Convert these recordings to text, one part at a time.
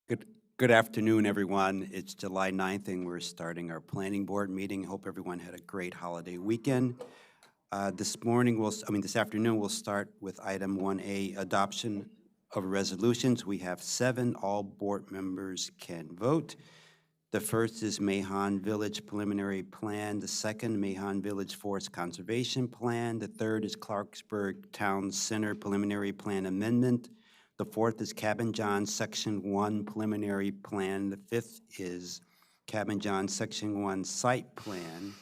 Good, good afternoon, everyone. It's July 9th, and we're starting our planning board meeting. Hope everyone had a great holiday weekend. This afternoon, we'll start with item 1A, adoption of resolutions. We have 7. All board members can vote. The first is Mahon Village Preliminary Plan. The second, Mahon Village Forest Conservation Plan. The third is Clarksburg Town Center Preliminary Plan Amendment. The fourth is Cabin John Section 1 Preliminary Plan. The fifth is Cabin John Section 1 Site Plan.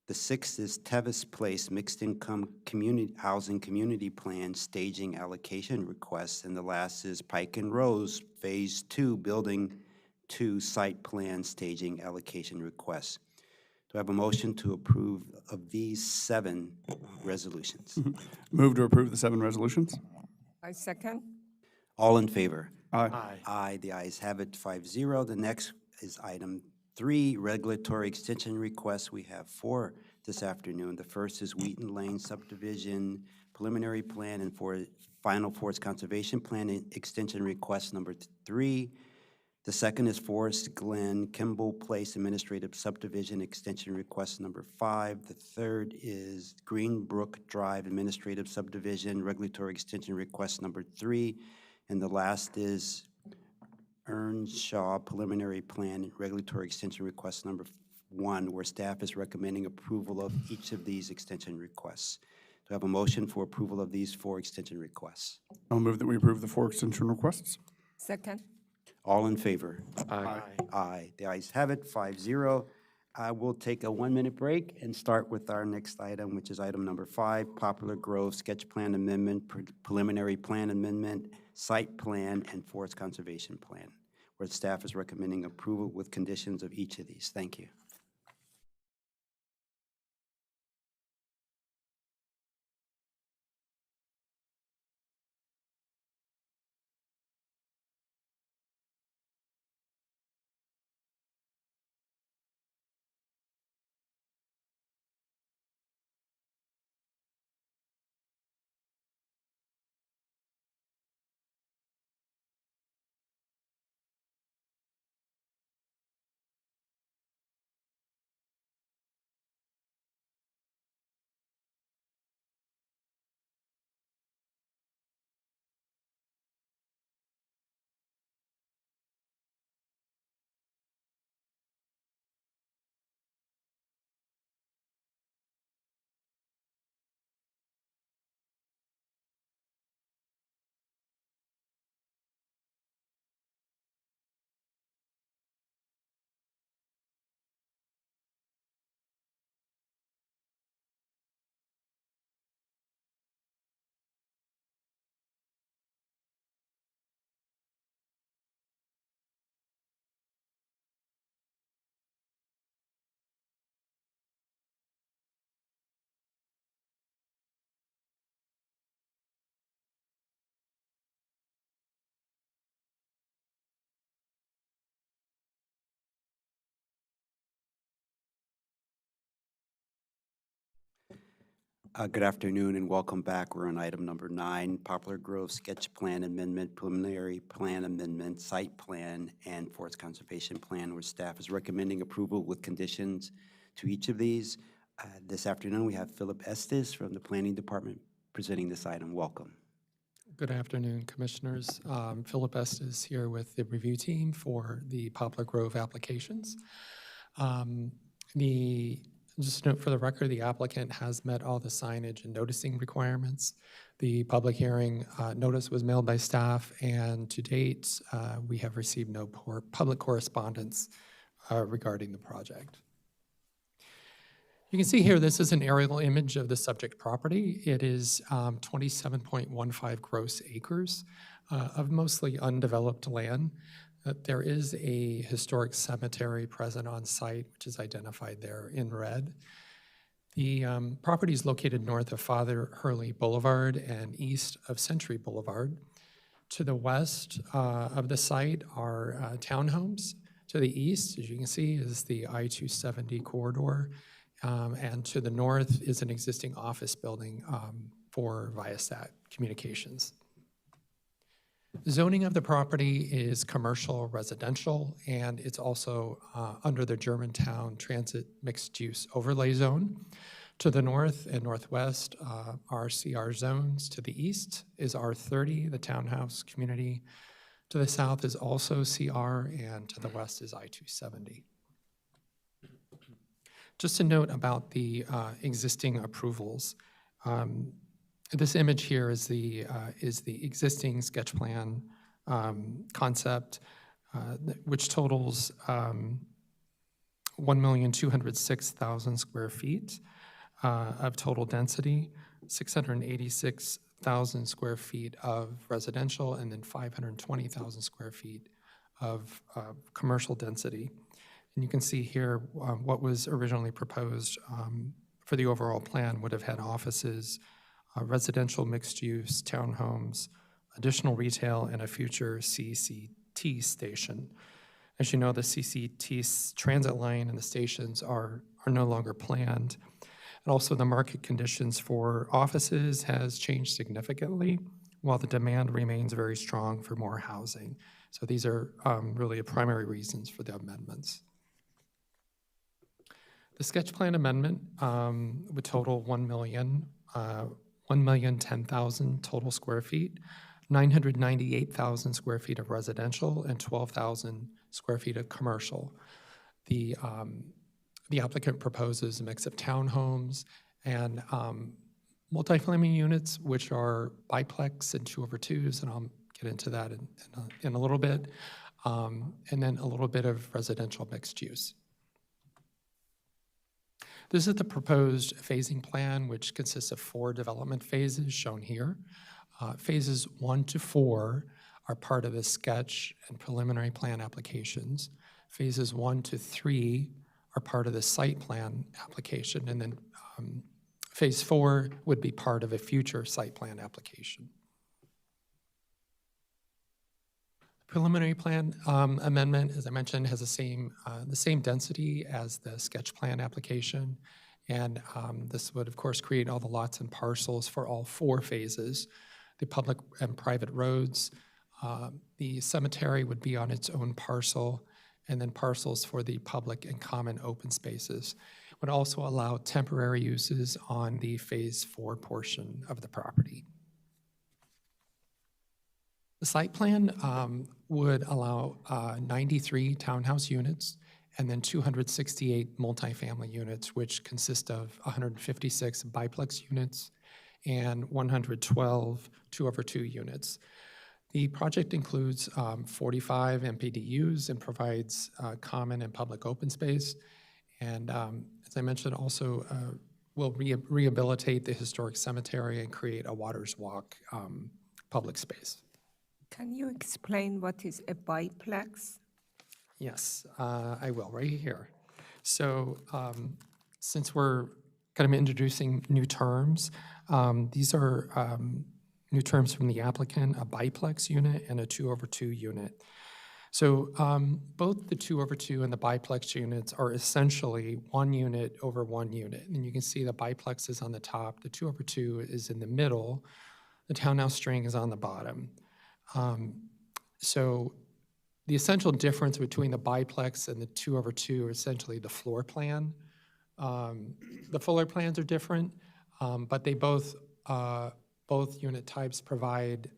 The sixth is Tevis Place Mixed Income Community Housing Community Plan Staging Allocation Request. And the last is Pike and Rose Phase 2 Building 2 Site Plan Staging Allocation Request. Do I have a motion to approve of these 7 resolutions? Move to approve the 7 resolutions. I second. All in favor? Aye. Aye, the ayes have it, 5-0. The next is item 3, regulatory extension requests. We have 4 this afternoon. The first is Wheaton Lane subdivision preliminary plan and final forest conservation plan extension request number 3. The second is Forest Glen Kimball Place administrative subdivision extension request number 5. The third is Greenbrook Drive administrative subdivision regulatory extension request number 3. And the last is Earnshaw Preliminary Plan Regulatory Extension Request number 1, where staff is recommending approval of each of these extension requests. Do I have a motion for approval of these 4 extension requests? I'll move that we approve the 4 extension requests. Second. All in favor? Aye. Aye. The ayes have it, 5-0. I will take a 1-minute break and start with our next item, which is item number 5, Poplar Grove Sketch Plan Amendment, Preliminary Plan Amendment, Site Plan, and Forest Conservation Plan, where staff is recommending approval with conditions of each of these. Thank you. Good afternoon and welcome back. We're on item number 9, Poplar Grove Sketch Plan Amendment, Preliminary Plan Amendment, Site Plan, and Forest Conservation Plan, where staff is recommending approval with conditions to each of these. This afternoon, we have Philip Estes from the Planning Department presenting this item. Welcome. Good afternoon, Commissioners. Philip Estes here with the review team for the Poplar Grove applications. Just note for the record, the applicant has met all the signage and noticing requirements. The public hearing notice was mailed by staff, and to date, we have received no public correspondence regarding the project. You can see here, this is an aerial image of the subject property. It is 27.15 gross acres of mostly undeveloped land. There is a historic cemetery present on site, which is identified there in red. The property is located north of Father Hurley Boulevard and east of Century Boulevard. To the west of the site are townhomes. To the east, as you can see, is the I-270 corridor. And to the north is an existing office building for Viasat Communications. Zoning of the property is commercial residential, and it's also under the Germantown Transit Mixed-Use Overlay Zone. To the north and northwest are CR zones. To the east is R30, the townhouse community. To the south is also CR, and to the west is I-270. Just a note about the existing approvals. This image here is the existing sketch plan concept, which totals 1,206,000 square feet of total density, 686,000 square feet of residential, and then 520,000 square feet of commercial density. And you can see here what was originally proposed for the overall plan would have had offices, residential mixed-use, townhomes, additional retail, and a future CCT station. As you know, the CCT transit line and the stations are no longer planned. And also the market conditions for offices has changed significantly, while the demand remains very strong for more housing. So these are really primary reasons for the amendments. The sketch plan amendment would total 1,010,000 total square feet, 998,000 square feet of residential, and 12,000 square feet of commercial. The applicant proposes a mix of townhomes and multifamily units, which are biplex and 2/2s, and I'll get into that in a little bit, and then a little bit of residential mixed use. This is the proposed phasing plan, which consists of 4 development phases shown here. Phases 1 to 4 are part of the sketch and preliminary plan applications. Phases 1 to 3 are part of the site plan application, and then phase 4 would be part of a future site plan application. Preliminary plan amendment, as I mentioned, has the same density as the sketch plan application, and this would, of course, create all the lots and parcels for all 4 phases. The public and private roads, the cemetery would be on its own parcel, and then parcels for the public and common open spaces. It would also allow temporary uses on the phase 4 portion of the property. The site plan would allow 93 townhouse units and then 268 multifamily units, which consist of 156 biplex units and 112 2/2 units. The project includes 45 MPDUs and provides common and public open space. And as I mentioned, also will rehabilitate the historic cemetery and create a Waters Walk public space. Can you explain what is a biplex? Yes, I will, right here. So since we're kind of introducing new terms, these are new terms from the applicant, a biplex unit and a 2/2 unit. So both the 2/2 and the biplex units are essentially 1 unit over 1 unit. And you can see the biplex is on the top, the 2/2 is in the middle, the townhouse string is on the bottom. So the essential difference between the biplex and the 2/2 are essentially the floor plan. The floor plans are different, but they both unit types provide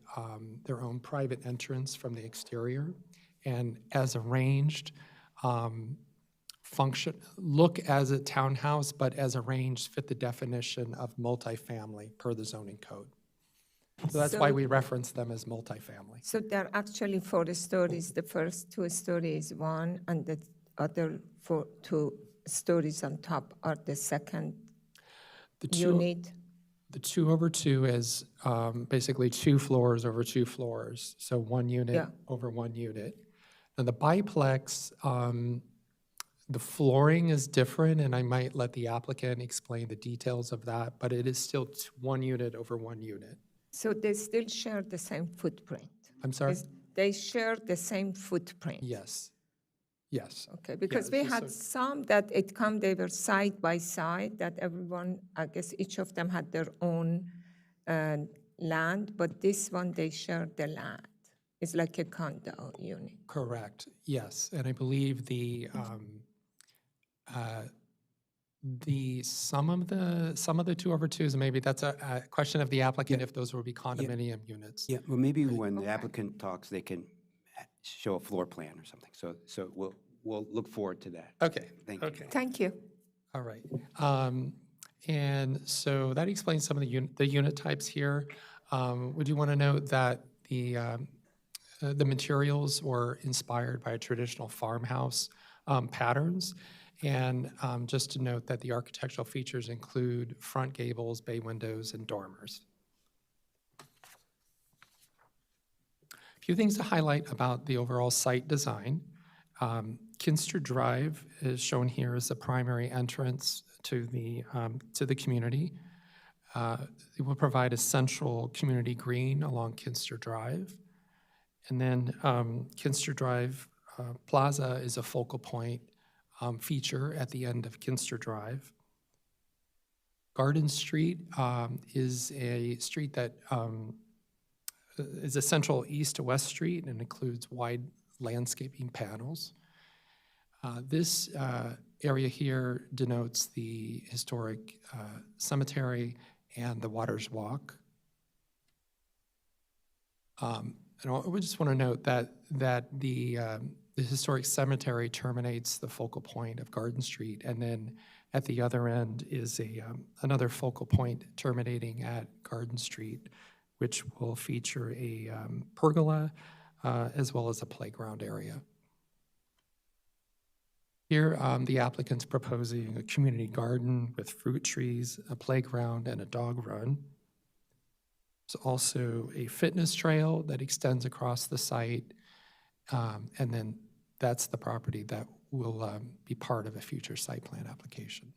their own private entrance from the exterior, and as arranged, look as a townhouse, but as arranged fit the definition of multifamily per the zoning code. So that's why we reference them as multifamily. So there are actually 4 stories. The first 2 stories, 1, and the other 2 stories on top are the second unit. The 2/2 is basically 2 floors over 2 floors, so 1 unit over 1 unit. Now the biplex, the flooring is different, and I might let the applicant explain the details of that, but it is still 1 unit over 1 unit. So they still share the same footprint? I'm sorry? They share the same footprint? Yes. Yes. Okay, because Yeah, we had so- some that they were side by side, that everyone, I guess each of them had their own land, but this one, they shared the land. It's like a condo unit. Correct, yes. And I believe some of the 2/2s, maybe that's a question of the applicant if those will be condominium units. Yeah, well, maybe when the applicant talks, they can show a floor plan or something. So we'll look forward to that. Okay, Thank you. okay. Thank you. All right. And so that explains some of the unit types here. Would you want to note that the materials were inspired by traditional farmhouse patterns? And just to note that the architectural features include front gables, bay windows, and dormers. A few things to highlight about the overall site design. Kinster Drive is shown here as the primary entrance to the community. It will provide a central community green along Kinster Drive. And then Kinster Drive Plaza is a focal point feature at the end of Kinster Drive. Garden Street is a street that is a central east to west street and includes wide landscaping panels. This area here denotes the historic cemetery and the Waters Walk. And I just want to note that the historic cemetery terminates the focal point of Garden Street, and then at the other end is another focal point terminating at Garden Street, which will feature a pergola as well as a playground area. Here, the applicant's proposing a community garden with fruit trees, a playground, and a dog run. There's also a fitness trail that extends across the site, and then that's the property that will be part of a future site plan application.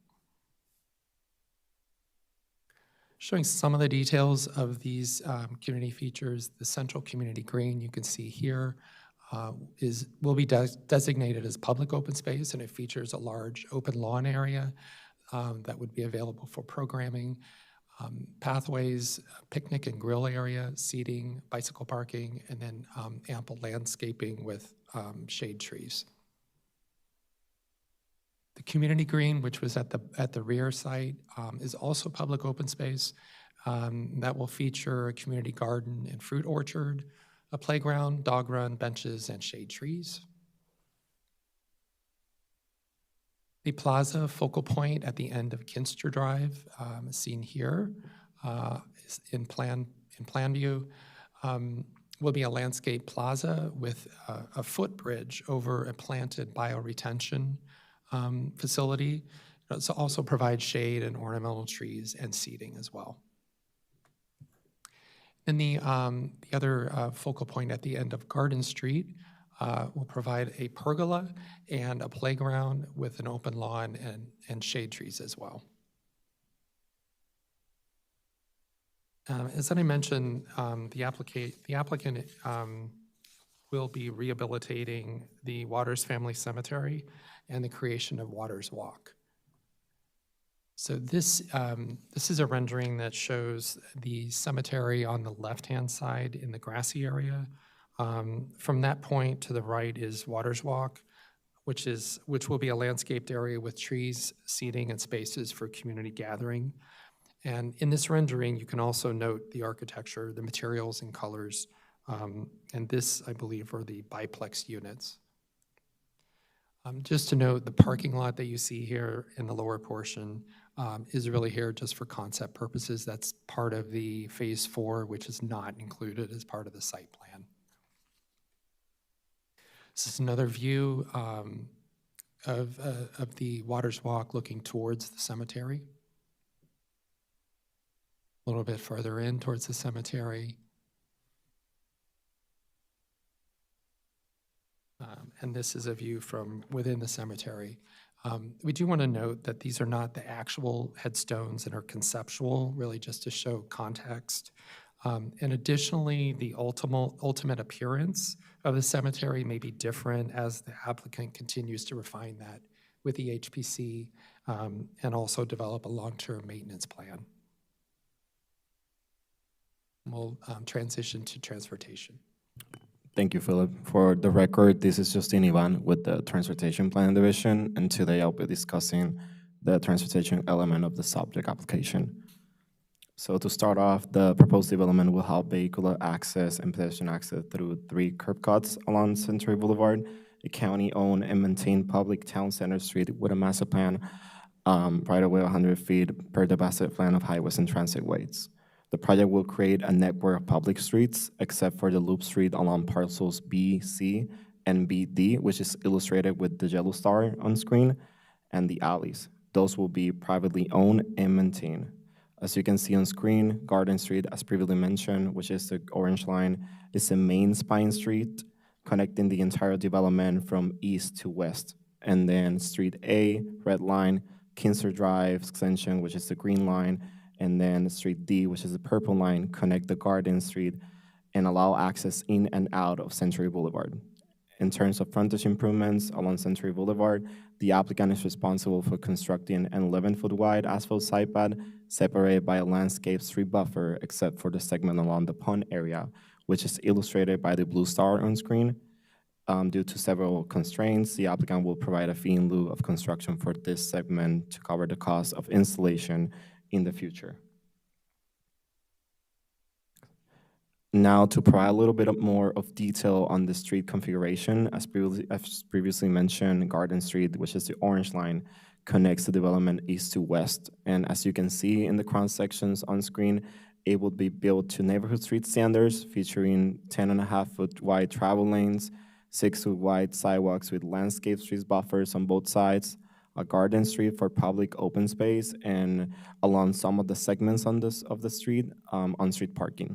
Showing some of the details of these community features, the central community green you can see here will be designated as public open space, and it features a large open lawn area that would be available for programming, pathways, picnic and grill area, seating, bicycle parking, and then ample landscaping with shade trees. The community green, which was at the rear site, is also public open space that will feature a community garden and fruit orchard, a playground, dog run, benches, and shade trees. The plaza focal point at the end of Kinster Drive, seen here is in plan view, will be a landscape plaza with a footbridge over a planted bioretention facility. It also provides shade and ornamental trees and seating as well. And the other focal point at the end of Garden Street will provide a pergola and a playground with an open lawn and shade trees as well. As I mentioned, the applicant will be rehabilitating the Waters Family Cemetery and the creation of Waters Walk. So this is a rendering that shows the cemetery on the left-hand side in the grassy area. From that point to the right is Waters Walk, which will be a landscaped area with trees, seating, and spaces for community gathering. And in this rendering, you can also note the architecture, the materials and colors, and this, I believe, are the biplex units. Just to note, the parking lot that you see here in the lower portion is really here just for concept purposes. That's part of the Phase 4, which is not included as part of the site plan. This is another view of the Waters Walk looking towards the cemetery. A little bit further in towards the cemetery. And this is a view from within the cemetery. We do want to note that these are not the actual headstones and are conceptual, really just to show context. And additionally, the ultimate appearance of the cemetery may be different as the applicant continues to refine that with the HPC and also develop a long-term maintenance plan. We'll transition to transportation. Thank you, Philip. For the record, this is Justin Ivan with the Transportation Plan Division, and today I'll be discussing the transportation element of the subject application. So to start off, the proposed development will help vehicular access and pedestrian access through 3 curb cuts along Century Boulevard, a county-owned and maintained public town center street with a master plan right away 100 feet per the master plan of highways and transit ways. The project will create a network of public streets, except for the loop street along parcels B, C, and BD, which is illustrated with the yellow star on screen, and the alleys. Those will be privately owned and maintained. As you can see on screen, Garden Street, as previously mentioned, which is the orange line, is the main spine street connecting the entire development from east to west. And then Street A, red line, Kinser Drive extension, which is the green line, and then Street D, which is the purple line, connect the Garden Street and allow access in and out of Century Boulevard. In terms of frontage improvements along Century Boulevard, the applicant is responsible for constructing an 11-foot wide asphalt side pad separated by a landscape street buffer, except for the segment along the pond area, which is illustrated by the blue star on screen. Due to several constraints, the applicant will provide a fee in lieu of construction for this segment to cover the cost of installation in the future. Now, to provide a little bit more of detail on the street configuration, as previously mentioned, Garden Street, which is the orange line, connects the development east to west. And as you can see in the cross sections on screen, it will be built to neighborhood street standards, featuring 10.5-foot wide travel lanes, 6-foot wide sidewalks with landscape street buffers on both sides, a garden street for public open space, and along some of the segments of the street, on-street parking.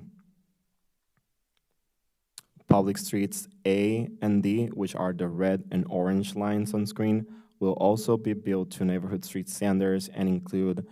Public streets A and D, which are the red and orange lines on screen, will also be built to neighborhood street standards and include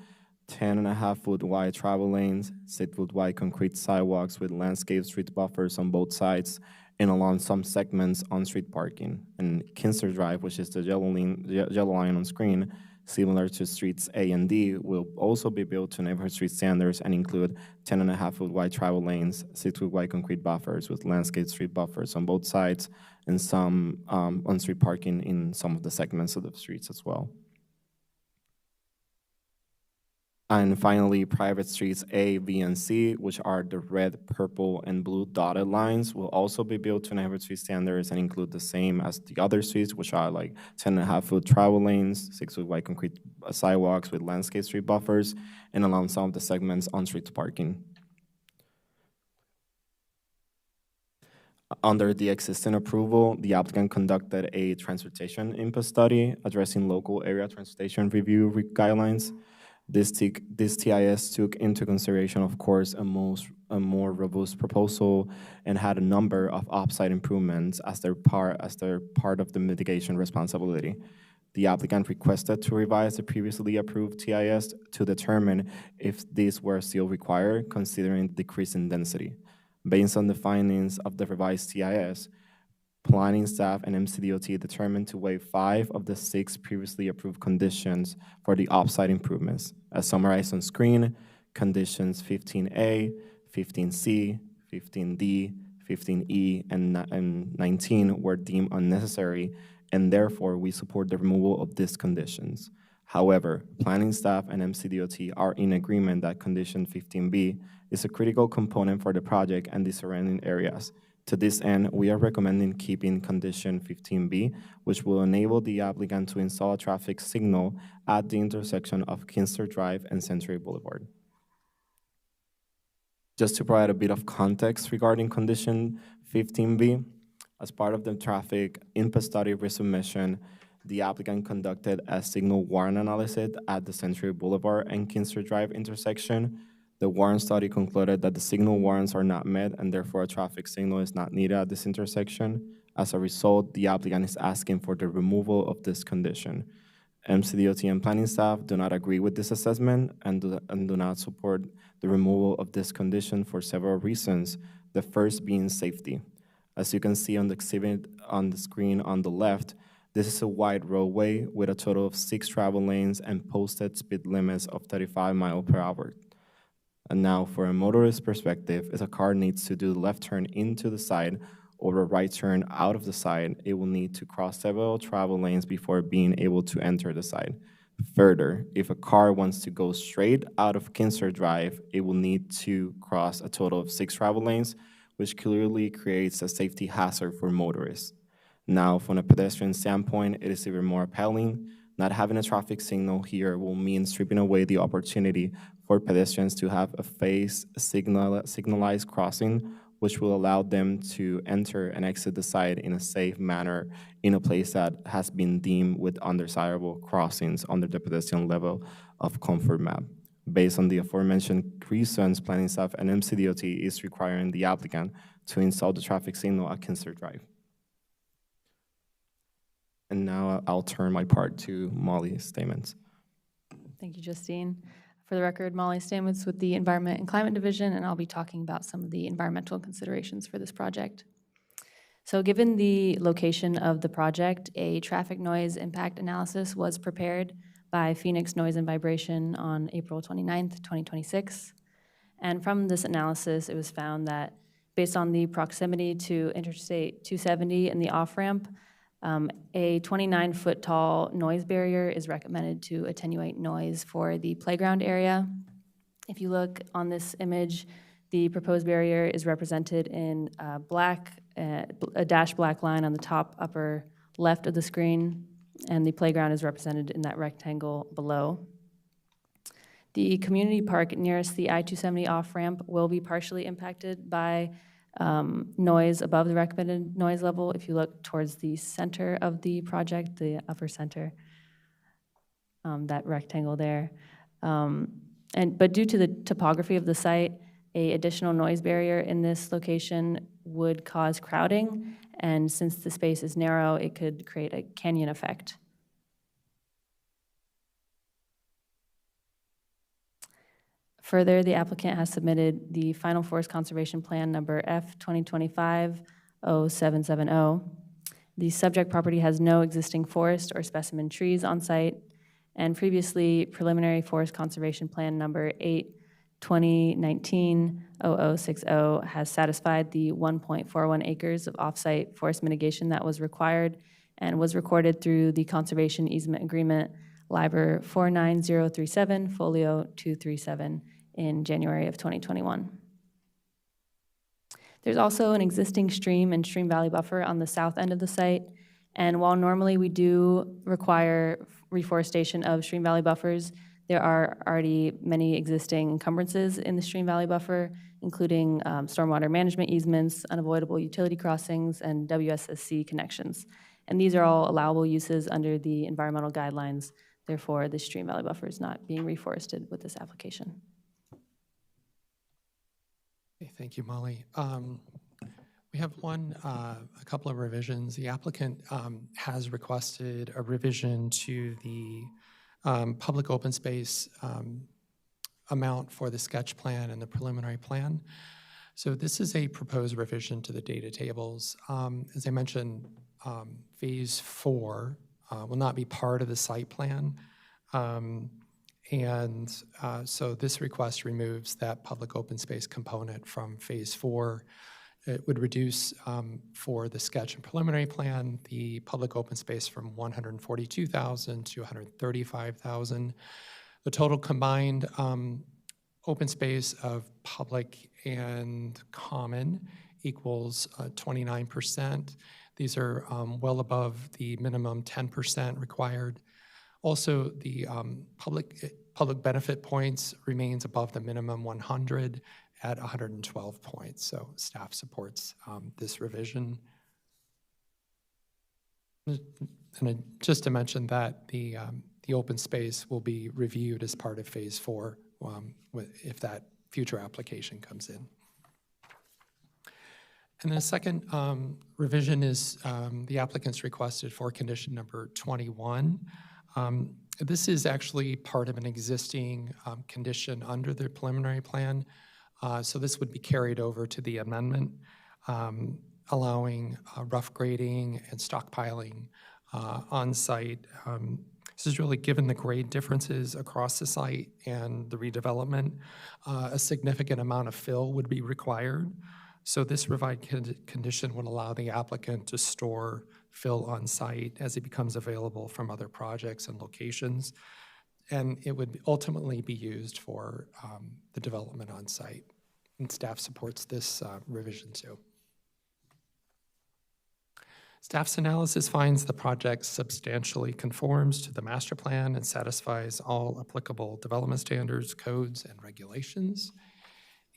10.5-foot wide travel lanes, 6-foot wide concrete sidewalks with landscape street buffers on both sides, and along some segments on-street parking. And Kinser Drive, which is the yellow line on screen, similar to streets A and D, will also be built to neighborhood street standards and include 10.5-foot wide travel lanes, 6-foot wide concrete buffers with landscape street buffers on both sides, and some on-street parking in some of the segments of the streets as well. And finally, private streets A, B, and C, which are the red, purple, and blue dotted lines, will also be built to neighborhood street standards and include the same as the other streets, which are like 10.5-foot travel lanes, 6-foot wide concrete sidewalks with landscape street buffers, and along some of the segments on-street parking. Under the existing approval, the applicant conducted a transportation impact study addressing local area transportation review guidelines. This TIS took into consideration, of course, a more robust proposal and had a number of upside improvements as their part of the mitigation responsibility. The applicant requested to revise the previously approved TIS to determine if these were still required, considering the decrease in density. Based on the findings of the revised TIS, planning staff and MCDOT determined to waive 5 of the 6 previously approved conditions for the upside improvements. As summarized on screen, conditions 15A, 15C, 15D, 15E, and 19 were deemed unnecessary, and therefore we support the removal of these conditions. However, planning staff and MCDOT are in agreement that condition 15B is a critical component for the project and the surrounding areas. To this end, we are recommending keeping condition 15B, which will enable the applicant to install a traffic signal at the intersection of Kinser Drive and Century Boulevard. Just to provide a bit of context regarding condition 15B, as part of the traffic impact study resubmission, the applicant conducted a signal warrant analysis at the Century Boulevard and Kinser Drive intersection. The warrant study concluded that the signal warrants are not met and therefore a traffic signal is not needed at this intersection. As a result, the applicant is asking for the removal of this condition. MCDOT and planning staff do not agree with this assessment and do not support the removal of this condition for several reasons, the first being safety. As you can see on the exhibit on the screen on the left, this is a wide roadway with a total of 6 travel lanes and posted speed limits of 35 miles per hour. And now, for a motorist perspective, if a car needs to do the left turn into the side, or a right turn out of the site, it will need to cross several travel lanes before being able to enter the site. Further, if a car wants to go straight out of Kinser Drive, it will need to cross a total of 6 travel lanes, which clearly creates a safety hazard for motorists. Now, from a pedestrian standpoint, it is even more appealing. Not having a traffic signal here will mean stripping away the opportunity for pedestrians to have a signalized crossing, which will allow them to enter and exit the site in a safe manner in a place that has been deemed with undesirable crossings under the pedestrian level of comfort map. Based on the aforementioned reasons, planning staff and MCDOT is requiring the applicant to install the traffic signal at Kinser Drive. And now I'll turn my part to Molly's statements. Thank you, Justine. For the record, Molly Stamets with the Environment and Climate Division, and I'll be talking about some of the environmental considerations for this project. So given the location of the project, a traffic noise impact analysis was prepared by Phoenix Noise and Vibration on April 29th, 2026. And from this analysis, it was found that based on the proximity to Interstate 270 and the off-ramp, a 29-foot tall noise barrier is recommended to attenuate noise for the playground area. If you look on this image, the proposed barrier is represented in a dashed black line on the top upper left of the screen, and the playground is represented in that rectangle below. The community park nearest the I-270 off-ramp will be partially impacted by noise above the recommended noise level. If you look towards the center of the project, the upper center, that rectangle there. But due to the topography of the site, an additional noise barrier in this location would cause crowding, and since the space is narrow, it could create a canyon effect. Further, the applicant has submitted the final forest conservation plan number F 2025-0770. The subject property has no existing forest or specimen trees on site, and previously preliminary forest conservation plan number 8 2019-0060 has satisfied the 1.41 acres of off-site forest mitigation that was required and was recorded through the conservation easement agreement LIBOR 49037 folio 237 in January of 2021. There's also an existing stream and stream valley buffer on the south end of the site, and while normally we do require reforestation of stream valley buffers, there are already many existing encumbrances in the stream valley buffer, including stormwater management easements, unavoidable utility crossings, and WSSC connections. And these are all allowable uses under the environmental guidelines. Therefore, the stream valley buffer is not being reforested with this application. Okay, thank you, Molly. We have a couple of revisions. The applicant has requested a revision to the public open space amount for the sketch plan and the preliminary plan. So this is a proposed revision to the data tables. As I mentioned, phase 4 will not be part of the site plan. So this request removes that public open space component from phase 4. It would reduce for the sketch and preliminary plan, the public open space from 142,000 to 135,000. The total combined open space of public and common equals 29%. These are well above the minimum 10% required. Also, the public benefit points remains above the minimum 100 at 112 points. So staff supports this revision. And just to mention that the open space will be reviewed as part of phase 4 if that future application comes in. And the second revision is the applicant's requested for condition number 21. This is actually part of an existing condition under the preliminary plan. So this would be carried over to the amendment, allowing rough grading and stockpiling on site. This is really, given the grade differences across the site and the redevelopment, a significant amount of fill would be required. So this revised condition would allow the applicant to store fill on site as it becomes available from other projects and locations. And it would ultimately be used for the development on site. And staff supports this revision too. Staff's analysis finds the project substantially conforms to the master plan and satisfies all applicable development standards, codes, and regulations,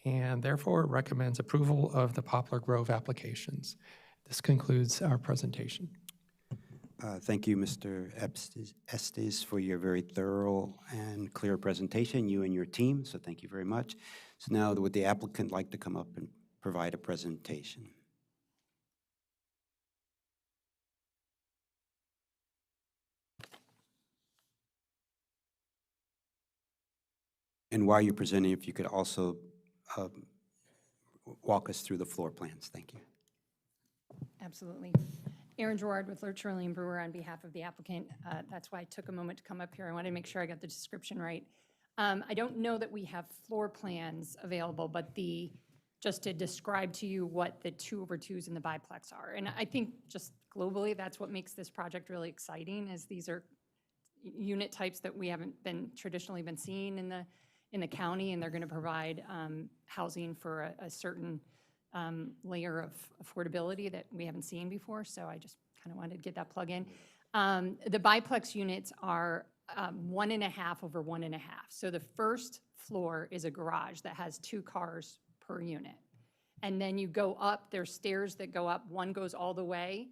and therefore recommends approval of the Poplar Grove applications. This concludes our presentation. Thank you, Mr. Estes, for your very thorough and clear presentation, you and your team, so thank you very much. So now, would the applicant like to come up and provide a presentation? And while you're presenting, if you could also walk us through the floor plans, thank you. Absolutely. Erin Gerard with Lurch, Shirley and Brewer on behalf of the applicant. That's why I took a moment to come up here. I wanted to make sure I got the description right. I don't know that we have floor plans available, but just to describe to you what the 2/2s and the biplex are. And I think just globally, that's what makes this project really exciting, is these are unit types that we haven't traditionally been seeing in the county, and they're going to provide housing for a certain layer of affordability that we haven't seen before. So I just kind of wanted to get that plug in. The biplex units are 1.5 over 1.5. So the first floor is a garage that has 2 cars per unit. And then you go up, there's stairs that go up. One goes all the way.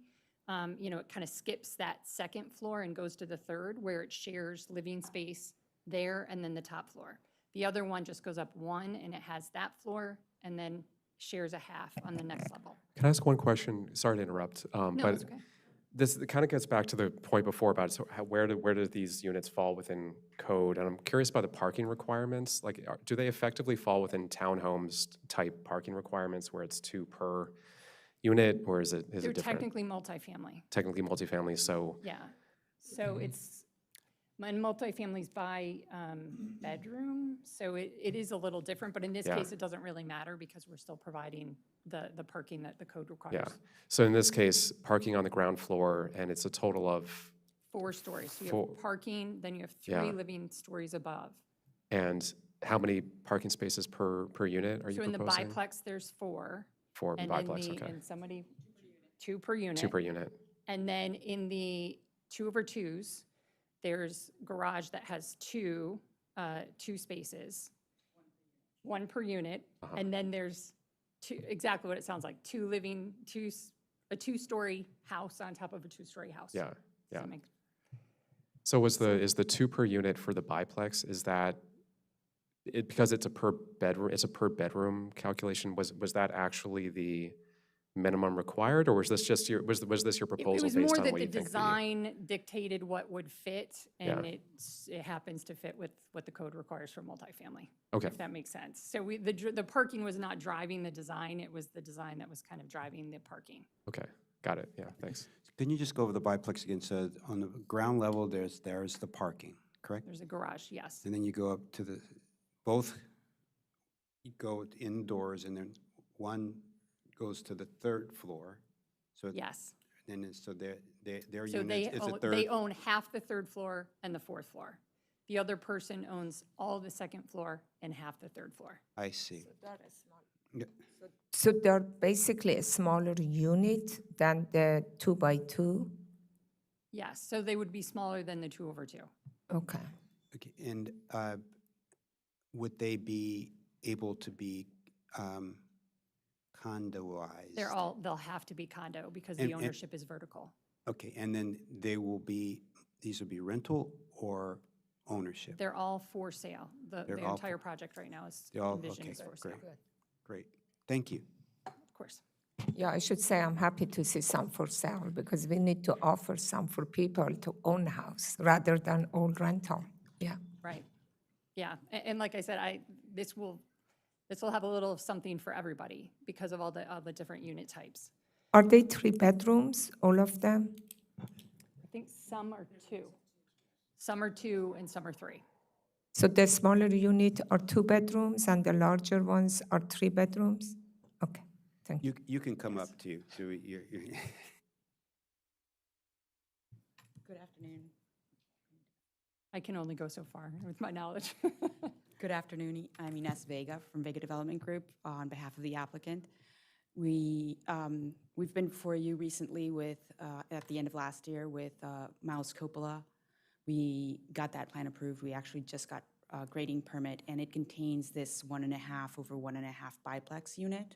It kind of skips that second floor and goes to the third, where it shares living space there and then the top floor. The other one just goes up 1, and it has that floor and then shares a half on the next level. Can I ask one question? Sorry to interrupt. No, but it's okay. this kind of gets back to the point before about where do these units fall within code? And I'm curious about the parking requirements. Like, do they effectively fall within townhomes type parking requirements where it's 2 per unit, or is it They're different? technically multifamily. Technically multifamily, so Yeah. So it's, and multifamilies by bedroom, so it is a little different, but in this Yeah. case, it doesn't really matter because we're still providing the parking that the code requires. yeah. So in this case, parking on the ground floor, and it's a total of, 4 stories. So you Four. have parking, then you have 3 Yeah. living stories above. and how many parking spaces per unit are you So in the proposing? biplex, there's 4. For And then biplex, okay. and somebody, 2 per unit. 2 per unit. And then in the 2/2s, there's garage that has 2 spaces, 1 per unit. Uh-huh. And then there's exactly what it sounds like, a 2-story house on top of a 2-story house. Yeah, Does yeah. that make- So is the 2 per unit for the biplex, is that, because it's a per bedroom calculation, was that actually the minimum required, or was this just was this your It proposal was based more on that what the you think? design dictated what would fit, and Yeah. it happens to fit with what the code requires for multifamily. Okay. If that makes sense. So the parking was not driving the design, it was the design that was kind of driving the parking. Okay, got it, yeah, thanks. Can you just go over the biplex again? So on the ground level, there's the parking, correct? There's a garage, yes. And then you go up to you go indoors, and then one goes to the 3rd floor. So Yes. then so their So unit is the they 3rd. own half the 3rd floor and the 4th floor. The other person owns all the 2nd floor and half the 3rd floor. I see. Yeah. So they're basically a smaller unit than the 2x2? Yes, so they would be smaller than the 2/2. Okay. Okay, and would they be able to be condoized? They'll have to be condo because And- the and- ownership is vertical. Okay, and then these will be rental or ownership? They're all for sale. The They're all entire project right now is They're all, envisioned okay, as for sale. great, great. Thank you. Of course. Yeah, I should say I'm happy to see some for sale because we need to offer some for people to own house rather than own rental. Yeah. Right. Yeah, and like I said, this will have a little of something for everybody because of all the different unit types. Are they 3 bedrooms, all of them? I think some are 2. Some are 2 and some are 3. So the smaller unit are 2 bedrooms and the larger ones are 3 bedrooms? Okay, Thank you. You can come up too, so you're. Good afternoon. I can only go so far with my knowledge. Good afternoon. I'm Ines Vega from Vega Development Group on behalf of the applicant. We've been before you recently with, at the end of last year with Mouse Cupola. We got that plan approved. We actually just got a grading permit, and it contains this 1.5 over 1.5 biplex unit,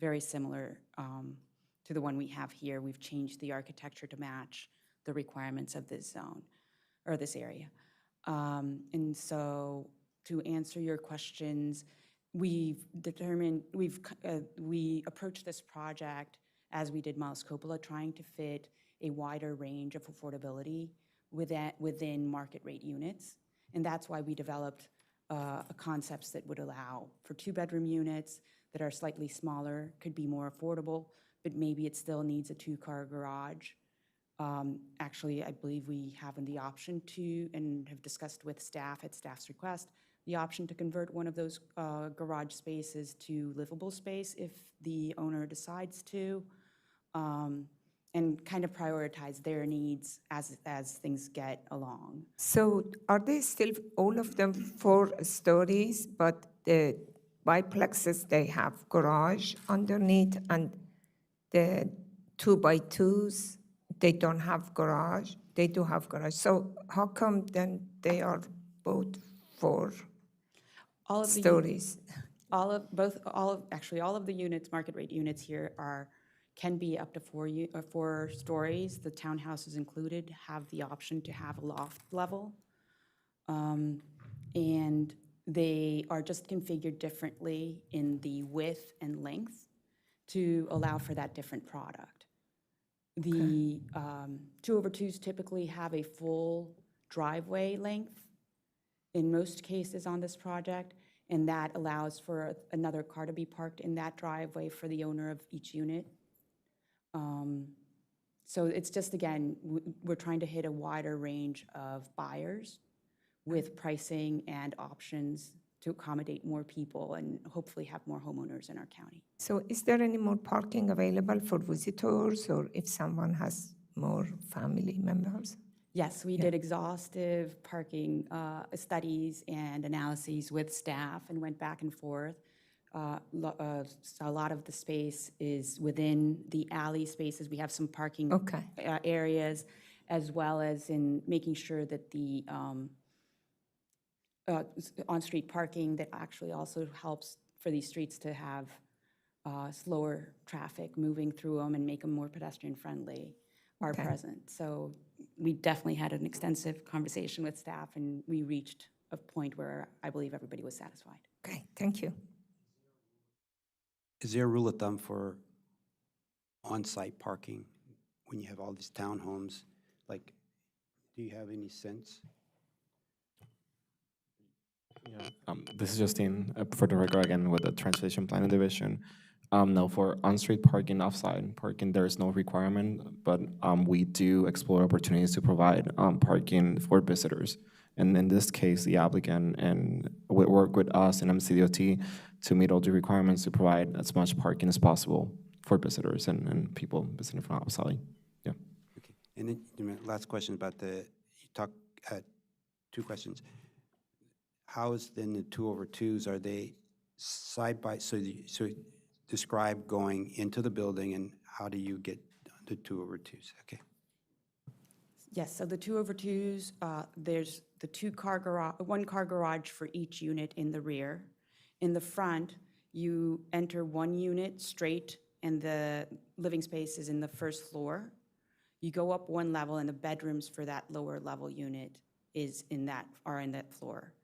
very similar to the one we have here. We've changed the architecture to match the requirements of this zone, or this area. And so to answer your questions, we've determined, we approached this project as we did Miles Cupola, trying to fit a wider range of affordability within market rate units. And that's why we developed concepts that would allow for 2-bedroom units that are slightly smaller, could be more affordable, but maybe it still needs a 2-car garage. Actually, I believe we have the option to, and have discussed with staff at staff's request, the option to convert one of those garage spaces to livable space if the owner decides to, and kind of prioritize their needs as things get along. So are they still, all of them 4 stories, but the biplexes, they have garage underneath, and the 2x2s, they don't have garage? They do have garage. So how come then they are both 4 All of the stories? all of the units, market rate units here can be up to 4 stories. The townhouses included have the option to have a loft level. And they are just configured differently in the width and length to allow for that different product. The 2/2s typically have a full driveway length in most cases on this project, and that allows for another car to be parked in that driveway for the owner of each unit. So it's just, again, we're trying to hit a wider range of buyers with pricing and options to accommodate more people and hopefully have more homeowners in our county. So is there any more parking available for visitors, or if someone has more family members? Yes, we did exhaustive parking studies and analyses with staff and went back and forth. So a lot of the space is within the alley spaces. We have some parking areas, as well as in making sure that the on-street parking that actually also helps for these streets to have slower traffic moving through them and make them more pedestrian-friendly are present. So we definitely had an extensive conversation with staff, and we reached a point where I believe everybody was satisfied. Okay, thank you. Is there a rule of thumb for on-site parking when you have all these townhomes? Like, do you have any sense? This is Justine, for the record again with the Transportation Planning Division. No, for on-street parking, off-site parking, there is no requirement, but we do explore opportunities to provide parking for visitors. And in this case, the applicant and we work with us and MCDOT to meet all the requirements to provide as much parking as possible for visitors and people visiting from outside. Yeah. Okay. And then last question about you talk, 2 questions. How is then the 2/2s? Are they side by, so describe going into the building and how do you get the 2/2s? Okay. Yes, so the 2/2s, there's the 1-car garage for each unit in the rear. In the front, you enter 1 unit straight, and the living space is in the first floor. You go up 1 level, and the bedrooms for that lower level unit are in that floor.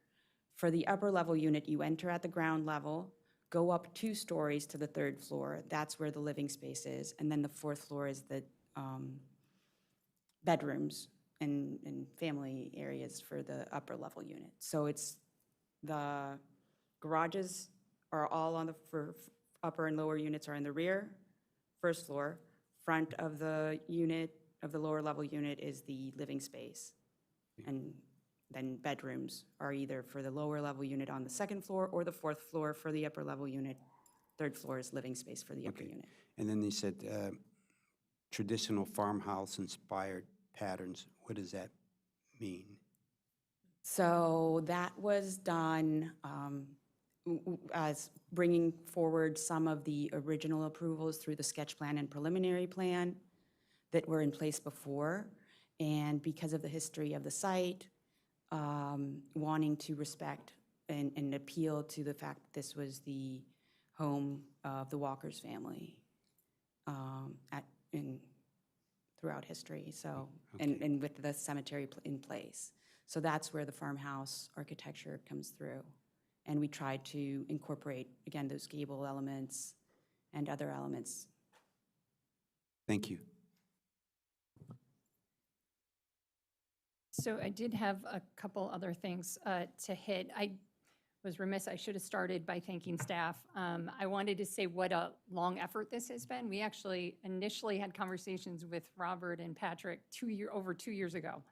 For the upper level unit, you enter at the ground level, go up 2 stories to the 3rd floor. That's where the living space is. And then the 4th floor is the bedrooms and family areas for the upper level unit. So it's the garages are all on the upper and lower units are in the rear, 1st floor. Front of the unit, of the lower level unit, is the living space. And then bedrooms are either for the lower level unit on the 2nd floor or the 4th floor for the upper level unit third floor is living space for the upper Okay. unit. And then they said traditional farmhouse-inspired patterns. What does that mean? So that was done as bringing forward some of the original approvals through the sketch plan and preliminary plan that were in place before. And because of the history of the site, wanting to respect and appeal to the fact that this was the home of the Walker's family throughout history, so, and with the cemetery in place. So that's where the farmhouse architecture comes through. And we tried to incorporate, again, those gable elements and other elements. Thank you. So I did have a couple other things to hit. I was remiss, I should have started by thanking staff. I wanted to say what a long effort this has been. We actually initially had conversations with Robert and Patrick over 2 years ago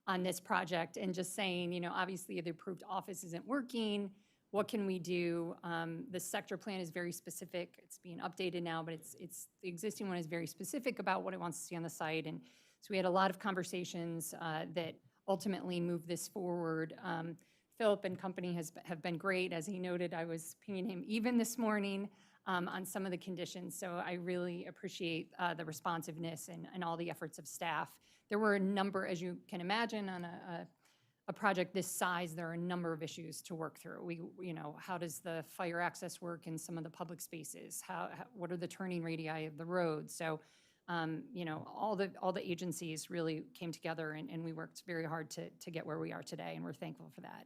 on this project, and just saying, you know, obviously the approved office isn't working. What can we do? The sector plan is very specific. It's being updated now, but the existing one is very specific about what it wants to see on the site. And so we had a lot of conversations that ultimately moved this forward. Philip and company have been great. As he noted, I was pinging him even this morning on some of the conditions. So I really appreciate the responsiveness and all the efforts of staff. There were a number, as you can imagine, on a project this size, there are a number of issues to work through. You know, how does the fire access work in some of the public spaces? What are the turning radii of the road? So, you know, all the agencies really came together and we worked very hard to get where we are today, and we're thankful for that.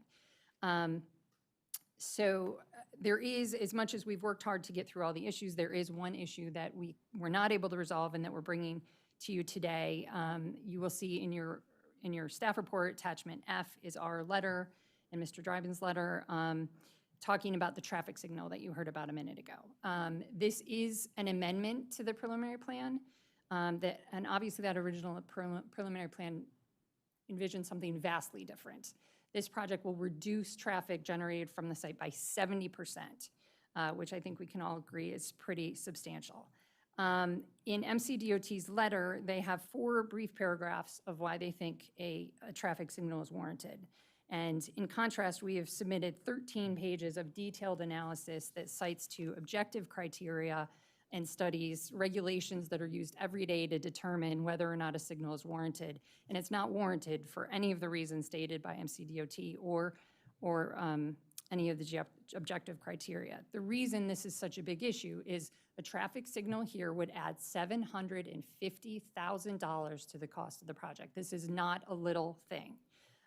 So there is, as much as we've worked hard to get through all the issues, there is one issue that we were not able to resolve and that we're bringing to you today. You will see in your staff report, attachment F is our letter and Mr. Dryden's letter talking about the traffic signal that you heard about a minute ago. This is an amendment to the preliminary plan and obviously that original preliminary plan envisioned something vastly different. This project will reduce traffic generated from the site by 70%, which I think we can all agree is pretty substantial. In MCDOT's letter, they have 4 brief paragraphs of why they think a traffic signal is warranted. And in contrast, we have submitted 13 pages of detailed analysis that cites to objective criteria and studies, regulations that are used every day to determine whether or not a signal is warranted. And it's not warranted for any of the reasons stated by MCDOT or any of the objective criteria. The reason this is such a big issue is a traffic signal here would add $750,000 to the cost of the project. This is not a little thing.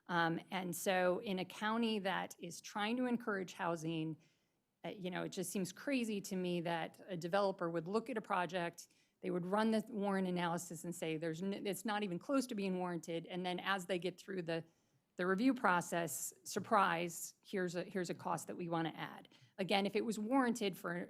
And so in a county that is trying to encourage housing, you know, it just seems crazy to me that a developer would look at a project, they would run the warrant analysis and say it's not even close to being warranted, and then as they get through the review process, surprise, here's a cost that we want to add. Again, if it was warranted for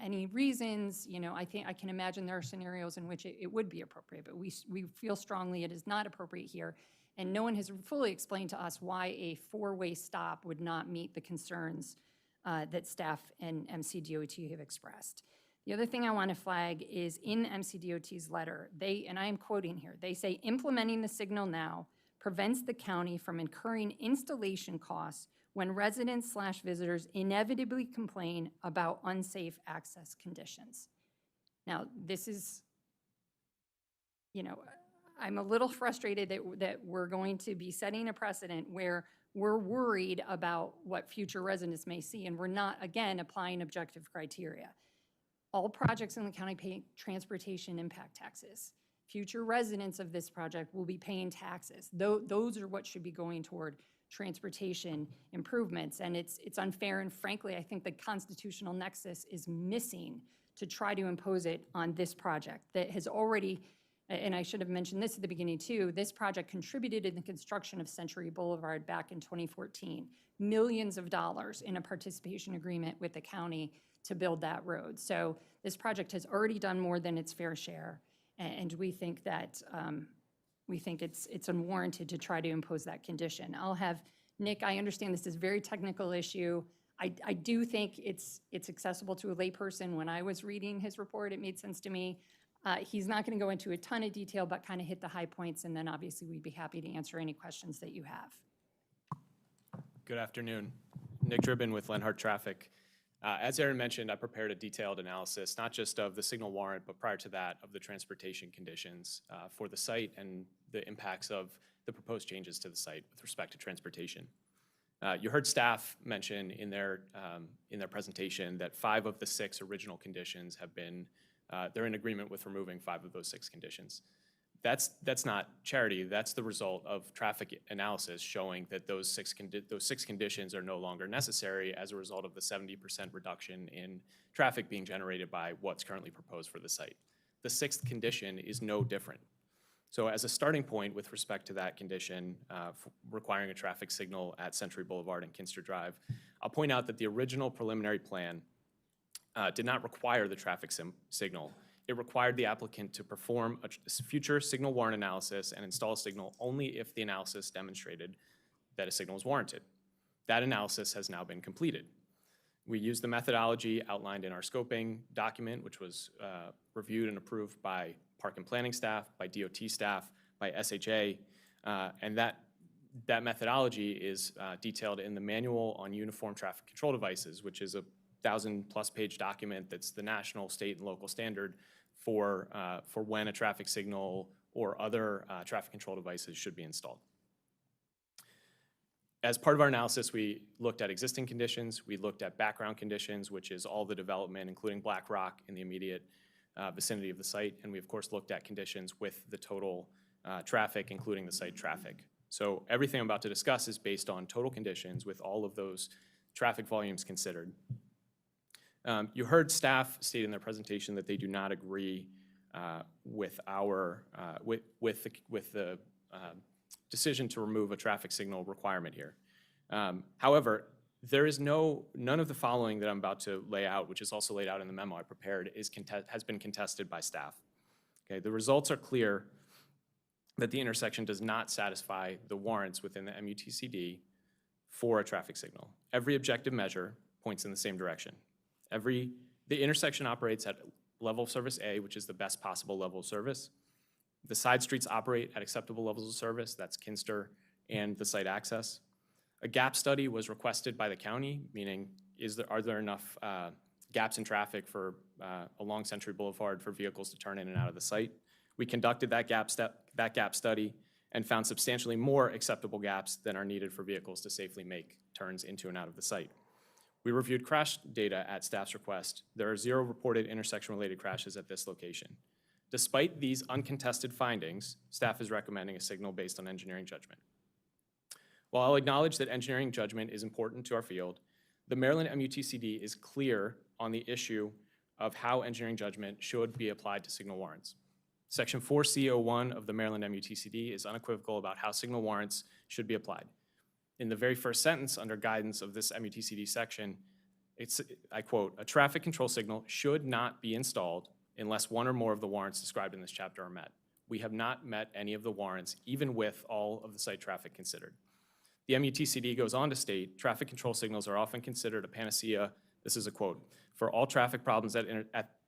any reasons, you know, I think I can imagine there are scenarios in which it would be appropriate, but we feel strongly it is not appropriate here, and no one has fully explained to us why a 4-way stop would not meet the concerns that staff and MCDOT have expressed. The other thing I want to flag is in MCDOT's letter, and I am quoting here, they say implementing the signal now prevents the county from incurring installation costs when residents/visitors inevitably complain about unsafe access conditions. Now, this is, you know, I'm a little frustrated that we're going to be setting a precedent where we're worried about what future residents may see, and we're not, again, applying objective criteria. All projects in the county pay transportation impact taxes. Future residents of this project will be paying taxes. Those are what should be going toward transportation improvements, and it's unfair, and frankly, I think the constitutional nexus is missing to try to impose it on this project that has already, and I should have mentioned this at the beginning too, this project contributed in the construction of Century Boulevard back in 2014, millions of dollars in a participation agreement with the county to build that road. So this project has already done more than its fair share, and we think that it's unwarranted to try to impose that condition. I'll have Nick, I understand this is a very technical issue. I do think it's accessible to a layperson. When I was reading his report, it made sense to me. He's not going to go into a ton of detail, but kind of hit the high points, and then obviously we'd be happy to answer any questions that you have. Good afternoon. Nick Dribbin with Lenhart Traffic. As Aaron mentioned, I prepared a detailed analysis, not just of the signal warrant, but prior to that, of the transportation conditions for the site and the impacts of the proposed changes to the site with respect to transportation. You heard staff mention in their presentation that 5 of the 6 original conditions have been, they're in agreement with removing 5 of those 6 conditions. That's not charity. That's the result of traffic analysis showing that those six conditions are no longer necessary as a result of the 70% reduction in traffic being generated by what's currently proposed for the site. The 6th condition is no different. So as a starting point with respect to that condition requiring a traffic signal at Century Boulevard and Kinster Drive, I'll point out that the original preliminary plan did not require the traffic signal. It required the applicant to perform a future signal warrant analysis and install a signal only if the analysis demonstrated that a signal is warranted. That analysis has now been completed. We used the methodology outlined in our scoping document, which was reviewed and approved by Park and Planning staff, by DOT staff, by SHA, and that methodology is detailed in the Manual on Uniform Traffic Control Devices, which is a 1,000+ page document that's the national, state, and local standard for when a traffic signal or other traffic control devices should be installed. As part of our analysis, we looked at existing conditions, we looked at background conditions, which is all the development, including Black Rock in the immediate vicinity of the site, and we of course looked at conditions with the total traffic, including the site traffic. So everything I'm about to discuss is based on total conditions with all of those traffic volumes considered. You heard staff state in their presentation that they do not agree with the decision to remove a traffic signal requirement here. However, there is none of the following that I'm about to lay out, which is also laid out in the memo I prepared, has been contested by staff. Okay, the results are clear that the intersection does not satisfy the warrants within the MUTCD for a traffic signal. Every objective measure points in the same direction. The intersection operates at level of service A, which is the best possible level of service. The side streets operate at acceptable levels of service, that's Kinster and the site access. A gap study was requested by the county, meaning are there enough gaps in traffic along Century Boulevard for vehicles to turn in and out of the site. We conducted that gap study and found substantially more acceptable gaps than are needed for vehicles to safely make turns into and out of the site. We reviewed crash data at staff's request. There are 0 reported intersection-related crashes at this location. Despite these uncontested findings, staff is recommending a signal based on engineering judgment. While I'll acknowledge that engineering judgment is important to our field, the Maryland MUTCD is clear on the issue of how engineering judgment should be applied to signal warrants. Section 4C01 of the Maryland MUTCD is unequivocal about how signal warrants should be applied. In the very first sentence under guidance of this MUTCD section, I quote, "A traffic control signal should not be installed unless one or more of the warrants described in this chapter are met." We have not met any of the warrants, even with all of the site traffic considered. The MUTCD goes on to state, traffic control signals are often considered a panacea, this is a quote, "for all traffic problems at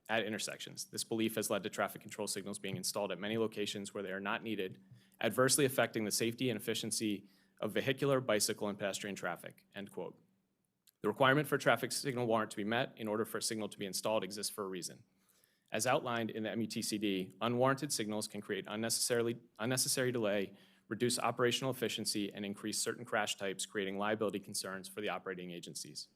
intersections. This belief has led to traffic control signals being installed at many locations where they are not needed, adversely affecting the safety and efficiency of vehicular, bicycle, and pedestrian traffic," end quote. The requirement for a traffic signal warrant to be met in order for a signal to be installed exists for a reason. As outlined in the MUTCD, unwarranted signals can create unnecessary delay, reduce operational efficiency, and increase certain crash types, creating liability concerns for the operating agencies.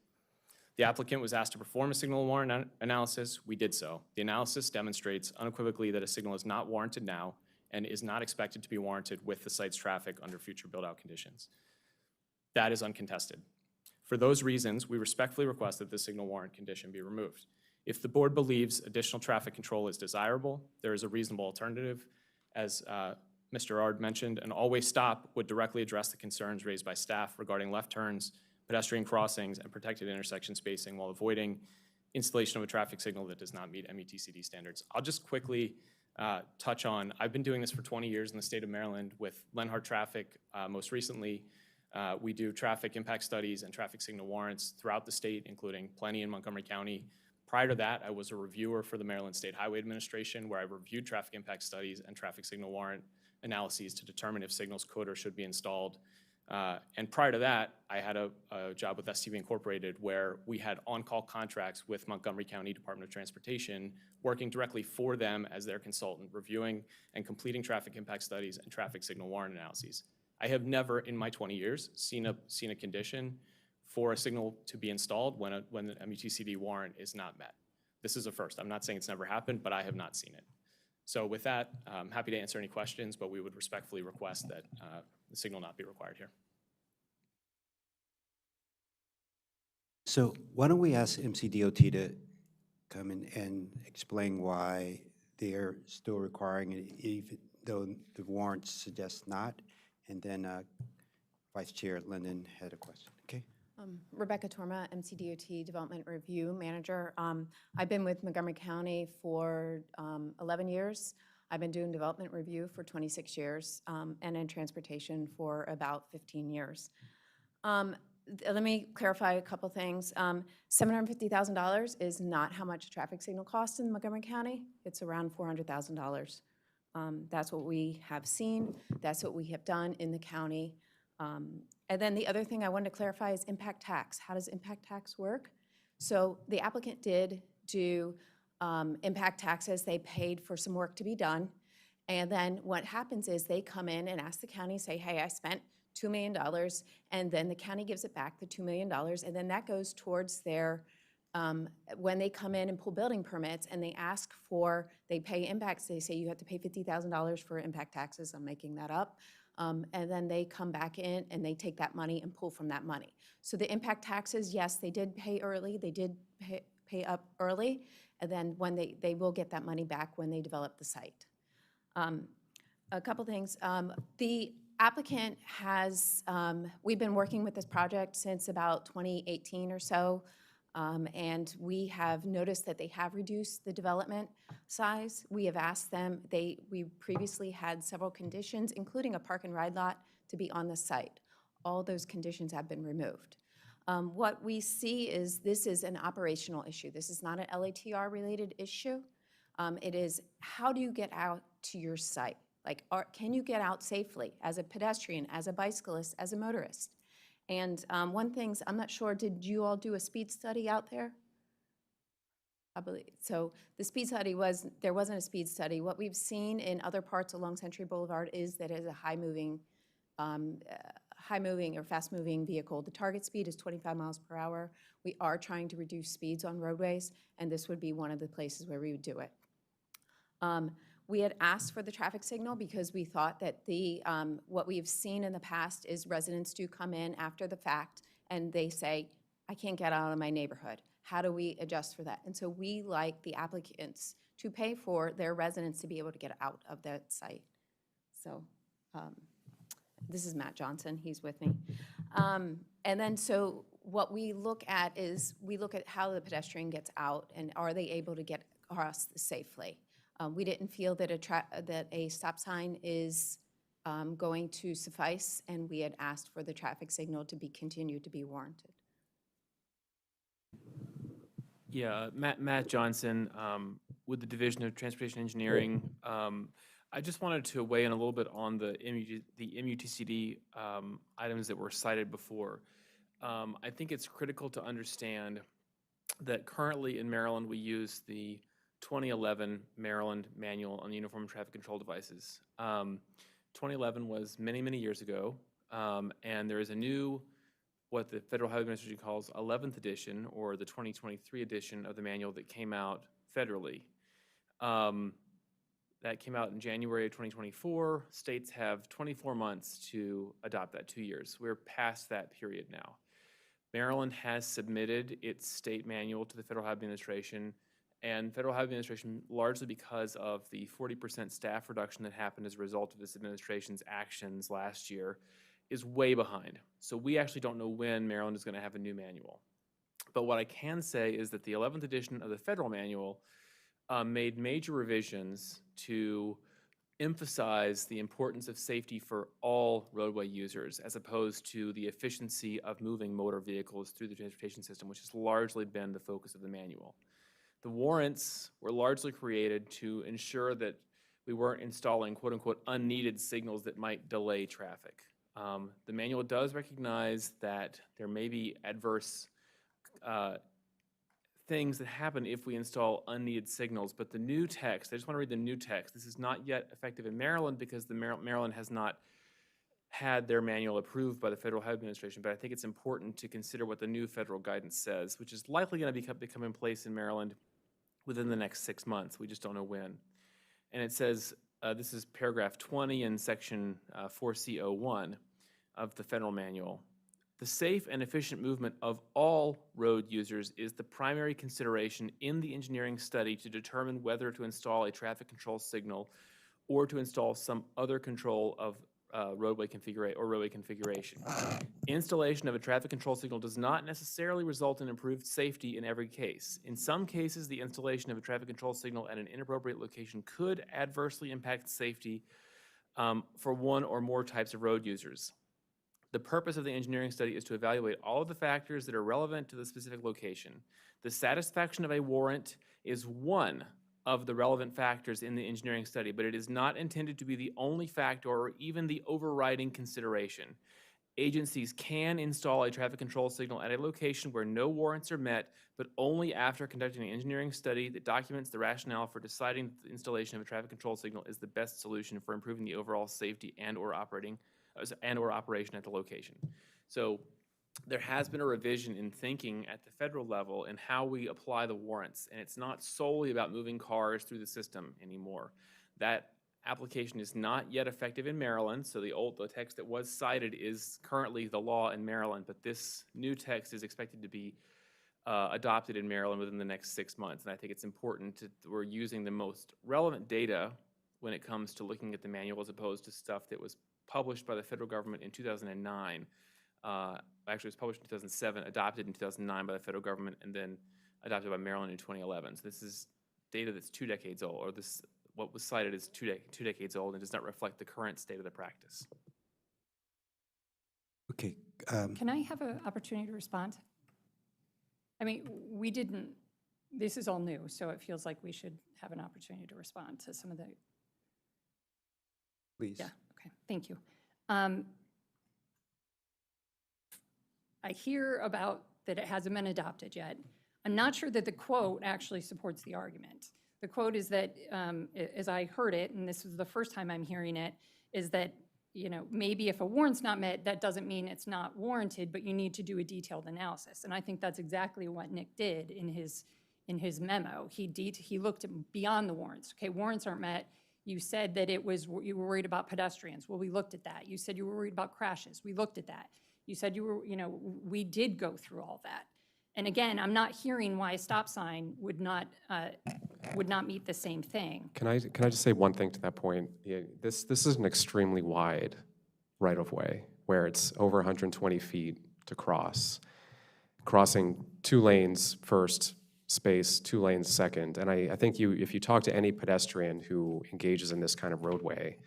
The applicant was asked to perform a signal warrant analysis. We did so. The analysis demonstrates unequivocally that a signal is not warranted now and is not expected to be warranted with the site's traffic under future build-out conditions. That is uncontested. For those reasons, we respectfully request that the signal warrant condition be removed. If the board believes additional traffic control is desirable, there is a reasonable alternative. As Mr. Ard mentioned, an all-way stop would directly address the concerns raised by staff regarding left turns, pedestrian crossings, and protected intersection spacing while avoiding installation of a traffic signal that does not meet MUTCD standards. I'll just quickly touch on, I've been doing this for 20 years in the state of Maryland with Lenhart Traffic most recently. We do traffic impact studies and traffic signal warrants throughout the state, including plenty in Montgomery County. Prior to that, I was a reviewer for the Maryland State Highway Administration, where I reviewed traffic impact studies and traffic signal warrant analyses to determine if signals could or should be installed. And prior to that, I had a job with STV Incorporated, where we had on-call contracts with Montgomery County Department of Transportation, working directly for them as their consultant, reviewing and completing traffic impact studies and traffic signal warrant analyses. I have never in my 20 years seen a condition for a signal to be installed when the MUTCD warrant is not met. This is a first. I'm not saying it's never happened, but I have not seen it. So with that, I'm happy to answer any questions, but we would respectfully request that the signal not be required here. So why don't we ask MCDOT to come in and explain why they're still requiring it, even though the warrants suggest not? And then Vice Chair Linden had a question. Okay. Rebecca Torma, MCDOT Development Review Manager. I've been with Montgomery County for 11 years. I've been doing development review for 26 years and in transportation for about 15 years. Let me clarify a couple things. $750,000 is not how much a traffic signal costs in Montgomery County. It's around $400,000. That's what we have seen. That's what we have done in the county. And then the other thing I wanted to clarify is impact tax. How does impact tax work? So the applicant did do impact taxes. They paid for some work to be done. And then what happens is they come in and ask the county, say, hey, I spent $2 million, and then the county gives it back, the $2 million, and then that goes towards their, when they come in and pull building permits and they ask for, they pay impacts, they say you have to pay $50,000 for impact taxes, I'm making that up, and then they come back in and they take that money and pull from that money. So the impact taxes, yes, they did pay early, they did pay up early, and then when they will get that money back when they develop the site. A couple things. The applicant has, we've been working with this project since about 2018 or so, and we have noticed that they have reduced the development size. We have asked them, we previously had several conditions, including a park and ride lot, to be on the site. All those conditions have been removed. What we see is this is an operational issue. This is not an LATR-related issue. It is, how do you get out to your site? Like, can you get out safely as a pedestrian, as a bicyclist, as a motorist? And one thing, I'm not sure, did you all do a speed study out there? I believe, so the speed study there wasn't a speed study. What we've seen in other parts along Century Boulevard is that it is a high-moving or fast-moving vehicle. The target speed is 25 miles per hour. We are trying to reduce speeds on roadways, and this would be one of the places where we would do it. We had asked for the traffic signal because we thought that what we've seen in the past is residents do come in after the fact and they say, I can't get out of my neighborhood. How do we adjust for that? And so we like the applicants to pay for their residents to be able to get out of that site. So this is Matt Johnson, he's with me. And then so what we look at is we look at how the pedestrian gets out and are they able to get across safely. We didn't feel that a stop sign is going to suffice, and we had asked for the traffic signal to be continued to be warranted. Yeah, Matt Johnson with the Division of Transportation Engineering. I just wanted to weigh in a little bit on the MUTCD items that were cited before. I think it's critical to understand that currently in Maryland we use the 2011 Maryland Manual on Uniform Traffic Control Devices. 2011 was many, many years ago, and there is a new, what the Federal Highway Administration calls 11th edition, or the 2023 edition of the manual that came out federally. That came out in January of 2024. States have 24 months to adopt that, 2 years. We're past that period now. Maryland has submitted its state manual to the Federal Highway Administration, and Federal Highway Administration, largely because of the 40% staff reduction that happened as a result of this administration's actions last year, is way behind. So we actually don't know when Maryland is going to have a new manual. But what I can say is that the 11th edition of the federal manual made major revisions to emphasize the importance of safety for all roadway users as opposed to the efficiency of moving motor vehicles through the transportation system, which has largely been the focus of the manual. The warrants were largely created to ensure that we weren't installing quote-unquote unneeded signals that might delay traffic. The manual does recognize that there may be adverse things that happen if we install unneeded signals, but the new text, I just want to read the new text. This is not yet effective in Maryland because the Maryland has not had their manual approved by the Federal Highway Administration, but I think it's important to consider what the new federal guidance says, which is likely going to become in place in Maryland within the next 6 months. We just don't know when. And it says, this is paragraph 20 in section 4C01 of the federal manual. The safe and efficient movement of all road users is the primary consideration in the engineering study to determine whether to install a traffic control signal or to install some other control of roadway configuration. Installation of a traffic control signal does not necessarily result in improved safety in every case. In some cases, the installation of a traffic control signal at an inappropriate location could adversely impact safety for one or more types of road users. The purpose of the engineering study is to evaluate all of the factors that are relevant to the specific location. The satisfaction of a warrant is one of the relevant factors in the engineering study, but it is not intended to be the only factor or even the overriding consideration. Agencies can install a traffic control signal at a location where no warrants are met, but only after conducting an engineering study that documents the rationale for deciding that the installation of a traffic control signal is the best solution for improving the overall safety and/or operation at the location. So there has been a revision in thinking at the federal level in how we apply the warrants, and it's not solely about moving cars through the system anymore. That application is not yet effective in Maryland, so the text that was cited is currently the law in Maryland, but this new text is expected to be adopted in Maryland within the next 6 months, and I think it's important that we're using the most relevant data when it comes to looking at the manual as opposed to stuff that was published by the federal government in 2009. Actually, it was published in 2007, adopted in 2009 by the federal government, and then adopted by Maryland in 2011. So this is data that's 2 decades old, or what was cited is two decades old, and does not reflect the current state of the practice. Okay. Can I have an opportunity to respond? I mean, this is all new, so it feels like we should have an opportunity to respond to some of the. Please. Yeah, okay, thank you. I hear about that it hasn't been adopted yet. I'm not sure that the quote actually supports the argument. The quote is that, as I heard it, and this is the first time I'm hearing it, is that, maybe if a warrant's not met, that doesn't mean it's not warranted, but you need to do a detailed analysis. And I think that's exactly what Nick did in his memo. He looked beyond the warrants. Okay, warrants aren't met. You said that you were worried about pedestrians. Well, we looked at that. You said you were worried about crashes. We looked at that. You said we did go through all that. And again, I'm not hearing why a stop sign would not meet the same thing. Can I just say one thing to that point? Yeah, this is an extremely wide right-of-way where it's over 120 feet to crossing 2 lanes first, space, 2 lanes second. And I think if you talk to any pedestrian who engages in this kind of roadway,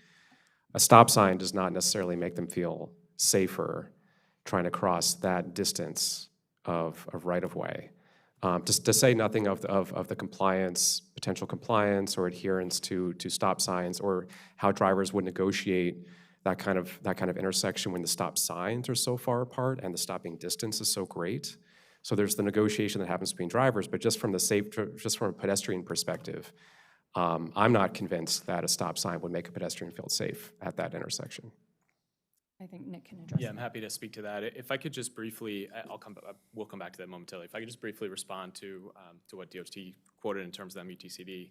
a stop sign does not necessarily make them feel safer trying to cross that distance of right-of-way. Just to say nothing of the compliance, potential compliance or adherence to stop signs, or how drivers would negotiate that kind of intersection when the stop signs are so far apart and the stopping distance is so great. So there's the negotiation that happens between drivers, but just from a pedestrian perspective, I'm not convinced that a stop sign would make a pedestrian feel safe at that intersection. I think Nick can address Yeah, that. I'm happy to speak to that. If I could just briefly, we'll come back to that momentarily. If I could just briefly respond to what DOT quoted in terms of the MUTCD.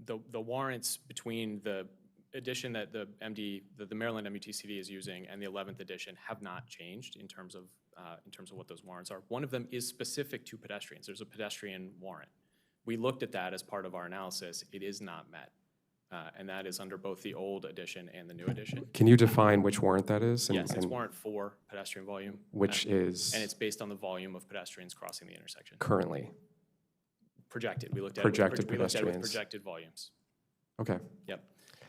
The warrants between the edition that the Maryland MUTCD is using and the 11th edition have not changed in terms of what those warrants are. One of them is specific to pedestrians. There's a pedestrian warrant. We looked at that as part of our analysis. It is not met. And that is under both the old edition and the new edition. Can you define which warrant that is? Yes, it's warrant 4, pedestrian volume. Which is? And it's based on the volume of pedestrians crossing the intersection. Currently? Projected. We looked at Projected it with pedestrians. projected volumes. Okay. Yep.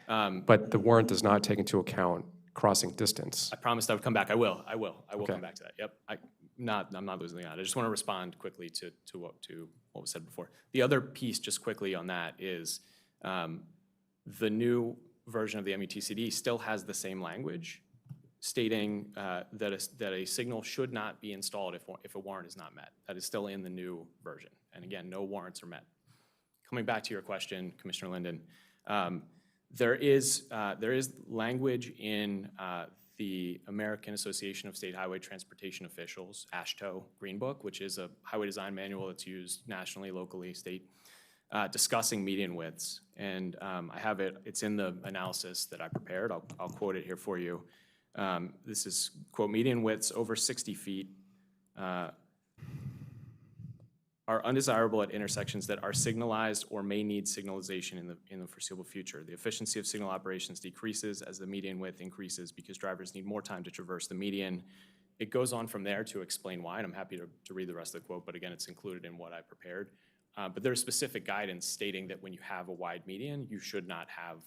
But the warrant does not take into account crossing distance. I promised I would come back. I will Okay. come back to that. Yep. I'm not losing that. I just want to respond quickly to what was said before. The other piece, just quickly on that, is the new version of the MUTCD still has the same language stating that a signal should not be installed if a warrant is not met. That is still in the new version. And again, no warrants are met. Coming back to your question, Commissioner Linden, there is language in the American Association of State Highway Transportation Officials, AASHTO Green Book, which is a highway design manual that's used nationally, locally, state, discussing median widths. And I have it, it's in the analysis that I prepared. I'll quote it here for you. This is, quote, median widths over 60 feet are undesirable at intersections that are signalized or may need signalization in the foreseeable future. The efficiency of signal operations decreases as the median width increases because drivers need more time to traverse the median. It goes on from there to explain why, and I'm happy to read the rest of the quote, but again, it's included in what I prepared. But there's specific guidance stating that when you have a wide median, you should not have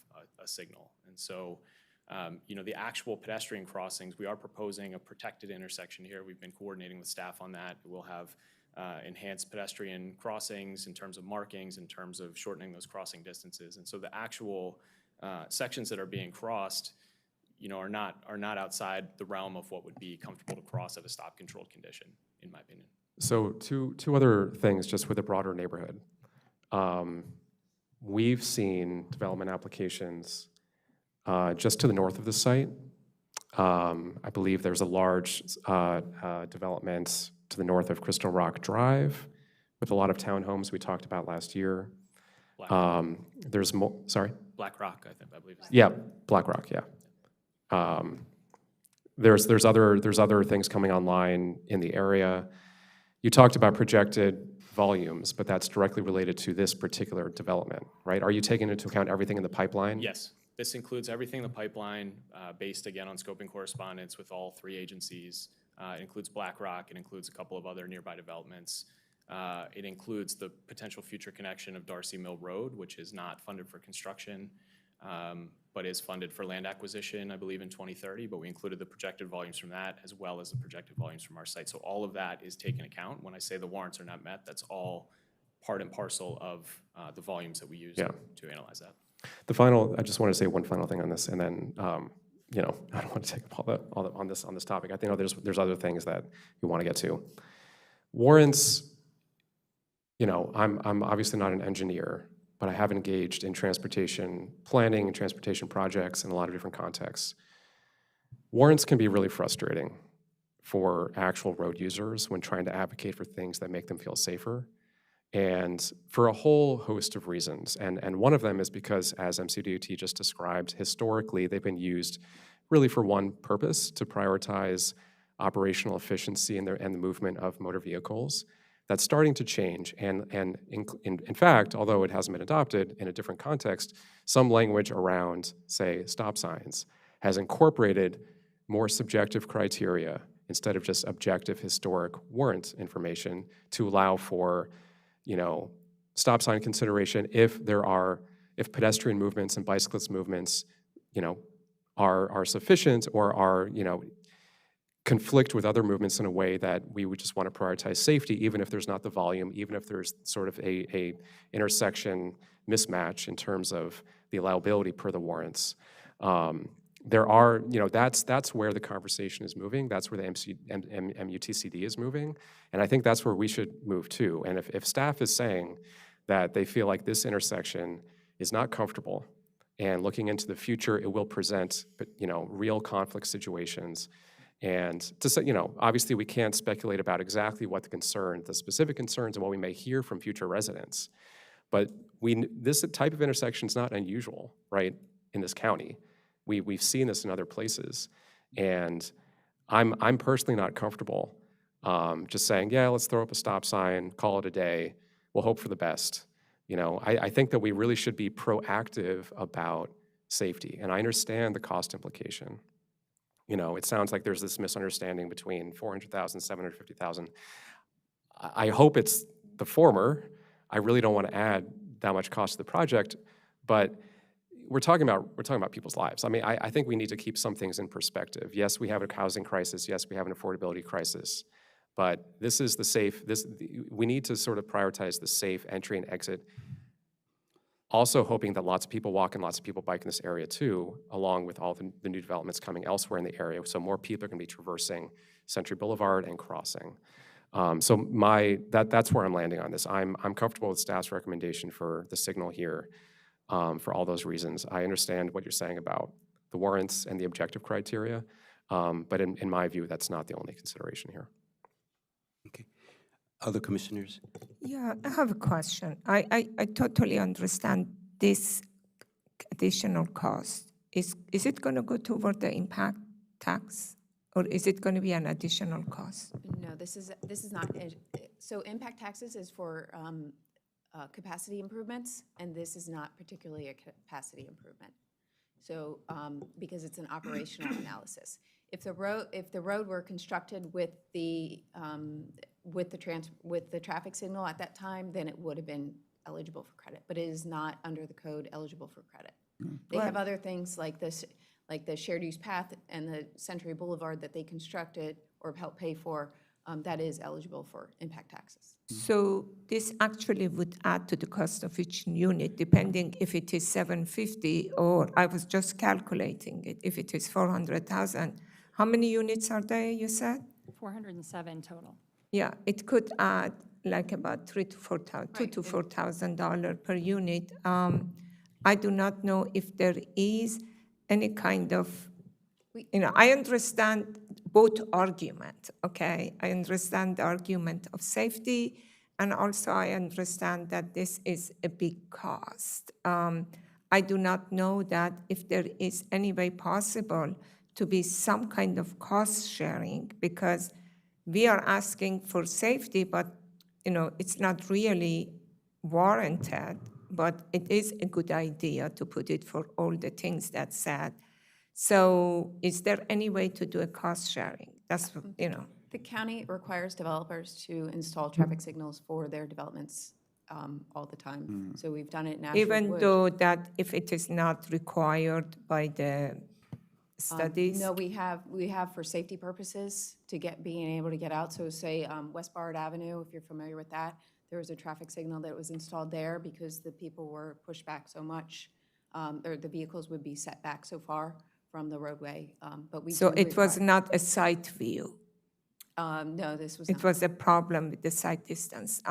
a signal. And so, the actual pedestrian crossings, we are proposing a protected intersection here. We've been coordinating with staff on that. We'll have enhanced pedestrian crossings in terms of markings, in terms of shortening those crossing distances. And so the actual sections that are being crossed, are not outside the realm of what would be comfortable to cross at a stop-controlled condition, in my opinion. So two other things just with the broader neighborhood. We've seen development applications just to the north of the site. I believe there's a large development to the north of Crystal Rock Drive with a lot of townhomes we talked about last year. There's more, sorry? Black Rock, I believe. Yeah, Black Rock, yeah. There's other things coming online in the area. You talked about projected volumes, but that's directly related to this particular development, right? Are you taking into account everything in the pipeline? Yes. This includes everything in the pipeline, based again on scoping correspondence with all three agencies. It includes Black Rock, it includes a couple of other nearby developments. It includes the potential future connection of Darcy Mill Road, which is not funded for construction, but is funded for land acquisition, I believe, in 2030. But we included the projected volumes from that as well as the projected volumes from our site. So all of that is taken account. When I say the warrants are not met, that's all part and parcel of the volumes that we use to analyze that. I just want to say one final thing on this, and then, I don't want to take up all on this topic. I think there's other things that we want to get to. Warrants, I'm obviously not an engineer, but I have engaged in transportation planning and transportation projects in a lot of different contexts. Warrants can be really frustrating for actual road users when trying to advocate for things that make them feel safer. And for a whole host of reasons. And one of them is because, as MCDOT just described, historically they've been used really for one purpose, to prioritize operational efficiency and the movement of motor vehicles. That's starting to change. And in fact, although it hasn't been adopted in a different context, some language around, say, stop signs has incorporated more subjective criteria instead of just objective historic warrant information to allow for stop sign consideration if pedestrian movements and bicyclist movements, are sufficient or are, conflict with other movements in a way that we would just want to prioritize safety, even if there's not the volume, even if there's sort of a intersection mismatch in terms of the allowability per the warrants. There are, that's where the conversation is moving. That's where the MUTCD is moving. And I think that's where we should move to. And if staff is saying that they feel like this intersection is not comfortable and looking into the future, it will present, real conflict situations. And to say, obviously we can't speculate about exactly what the specific concerns and what we may hear from future residents. But this type of intersection is not unusual, right, in this county. We've seen this in other places, and I'm personally not comfortable just saying, yeah, let's throw up a stop sign, call it a day, we'll hope for the best. I think that we really should be proactive about safety, and I understand the cost implication. It sounds like there's this misunderstanding between $400,000, $750,000. I hope it's the former. I really don't want to add that much cost to the project, but we're talking about people's lives. I mean, I think we need to keep some things in perspective. Yes, we have a housing crisis. Yes, we have an affordability crisis. But this is we need to sort of prioritize the safe entry and exit. Also hoping that lots of people walk and lots of people bike in this area too, along with all the new developments coming elsewhere in the area. So more people are going to be traversing Century Boulevard and crossing. So that's where I'm landing on this. I'm comfortable with staff's recommendation for the signal here for all those reasons. I understand what you're saying about the warrants and the objective criteria, but in my view, that's not the only consideration here. Okay. Other commissioners? Yeah, I have a question. I totally understand this additional cost. Is it going to go toward the impact tax, or is it going to be an additional cost? No, this is not, so impact taxes is for capacity improvements, and this is not particularly a capacity improvement. So, because it's an operational analysis. If the road were constructed with the traffic signal at that time, then it would have been eligible for credit, but it is not under the code eligible for credit. They have other things like this, like the shared use path and the Century Boulevard that they constructed or helped pay for, that is eligible for impact taxes. So this actually would add to the cost of each unit, depending if it is 750 or I was just calculating it, if it is 400,000. How many units are there, you said? 407 total. Yeah, it could add like about $2,000 to $4,000 per unit. I do not know if there is any kind of, I understand both arguments, okay? I understand the argument of safety, and also I understand that this is a big cost. I do not know that if there is any way possible to be some kind of cost sharing, because we are asking for safety, but it's not really warranted, but it is a good idea to put it for all the things that's said. So is there any way to do a cost sharing? That's, The county requires developers to install traffic signals for their developments all the time. So we've done it in Ashford even Wood. though that if it is not required by the studies? No, we have for safety purposes to being able to get out. So say West Bard Avenue, if you're familiar with that, there was a traffic signal that was installed there because the people were pushed back so much, or the vehicles would be set back so far from the roadway. But we So do it was require- not a site view? No, this was It not. was a problem with the site distance.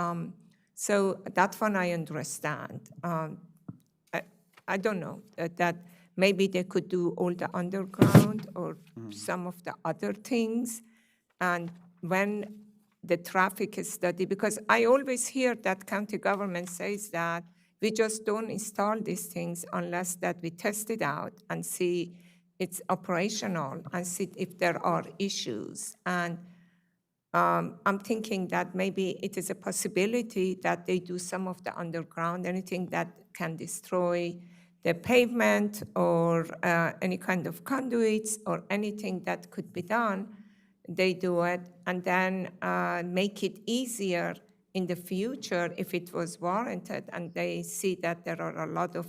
So that one I understand. I don't know, that maybe they could do all the underground or some of the other things. And when the traffic study, because I always hear that county government says that we just don't install these things unless that we test it out and see it's operational and see if there are issues. And I'm thinking that maybe it is a possibility that they do some of the underground, anything that can destroy the pavement or any kind of conduits or anything that could be done, they do it, and then make it easier in the future if it was warranted and they see that there are a lot of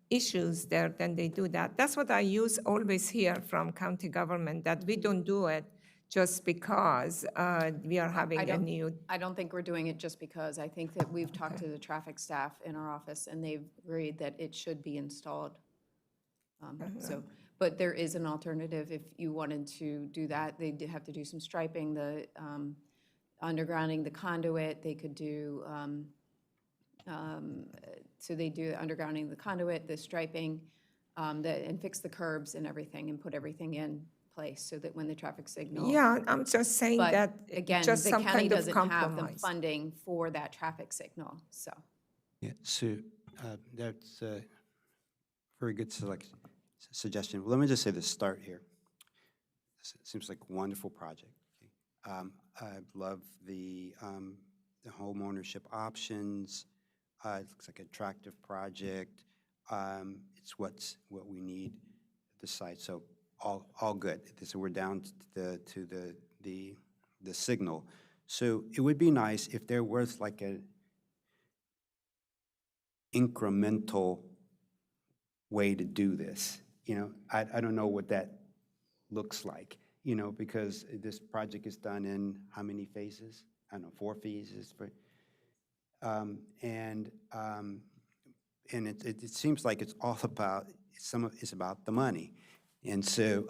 issues there, then they do that. That's what I always hear from county government, that we don't do it just because we are having a new. I don't think we're doing it just because. I think that we've talked to the traffic staff in our office, and they've agreed that it should be installed. But there is an alternative if you wanted to do that. They have to do some striping, the undergrounding the conduit. They could do, so they do undergrounding the conduit, the striping, and fix the curbs and everything and put everything in place so that when the traffic signal. Yeah, I'm just saying But that again, just the some county kind of doesn't have the compromise. funding for that traffic signal, so. Yeah, so that's a very good suggestion. Let me just say the start here. Seems like a wonderful project. I love the home ownership options. It looks like an attractive project. It's what we need at the site. So all good. So we're down to the signal. So it would be nice if there was like an incremental way to do this. You know, I don't know what that looks like, you know, because this project is done in how many phases? I don't know, 4 phases. And it seems like it's all about, it's about the money. And so,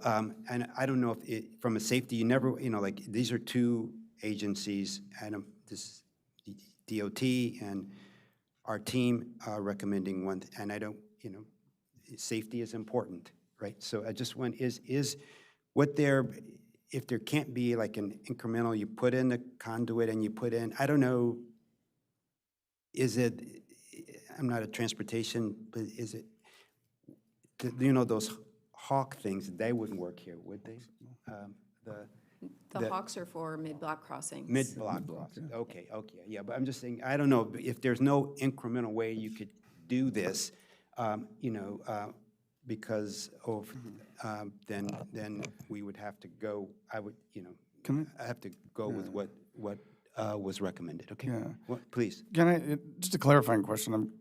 and I don't know if from a safety, you never, you know, like, these are 2 agencies, and this DOT and our team recommending one, and I don't, you know, safety is important, right? So I just want, is what there, if there can't be like an incremental, you put in the conduit and you put in, I don't know, is it, I'm not a transportation, but is it, you know, those hawk things, they wouldn't work here, would they? The hawks are for mid-block crossings. Mid-block crossing, okay, yeah, but I'm just saying, I don't know, if there's no incremental way you could do this, you know, because of, then we would have to go, I would, you know, I have to go with what was recommended, okay? Yeah. Please. Can I, just a clarifying question,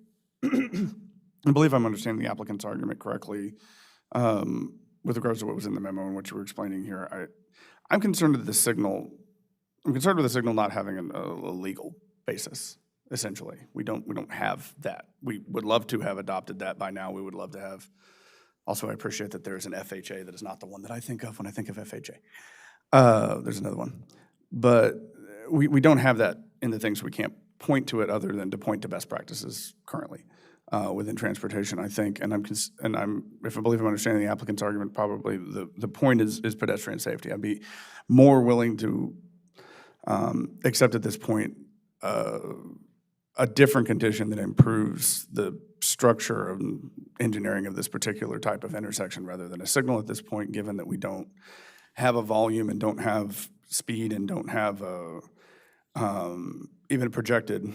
I believe I'm understanding the applicant's argument correctly with regards to what was in the memo and what you were explaining here. I'm concerned with the signal, not having a legal basis, essentially. We don't have that. We would love to have adopted that by now. We would love to have. Also, I appreciate that there is an FHA that is not the one that I think of when I think of FHA. There's another one. But we don't have that in the things. We can't point to it other than to point to best practices currently within transportation, I think. And if I believe I'm understanding the applicant's argument, probably the point is pedestrian safety. I'd be more willing to accept at this point a different condition that improves the structure and engineering of this particular type of intersection rather than a signal at this point, given that we don't have a volume and don't have speed and don't have even a projected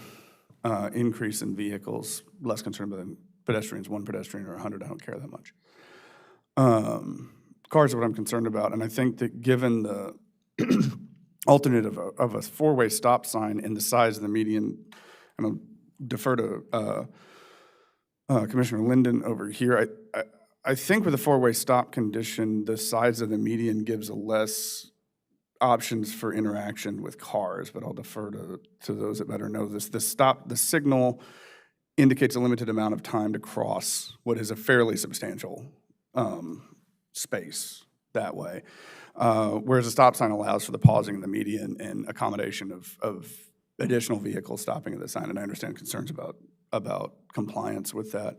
increase in vehicles, less concerned with pedestrians, 1 pedestrian or 100, I don't care that much. Cars are what I'm concerned about, and I think that given the alternative of a 4-way stop sign and the size of the median, and I'll defer to Commissioner Linden over here, I think with a 4-way stop condition, the size of the median gives less options for interaction with cars, but I'll defer to those that better know this. The signal indicates a limited amount of time to cross what is a fairly substantial space that way, whereas a stop sign allows for the pausing in the median and accommodation of additional vehicles stopping at the sign, and I understand concerns about compliance with that.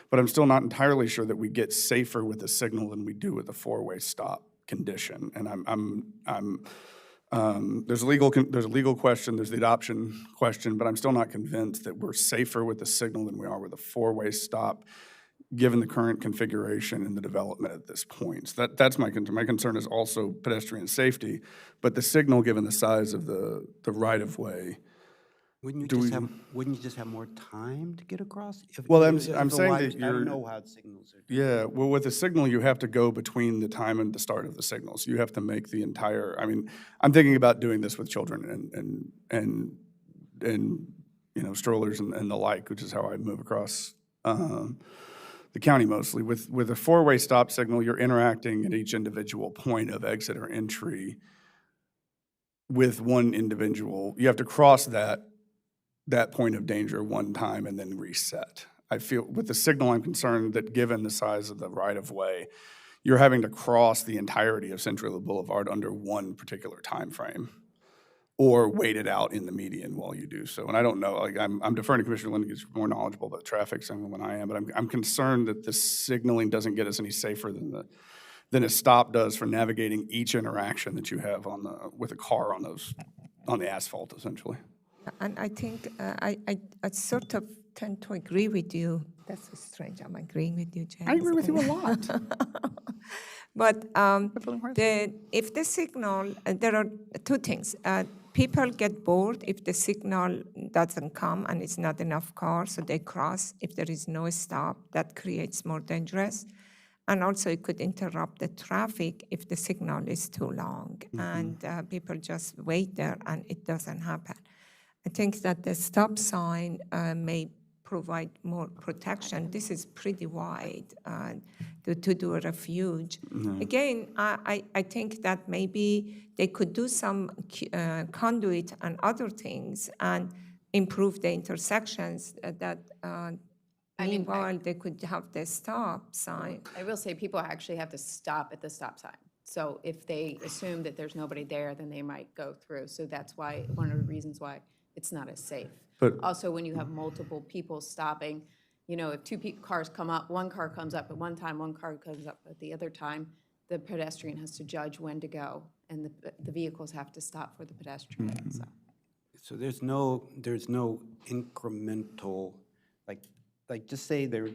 But I'm still not entirely sure that we get safer with the signal than we do with the 4-way stop condition. And there's a legal question, there's the adoption question, but I'm still not convinced that we're safer with the signal than we are with a 4-way stop, given the current configuration and the development at this point. So that's my concern. My concern is also pedestrian safety, but the signal, given the size of the right-of-way. Wouldn't you just have more time to get across? Well, I'm saying that I you're. don't know how the signals are. Yeah, well, with the signal, you have to go between the time and the start of the signal. So you have to make the entire, I mean, I'm thinking about doing this with children and you know, strollers and the like, which is how I move across the county mostly. With a 4-way stop signal, you're interacting at each individual point of exit or entry with one individual. You have to cross that point of danger one time and then reset. I feel with the signal, I'm concerned that given the size of the right-of-way, you're having to cross the entirety of Central Boulevard under one particular time frame, or wait it out in the median while you do so. And I don't know, like I'm deferring to Commissioner Linden, who's more knowledgeable about traffic signal than I am, but I'm concerned that the signaling doesn't get us any safer than a stop does for navigating each interaction that you have with a car on the asphalt, essentially. And I think I sort of tend to agree with you. That's so strange. I'm agreeing with you, James. I agree with you a lot. But if the signal, there are 2 things. People get bored if the signal doesn't come and it's not enough cars, so they cross. If there is no stop, that creates more dangerous. And also it could interrupt the traffic if the signal is too long. And people just wait there and it doesn't happen. I think that the stop sign may provide more protection. This is pretty wide to do a refuge. Again, I think that maybe they could do some conduit and other things and improve the intersections that meanwhile they could have the stop sign. I will say people actually have to stop at the stop sign. So if they assume that there's nobody there, then they might go through. So that's why, one of the reasons why it's not as safe. But- Also, when you have multiple people stopping, you know, if two cars come up, one car comes up at one time, one car comes up at the other time, the pedestrian has to judge when to go, and the vehicles have to stop for the pedestrian, so. So there's no incremental, like just say there's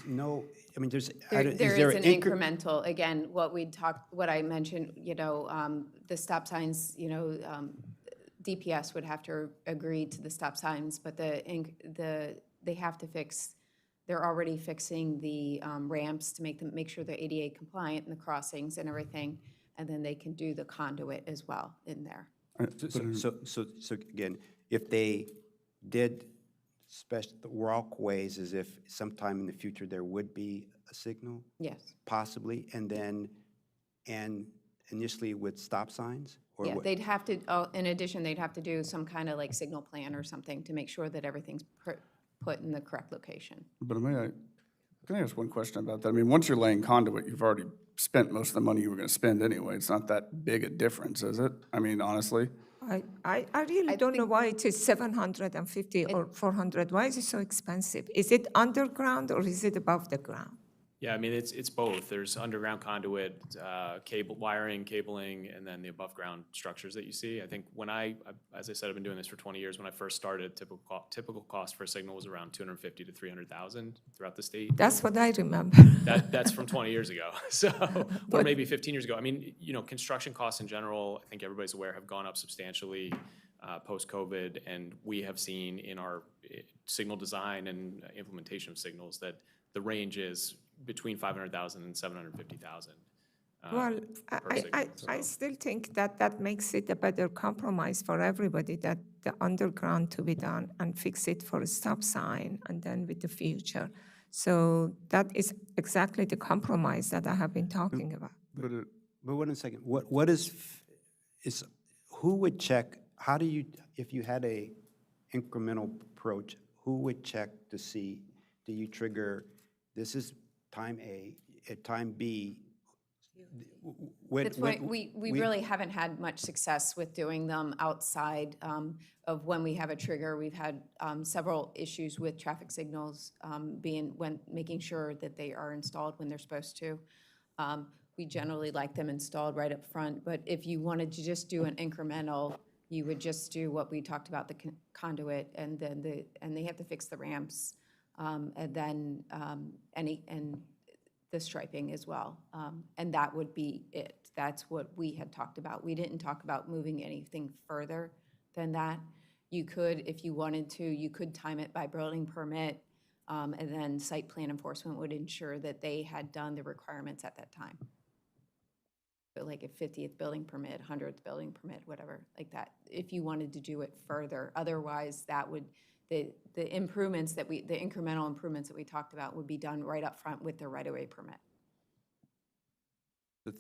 no, I mean, there's, There is is there an incremental, again, what I mentioned, you know, the stop signs, you know, DPS would have to agree to the stop signs, but they have to fix, they're already fixing the ramps to make sure they're ADA compliant and the crossings and everything, and then they can do the conduit as well in there. So again, if they did the walkways as if sometime in the future there would be a signal, Yes. possibly, and initially with stop signs? Or Yeah, what? they'd have to, in addition, they'd have to do some kind of like signal plan or something to make sure that everything's put in the correct location. But can I ask one question about that? I mean, once you're laying conduit, you've already spent most of the money you were going to spend anyway. It's not that big a difference, is it? I mean, honestly. I really don't know why it is 750 or 400. Why is it so expensive? Is it underground or is it above the ground? Yeah, I mean, it's both. There's underground conduit, cable, wiring, cabling, and then the above-ground structures that you see. I think when as I said, I've been doing this for 20 years. When I first started, typical cost for a signal was around 250 to 300,000 throughout the state. That's what I remember. That's from 20 years ago, so, or maybe 15 years ago. I mean, you know, construction costs in general, I think everybody's aware, have gone up substantially post-COVID, and we have seen in our signal design and implementation of signals that the range is between 500,000 and 750,000. Well, I still think that makes it a better compromise for everybody, that the underground to be done and fix it for a stop sign and then with the future. So that is exactly the compromise that I have been talking about. But wait a second, what is who would check, how do you, if you had a incremental approach, who would check to see, do you trigger, this is time A, at time B? That's why we really haven't had much success with doing them outside of when we have a trigger. We've had several issues with traffic signals making sure that they are installed when they're supposed to. We generally like them installed right up front, but if you wanted to just do an incremental, you would just do what we talked about, the conduit, and then they have to fix the ramps, and then the striping as well. And that would be it. That's what we had talked about. We didn't talk about moving anything further than that. You could, if you wanted to, you could time it by building permit, and then site plan enforcement would ensure that they had done the requirements at that time. But like a 50th building permit, 100th building permit, whatever, like that, if you wanted to do it further. Otherwise, that would, the improvements the incremental improvements that we talked about would be done right up front with the right-of-way permit.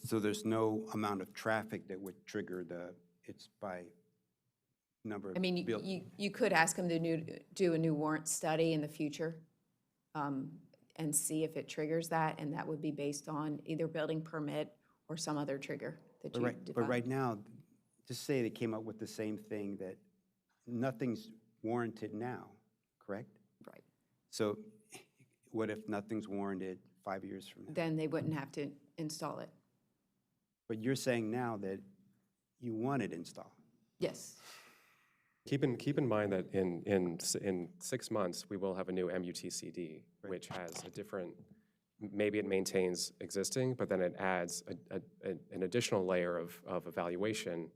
So there's no amount of traffic that would trigger it's by number of. I mean, you could ask them to do a new warrant study in the future, and see if it triggers that, and that would be based on either building permit or some other trigger that you define. But right now, just say they came up with the same thing, that nothing's warranted now, correct? Right. So what if nothing's warranted 5 years from now? Then they wouldn't have to install it. But you're saying now that you want it installed. Yes. Keep in mind that in 6 months, we will have a new MUTCD, which has a different, maybe it maintains existing, but then it adds an additional layer of evaluation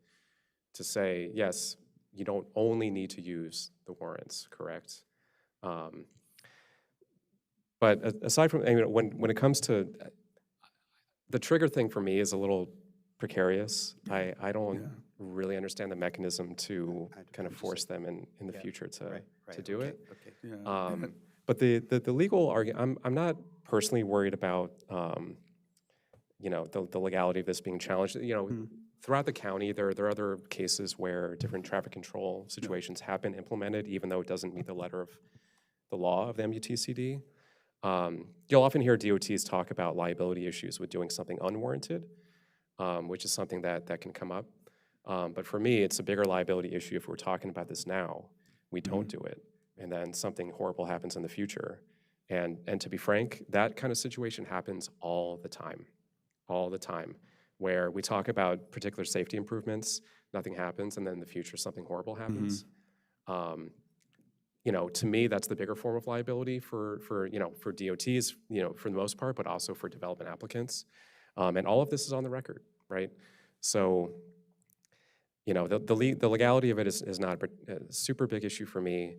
to say, yes, you don't only need to use the warrants, correct? But aside from, when it comes to, the trigger thing for me is a little precarious. I don't, really understand the mechanism to I don't kind of force them in the Yeah, future to right, do okay, it. okay. Yeah. But the legal argument, I'm not personally worried about, you know, the legality of this being challenged. You know, throughout the county, there are other cases where different traffic control situations have been implemented, even though it doesn't meet the letter of the law of the MUTCD. You'll often hear DOTs talk about liability issues with doing something unwarranted, which is something that can come up. But for me, it's a bigger liability issue if we're talking about this now, we don't do it, and then something horrible happens in the future. And to be frank, that kind of situation happens all the time, where we talk about particular safety improvements, nothing happens, and then in the future, something horrible happens. You know, to me, that's the bigger form of liability for you know, for DOTs, you know, for the most part, but also for development applicants. And all of this is on the record, right? So, you know, the legality of it is not a super big issue for me.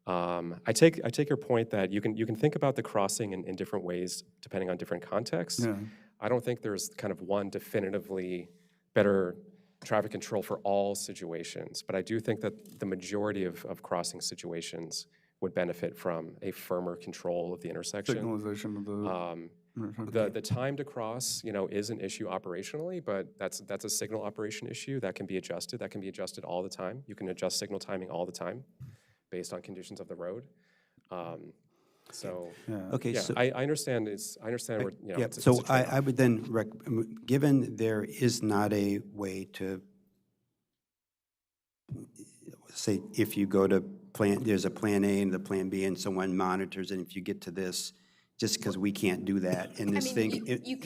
I take your point that you can think about the crossing in different ways depending on different contexts. Yeah. I don't think there's kind of one definitively better traffic control for all situations, but I do think that the majority of crossing situations would benefit from a firmer control of the intersection. Signalization of the. The time to cross, you know, is an issue operationally, but that's a signal operation issue that can be adjusted. That can be adjusted all the time. You can adjust signal timing all the time based on conditions of the road. So, Okay, yeah, so. I understand. I understand where, you know, Yeah, it's so a trade-off. I would then, given there is not a way to, say, if you go to there's a plan A and the plan B and someone monitors, and if you get to this, just because we can't do that in I this mean, thing. you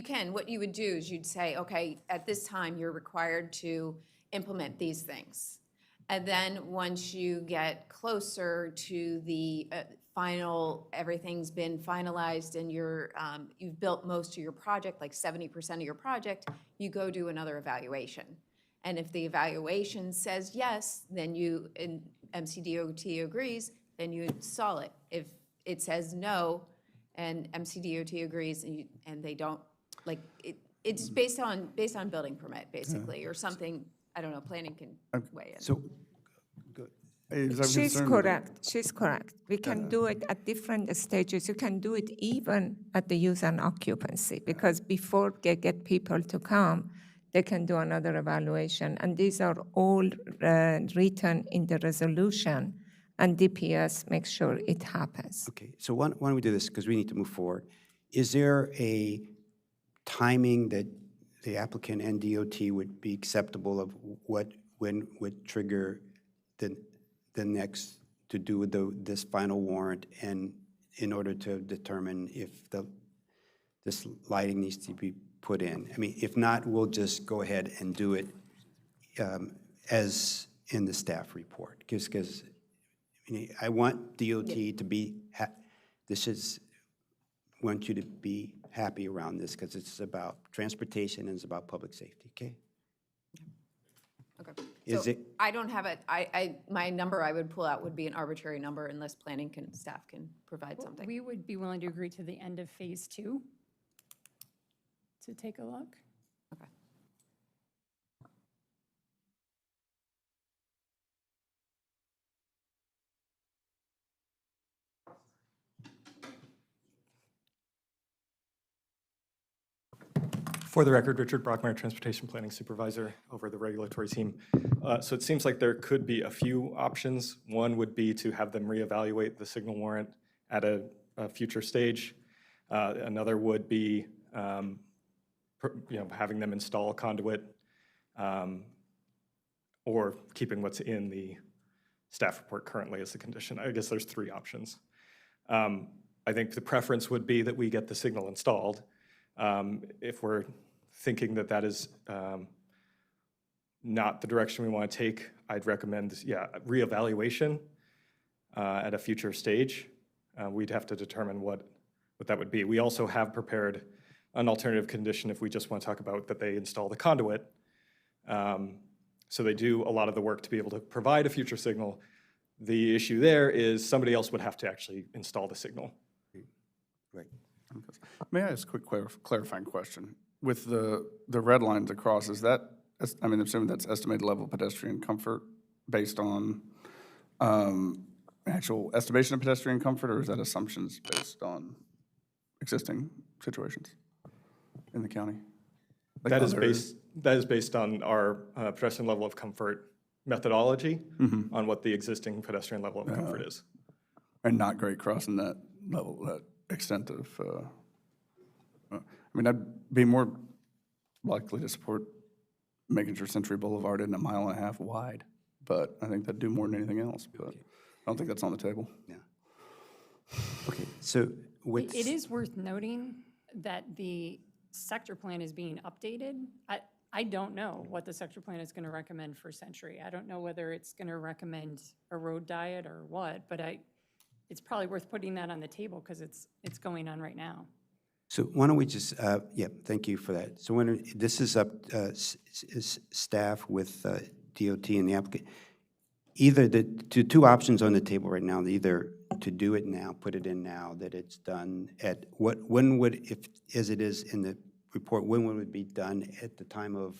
can. What you would do is you'd say, okay, at this time, you're required to implement these things. And then once you get closer to the final, everything's been finalized and you've built most of your project, like 70% of your project, you go do another evaluation. And if the evaluation says yes, then and MCDOT agrees, then you install it. If it says no, and MCDOT agrees, and they don't, like, it's based on building permit, basically, or something, I don't know, planning can weigh in. So, She's correct. We can do it at different stages. You can do it even at the use and occupancy, because before they get people to come, they can do another evaluation. And these are all written in the resolution, and DPS makes sure it happens. okay, so why don't we do this, because we need to move forward. Is there a timing that the applicant and DOT would be acceptable of when would trigger the next to do this final warrant, and in order to determine if this lighting needs to be put in? I mean, if not, we'll just go ahead and do it as in the staff report, because I want DOT to be, want you to be happy around this, because it's about transportation and it's about public safety, okay? Okay. Is So it- I don't have it, my number I would pull out would be an arbitrary number unless staff can provide something. We would be willing to agree to the end of phase 2 to take a look. Okay. For the record, Richard Brockmeyer, Transportation Planning Supervisor over the regulatory team. So it seems like there could be a few options. One would be to have them reevaluate the signal warrant at a future stage. Another would be having them install a conduit or keeping what's in the staff report currently as a condition. I guess there's 3 options. I think the preference would be that we get the signal installed. If we're thinking that that is not the direction we want to take, I'd recommend, reevaluation at a future stage. We'd have to determine what that would be. We also have prepared an alternative condition if we just want to talk about that they install the conduit. So they do a lot of the work to be able to provide a future signal. The issue there is somebody else would have to actually install the signal. Right. May I ask a quick clarifying question? With the red lines across, is that I'm assuming that's estimated level of pedestrian comfort based on actual estimation of pedestrian comfort, or is that assumptions based on existing situations in the county? Like That is based on our pedestrian level of comfort methodology on what the existing pedestrian level of comfort is. And not great crossing that level, that extent of, I mean, I'd be more likely to support making sure Century Boulevard isn't 1.5 miles wide, but I think that'd do more than anything else, but I don't think that's on the table. Yeah. Okay, so what's... It is worth noting that the sector plan is being updated. I don't know what the sector plan is going to recommend for Century. I don't know whether it's going to recommend a road diet or what, but it's probably worth putting that on the table because it's going on right now. So why don't we just, yeah, thank you for that. So when, this is up, staff with DOT and the applicant. Either the two options on the table right now, either to do it now, put it in now, that it's done at, when would, if, as it is in the report, when would it be done at the time of,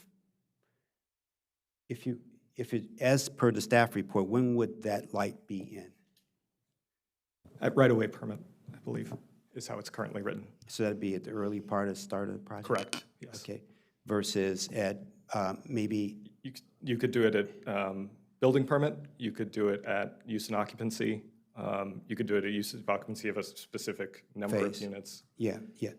if it, as per the staff report, when would that light be in? At right-of-way permit, I believe, is how it's currently written. So that'd be at the early part of start of the project? Correct, yes. Okay, versus at maybe... You could do it at building permit, you could do it at use and occupancy, you could do it at use of occupancy of a specific number of Phase. units. Yeah, yeah.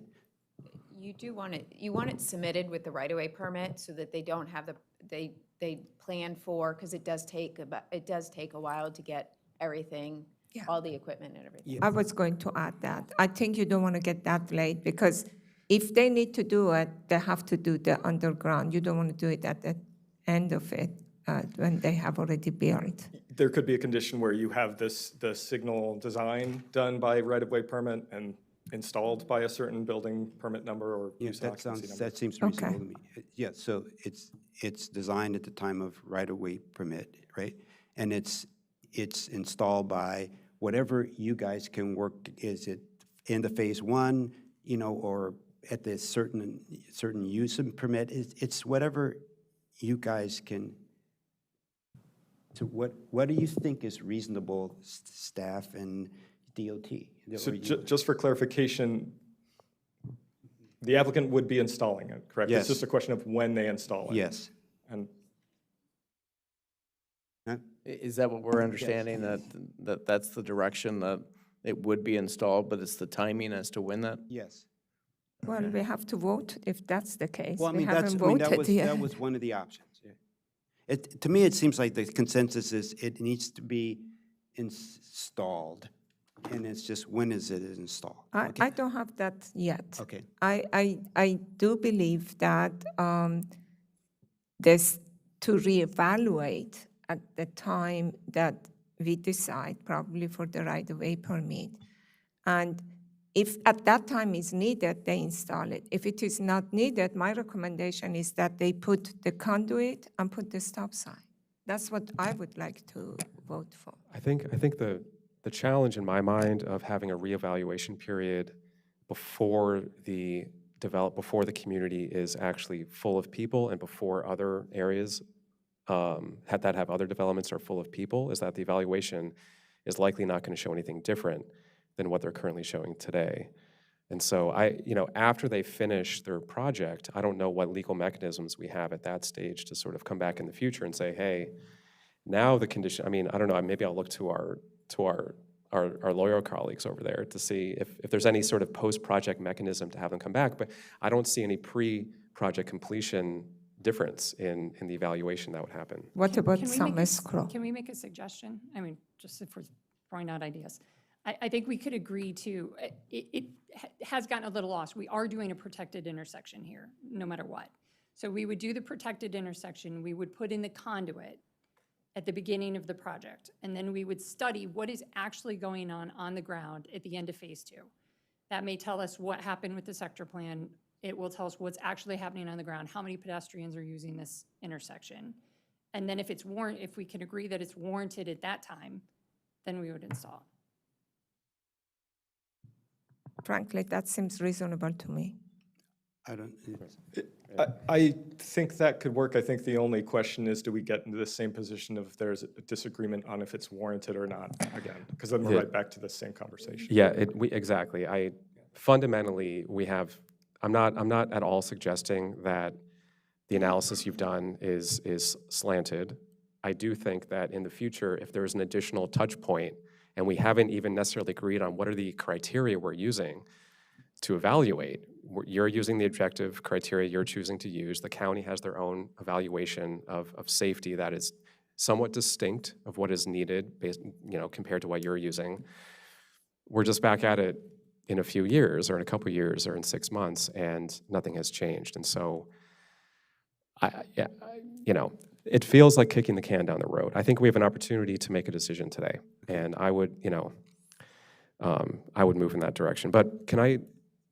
You do want it, you want it submitted with the right-of-way permit so that they don't have they plan for, because it does take a while to get everything, all the equipment and everything. I was going to add that. I think you don't want to get that late because if they need to do it, they have to do the underground. You don't want to do it at the end of it when they have already built. There could be a condition where you have the signal design done by right-of-way permit and installed by a certain building permit number or Yeah, use and that sounds, occupancy number. that seems reasonable to me. Yeah, so it's designed at the time of right-of-way permit, right? And it's installed by whatever you guys can work, is it in the phase one, you know, or at the certain use and permit? It's whatever you guys can. So what do you think is reasonable, staff and DOT? So just for clarification, the applicant would be installing it, correct? Yes. It's just a question of when they install it. Yes. And Is that what we're understanding, that that's the direction that it would be installed, but it's the timing as to when that? Yes. Well, we have to vote if that's the case. Well, I We mean, haven't voted yet. that was one of the options. Yeah. To me, it seems like the consensus is it needs to be installed, and it's just when is it installed? I don't have that yet. Okay. I do believe that there's to reevaluate at the time that we decide, probably for the right-of-way permit. And if at that time is needed, they install it. If it is not needed, my recommendation is that they put the conduit and put the stop sign. That's what I would like to vote for. I think the challenge in my mind of having a reevaluation period before the community is actually full of people and before other areas that have other developments are full of people is that the evaluation is likely not going to show anything different than what they're currently showing today. And so after they finish their project, I don't know what legal mechanisms we have at that stage to sort of come back in the future and say, hey, now the condition, I mean, I don't know, maybe I'll look to our lawyer colleagues over there to see if there's any sort of post-project mechanism to have them come back, but I don't see any pre-project completion difference in the evaluation that would happen. What about Can we some make a s- escrow? Can we make a suggestion? I mean, just if we're throwing out ideas. I think we could agree to, it has gotten a little lost. We are doing a protected intersection here, no matter what. So we would do the protected intersection, we would put in the conduit at the beginning of the project, and then we would study what is actually going on the ground at the end of phase two. That may tell us what happened with the sector plan. It will tell us what's actually happening on the ground, how many pedestrians are using this intersection. And then if we can agree that it's warranted at that time, then we would install. Frankly, that seems reasonable to me. I don't, I think that could work. I think the only question is, do we get into the same position if there's a disagreement on if it's warranted or not again? Because then we're right back to the same conversation. Yeah, exactly. Fundamentally, I'm not at all suggesting that the analysis you've done is slanted. I do think that in the future, if there's an additional touch point, and we haven't even necessarily agreed on what are the criteria we're using to evaluate, you're using the objective criteria you're choosing to use. The county has their own evaluation of safety that is somewhat distinct of what is needed based, compared to what you're using. We're just back at it in a few years, or in a couple years, or in 6 months, and nothing has changed. And so, it feels like kicking the can down the road. I think we have an opportunity to make a decision today, and I would move in that direction. But can I,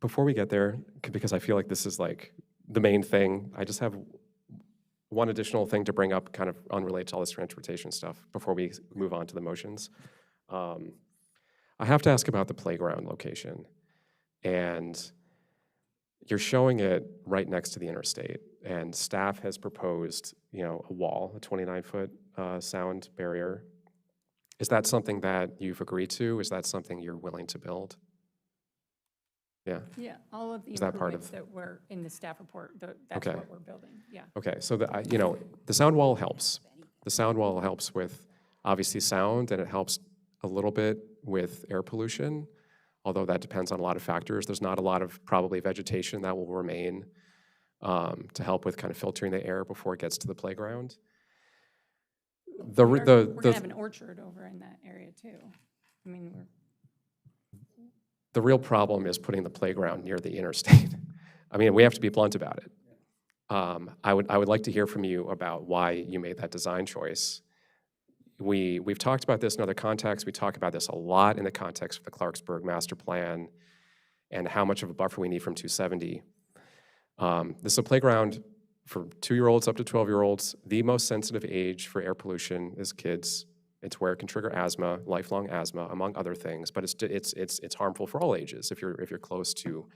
before we get there, because I feel like this is like the main thing, I just have one additional thing to bring up, kind of unrelated to all this transportation stuff, before we move on to the motions. I have to ask about the playground location, and you're showing it right next to the interstate, and staff has proposed, a wall, a 29-foot sound barrier. Is that something that you've agreed to? Is that something you're willing to build? Yeah. Yeah, all of the Is that part improvements of- that were in the staff report, that's Okay. what we're building, yeah. Okay, so the sound wall helps. The sound wall helps with, obviously, sound, and it helps a little bit with air pollution, although that depends on a lot of factors. There's not a lot of probably vegetation that will remain to help with kind of filtering the air before it gets to the playground. We're gonna have an orchard over in that area too. I mean, The real problem is putting the playground near the interstate. I mean, we have to be blunt about it. I would like to hear from you about why you made that design choice. We've talked about this in other contexts. We talk about this a lot in the context of the Clarksburg Master Plan and how much of a buffer we need from 270. This is a playground for 2-year-olds up to 12-year-olds. The most sensitive age for air pollution is kids. It's where it can trigger asthma, lifelong asthma, among other things. But it's harmful for all ages if you're close to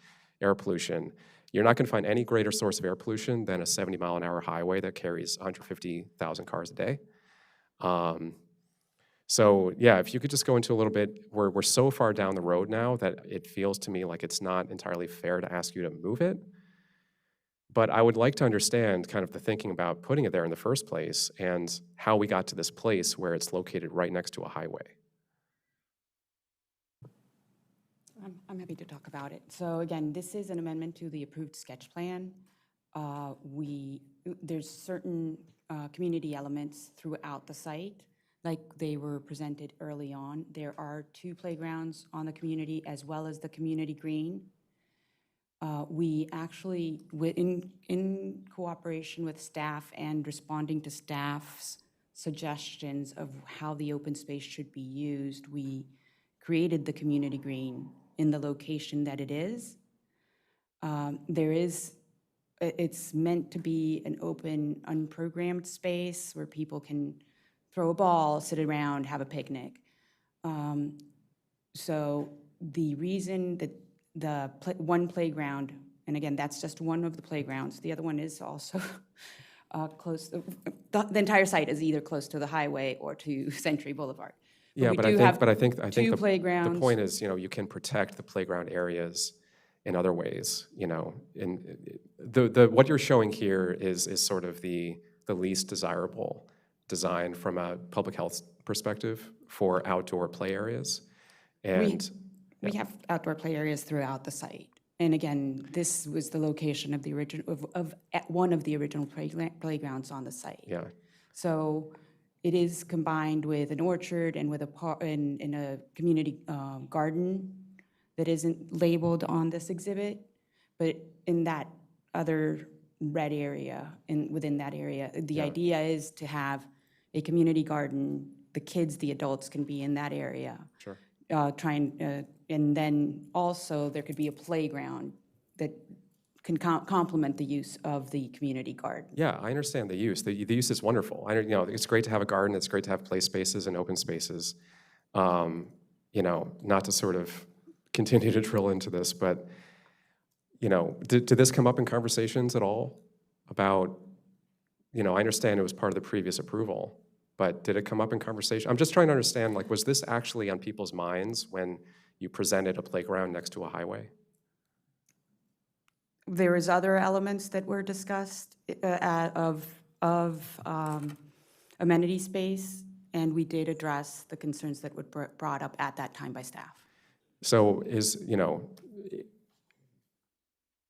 air pollution. You're not going to find any greater source of air pollution than a 70-mile-an-hour highway that carries 150,000 cars a day. So yeah, if you could just go into a little bit, we're so far down the road now that it feels to me like it's not entirely fair to ask you to move it. But I would like to understand kind of the thinking about putting it there in the first place and how we got to this place where it's located right next to a highway. I'm happy to talk about it. So again, this is an amendment to the approved sketch plan. There's certain community elements throughout the site, like they were presented early on. There are 2 playgrounds on the community as well as the community green. We actually, in cooperation with staff and responding to staff's suggestions of how the open space should be used, we created the community green in the location that it is. It's meant to be an open, unprogrammed space where people can throw a ball, sit around, have a picnic. So the reason that one playground, and again, that's just one of the playgrounds. The other one is also close. The entire site is either close to the highway or to Century Boulevard. Yeah, but I think two playgrounds. The point is, you can protect the playground areas in other ways. And what you're showing here is sort of the least desirable design from a public health perspective for outdoor play areas. And we have outdoor play areas throughout the site. And again, this was the location of the original one of the original playgrounds on the site. yeah, So it is combined with an orchard and with in a community garden that isn't labeled on this exhibit, but in that other red area, within that area, the idea is to have a community garden. The kids, the adults can be in that area. Sure. And then also there could be a playground that can complement the use of the community garden. Yeah, I understand the use. The use is wonderful. It's great to have a garden. It's great to have play spaces and open spaces. Not to sort of continue to drill into this, but did this come up in conversations at all about, I understand it was part of the previous approval, but did it come up in conversation? I'm just trying to understand, like, was this actually on people's minds when you presented a playground next to a highway? There is other elements that were discussed of amenity space, and we did address the concerns that were brought up at that time by staff. So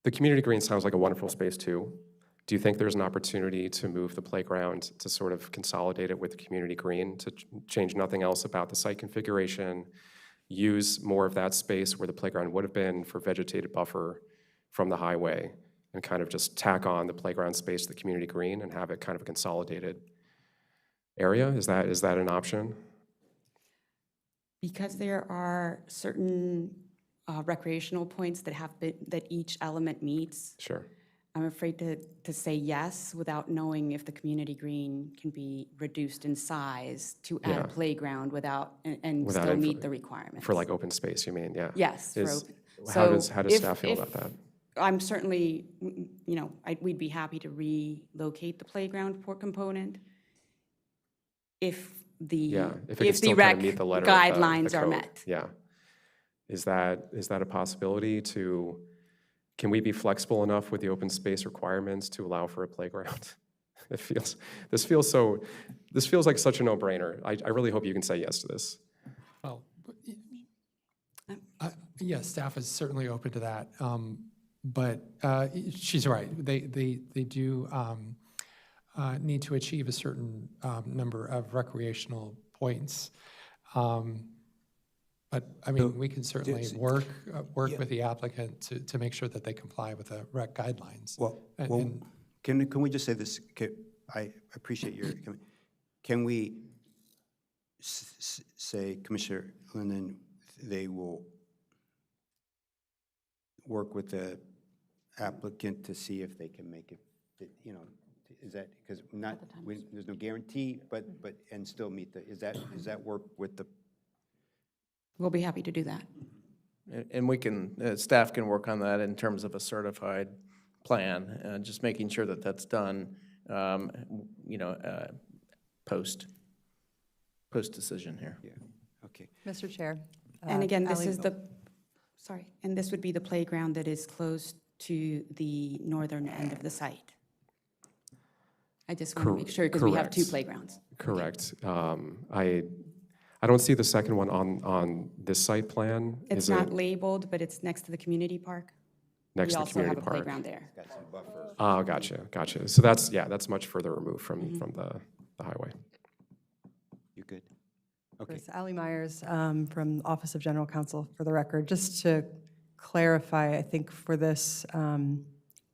the community green sounds like a wonderful space too. Do you think there's an opportunity to move the playground to sort of consolidate it with the community green, to change nothing else about the site configuration, use more of that space where the playground would have been for vegetated buffer from the highway, and kind of just tack on the playground space to the community green and have it kind of a consolidated area? Is that an option? Because there are certain recreational points that each element meets, Sure. I'm afraid to say yes without knowing if the community green can be reduced in size to add a playground without still meet the requirements. For like open space, you mean? Yeah. Yes. How does staff feel about that? I'm certainly, we'd be happy to relocate the playground component if the if it can still rec kind of meet the letter guidelines of the are code. met. Yeah. Is that a possibility can we be flexible enough with the open space requirements to allow for a playground? This feels like such a no-brainer. I really hope you can say yes to this. Well, yes, staff is certainly open to that. But she's right. They do need to achieve a certain number of recreational points. But I mean, we can certainly work with the applicant to make sure that they comply with the rec guidelines. Can we just say this? I appreciate your. Can we say, Commissioner Linden, they will work with the applicant to see if they can make it, is that, because there's no guarantee, but and still meet the, is that work with the? We'll be happy to do that. And we can, staff can work on that in terms of a certified plan, just making sure that that's done, post-decision here. Yeah, okay. Mr. Chair. And again, this is and this would be the playground that is close to the northern end of the site. I just want to make sure, because we have two playgrounds. Correct. I don't see the second one on this site plan. It's not labeled, but it's next to the community park. Next to the community We park. also have a playground there. Oh, gotcha. So that's much further removed from the highway. You good? Okay. Chris, Ally Myers from Office of General Counsel, for the record. Just to clarify, I think for this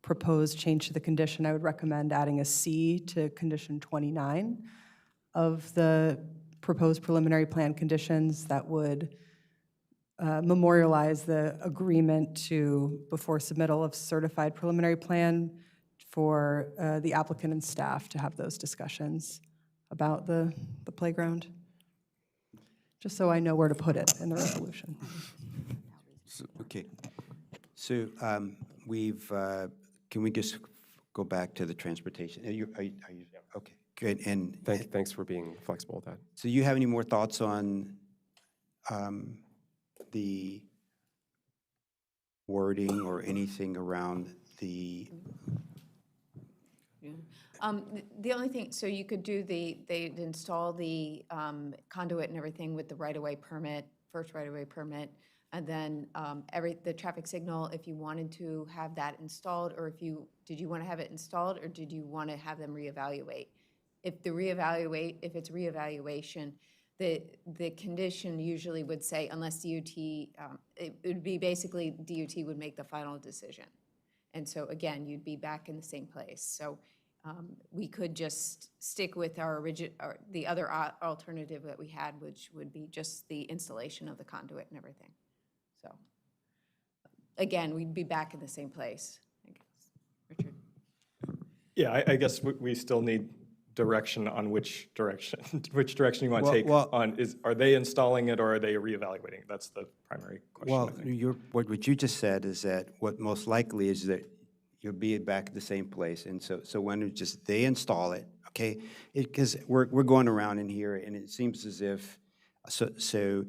proposed change to the condition, I would recommend adding a C to condition 29 of the proposed preliminary plan conditions that would memorialize the agreement to, before submittal of certified preliminary plan, for the applicant and staff to have those discussions about the playground, just so I know where to put it in the resolution. Okay. So can we just go back to the transportation? Are you okay, good. And thanks for being flexible with that. So you have any more thoughts on the wording or anything around the? The only thing, so you could do they'd install the conduit and everything with the right-of-way permit, first right-of-way permit, and then the traffic signal, if you wanted to have that installed, or did you want to have it installed, or did you want to have them reevaluate? If it's reevaluation, the condition usually would say, unless DOT, it would be basically DOT would make the final decision. And so again, you'd be back in the same place. So we could just stick with the other alternative that we had, which would be just the installation of the conduit and everything. So again, we'd be back in the same place, I guess. Richard? Yeah, I guess we still need direction on which direction, which direction you want to Well- take well- on, are they installing it or are they reevaluating? That's the primary question, I Well, think. what you just said is that what most likely is that you'll be back at the same place, and so when it just, they install it, okay? Because we're going around in here, and it seems as if, so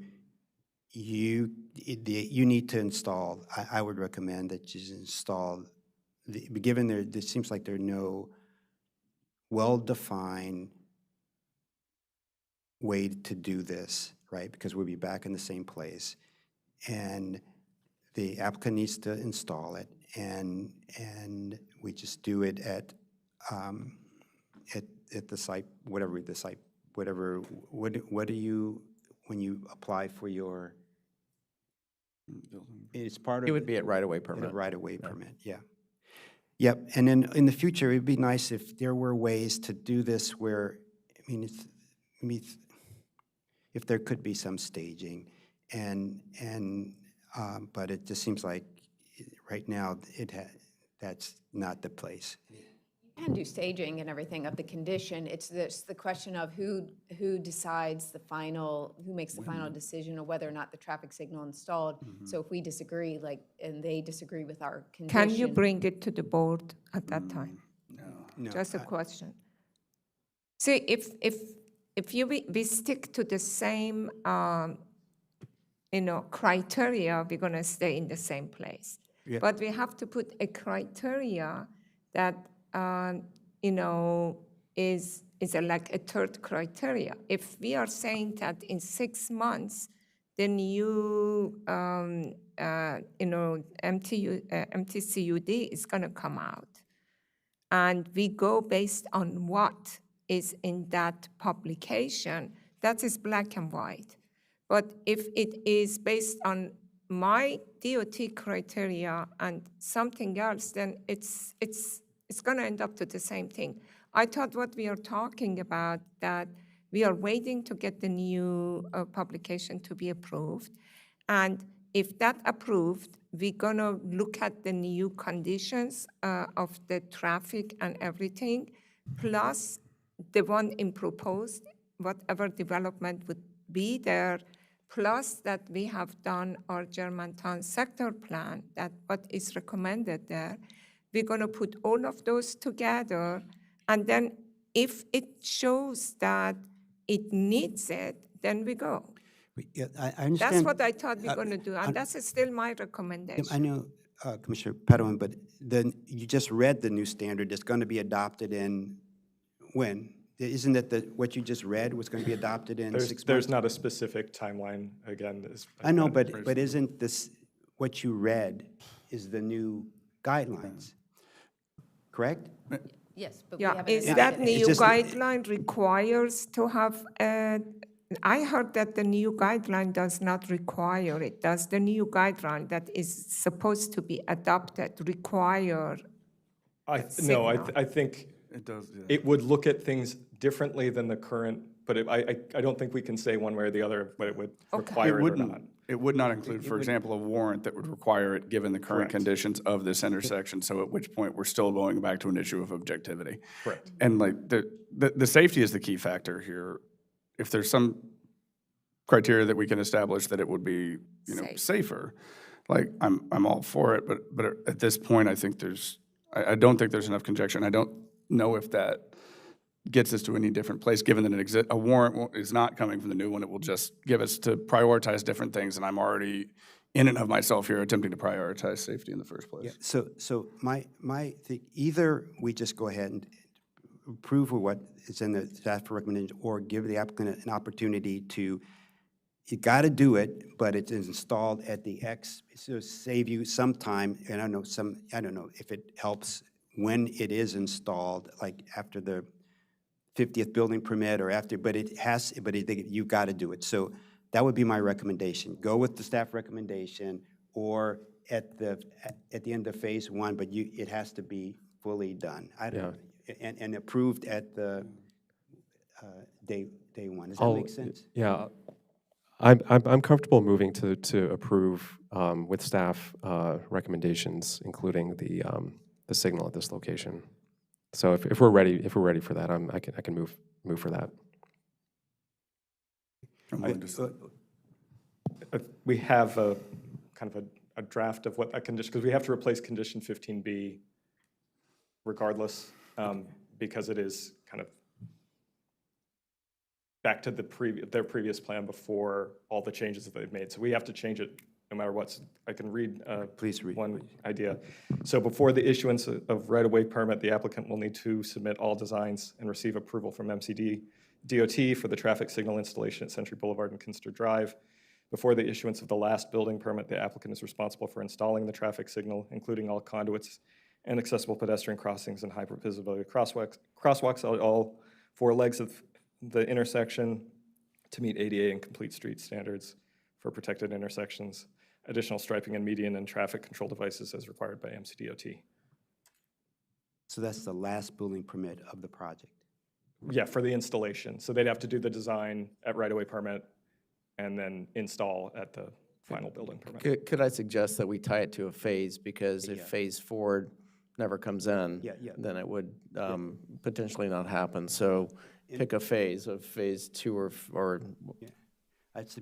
you need to install, I would recommend that you install, given there seems like there are no well-defined way to do this, right? Because we'll be back in the same place. And the applicant needs to install it, and we just do it at the site, whatever the site, whatever, what do you, when you apply for your, it's part of. It would be a right-of-way A permit. right-of-way permit, yeah. Yep, and then in the future, it'd be nice if there were ways to do this where, I mean, if there could be some staging, but it just seems like right now that's not the place. You can do staging and everything of the condition. It's the question of who decides the final, who makes the final decision of whether or not the traffic signal installed. So if we disagree, and they disagree with our condition. Can you bring it to the board at that time? No, Just a question. See, if we stick to the same, criteria, we're gonna stay in the same place. Yeah. But we have to put a criteria that, is like a third criteria. If we are saying that in 6 months, the new, MTCUD is gonna come out, and we go based on what is in that publication, that is black and white. But if it is based on my DOT criteria and something else, then it's going to end up to the same thing. I thought what we are talking about, that we are waiting to get the new publication to be approved. And if that approved, we're going to look at the new conditions of the traffic and everything, plus the one in proposed, whatever development would be there, plus that we have done our Germantown sector plan, that what is recommended there. We're going to put all of those together, and then if it shows that it needs it, then we go. Yeah, I understand. That's what I thought we're going to do, and that's still my recommendation. I know, Commissioner Padoan, but then you just read the new standard that's going to be adopted in when? Isn't that what you just read was going to be adopted in 6 months? There's not a specific timeline, again. I know, but isn't this, what you read is the new guidelines, correct? Yes, but we Yeah, haven't. is It- that it's new just- guideline requires to have, I heard that the new guideline does not require it. Does the new guideline that is supposed to be adopted require? No, signal? I think It does, yeah. it would look at things differently than the current, but I don't think we can say one way or the other, but it would require it or not. It would not include, for example, a warrant that would require it, given the current Correct. conditions of this intersection, so at which point we're still going back to an issue of objectivity. Correct. And like, the safety is the key factor here. If there's some criteria that we can establish that it would be, Safe. safer, like, I'm all for it, but at this point, I think I don't think there's enough conjecture, and I don't know if that gets us to any different place, given that a warrant is not coming from the new one. It will just give us to prioritize different things, and I'm already in and of myself here attempting to prioritize safety in the first place. Yeah, so my thing, either we just go ahead and approve of what is in the staff recommendation, or give the applicant an opportunity to, you got to do it, but it is installed at the X, so save you some time, and I don't know if it helps when it is installed, like after the 50th building permit or after, but you've got to do it. So that would be my recommendation. Go with the staff recommendation, or at the end of phase 1, but it has to be fully done. I don't know, and approved at the day 1. Does that make sense? Yeah, I'm comfortable moving to approve with staff recommendations, including the signal at this location. So if we're ready for that, I can move for that. I'm willing to- We have a kind of a draft of what that condition, because we have to replace condition 15B regardless, because it is kind of back to their previous plan before all the changes that they've made. So we have to change it no matter what. I can read Please read. one idea. So before the issuance of right-of-way permit, the applicant will need to submit all designs and receive approval from DOT for the traffic signal installation at Century Boulevard and Kinster Drive. Before the issuance of the last building permit, the applicant is responsible for installing the traffic signal, including all conduits and accessible pedestrian crossings and high visibility crosswalks at all 4 legs of the intersection to meet ADA and complete street standards for protected intersections, additional striping and median and traffic control devices as required by MCDOT. So that's the last building permit of the project. Yeah, for the installation. So they'd have to do the design at right-of-way permit and then install at the final building permit. Could I suggest that we tie it to a phase, because if Yeah. phase 4 never comes in, Yeah. then it would potentially not happen. So pick a phase of phase 2 or I'd say,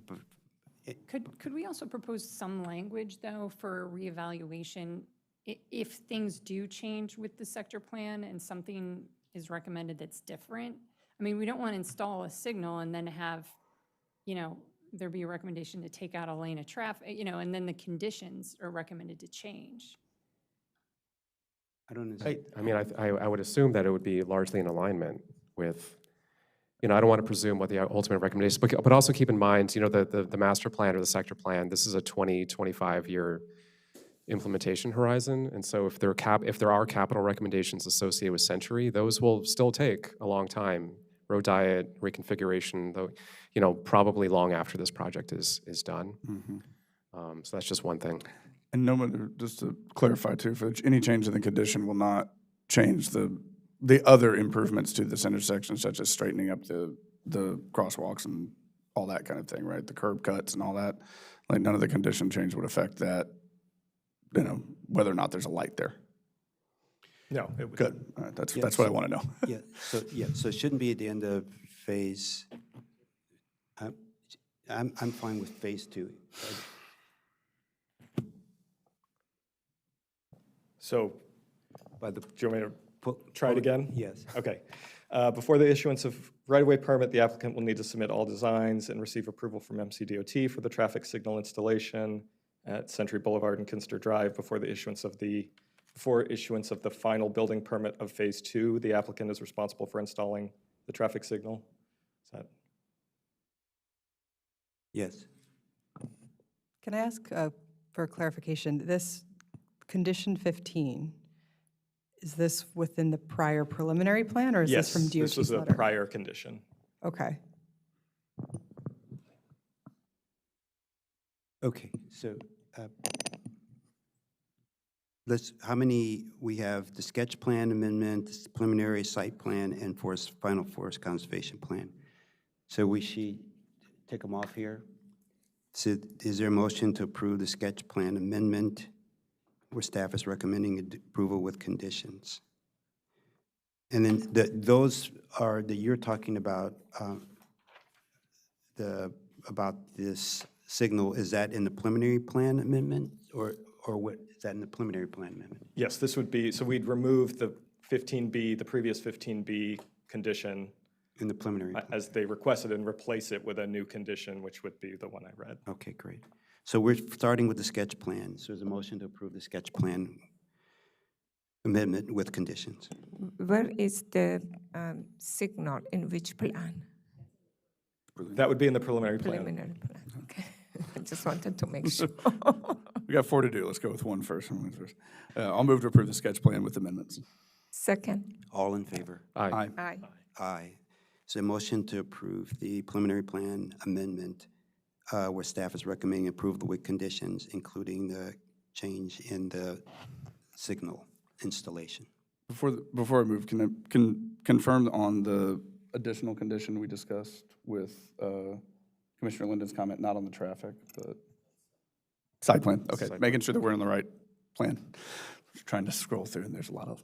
Could we also propose some language, though, for reevaluation if things do change with the sector plan and something is recommended that's different? I mean, we don't want to install a signal and then have, there be a recommendation to take out a lane of traffic, and then the conditions are recommended to change. I don't understand. I mean, I would assume that it would be largely in alignment with, I don't want to presume what the ultimate recommendation, but also keep in mind, the master plan or the sector plan, this is a 20, 25-year implementation horizon. And so if there are capital recommendations associated with Century, those will still take a long time. Road diet, reconfiguration, though, probably long after this project is done. So that's just one thing. And just to clarify too, for any change in the condition will not change the other improvements to this intersection, such as straightening up the crosswalks and all that kind of thing, right? The curb cuts and all that. Like, none of the condition change would affect that, whether or not there's a light there. No, it would. Good. All right, that's Yeah, what I want to know. So it shouldn't be at the end of phase. I'm fine with phase 2. So, By the do you want me to pu- try it again? Yes. Okay. Before the issuance of right-of-way permit, the applicant will need to submit all designs and receive approval from MCDOT for the traffic signal installation at Century Boulevard and Kinster Drive. Before issuance of the final building permit of phase 2, the applicant is responsible for installing the traffic signal. Is that? Yes. Can I ask for clarification? This condition 15, is this within the prior preliminary plan, or is Yes, this from DOT's this was a letter? prior condition. Okay. Okay, so how many, we have the sketch plan amendment, this preliminary site plan, and final forest conservation plan. So we should take them off here. So is there a motion to approve the sketch plan amendment where staff is recommending approval with conditions? And then those are that you're talking about, about this signal, is that in the preliminary plan amendment, or what, is that in the preliminary plan amendment? Yes, this would be, so we'd remove the 15B, the previous 15B condition In the preliminary plan. as they requested and replace it with a new condition, which would be the one I read. Okay, great. So we're starting with the sketch plan. So there's a motion to approve the sketch plan amendment with conditions. Where is the signal, in which plan? That would be in the preliminary plan. Preliminary plan, okay. I just wanted to make sure. We got 4 to do. Let's go with one first. I'll move to approve the sketch plan with amendments. Second, All in favor? Aye. aye. Aye. So a motion to approve the preliminary plan amendment where staff is recommending approval with conditions, including the change in the signal installation. Before I move, can I confirm on the additional condition we discussed with Commissioner Linden's comment, not on the traffic, but site plan? Okay, making sure that we're in the right plan. Just trying to scroll through, and there's a lot of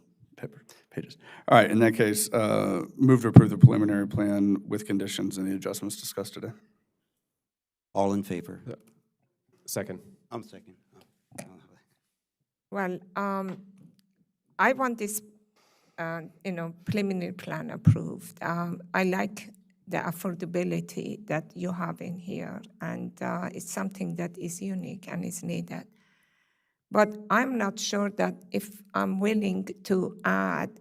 pages. All right, in that case, move to approve the preliminary plan with conditions and the adjustments discussed today. All in favor? Second. I'm second. Well, I want this, preliminary plan approved. I like the affordability that you have in here, and it's something that is unique and is needed. But I'm not sure that if I'm willing to add,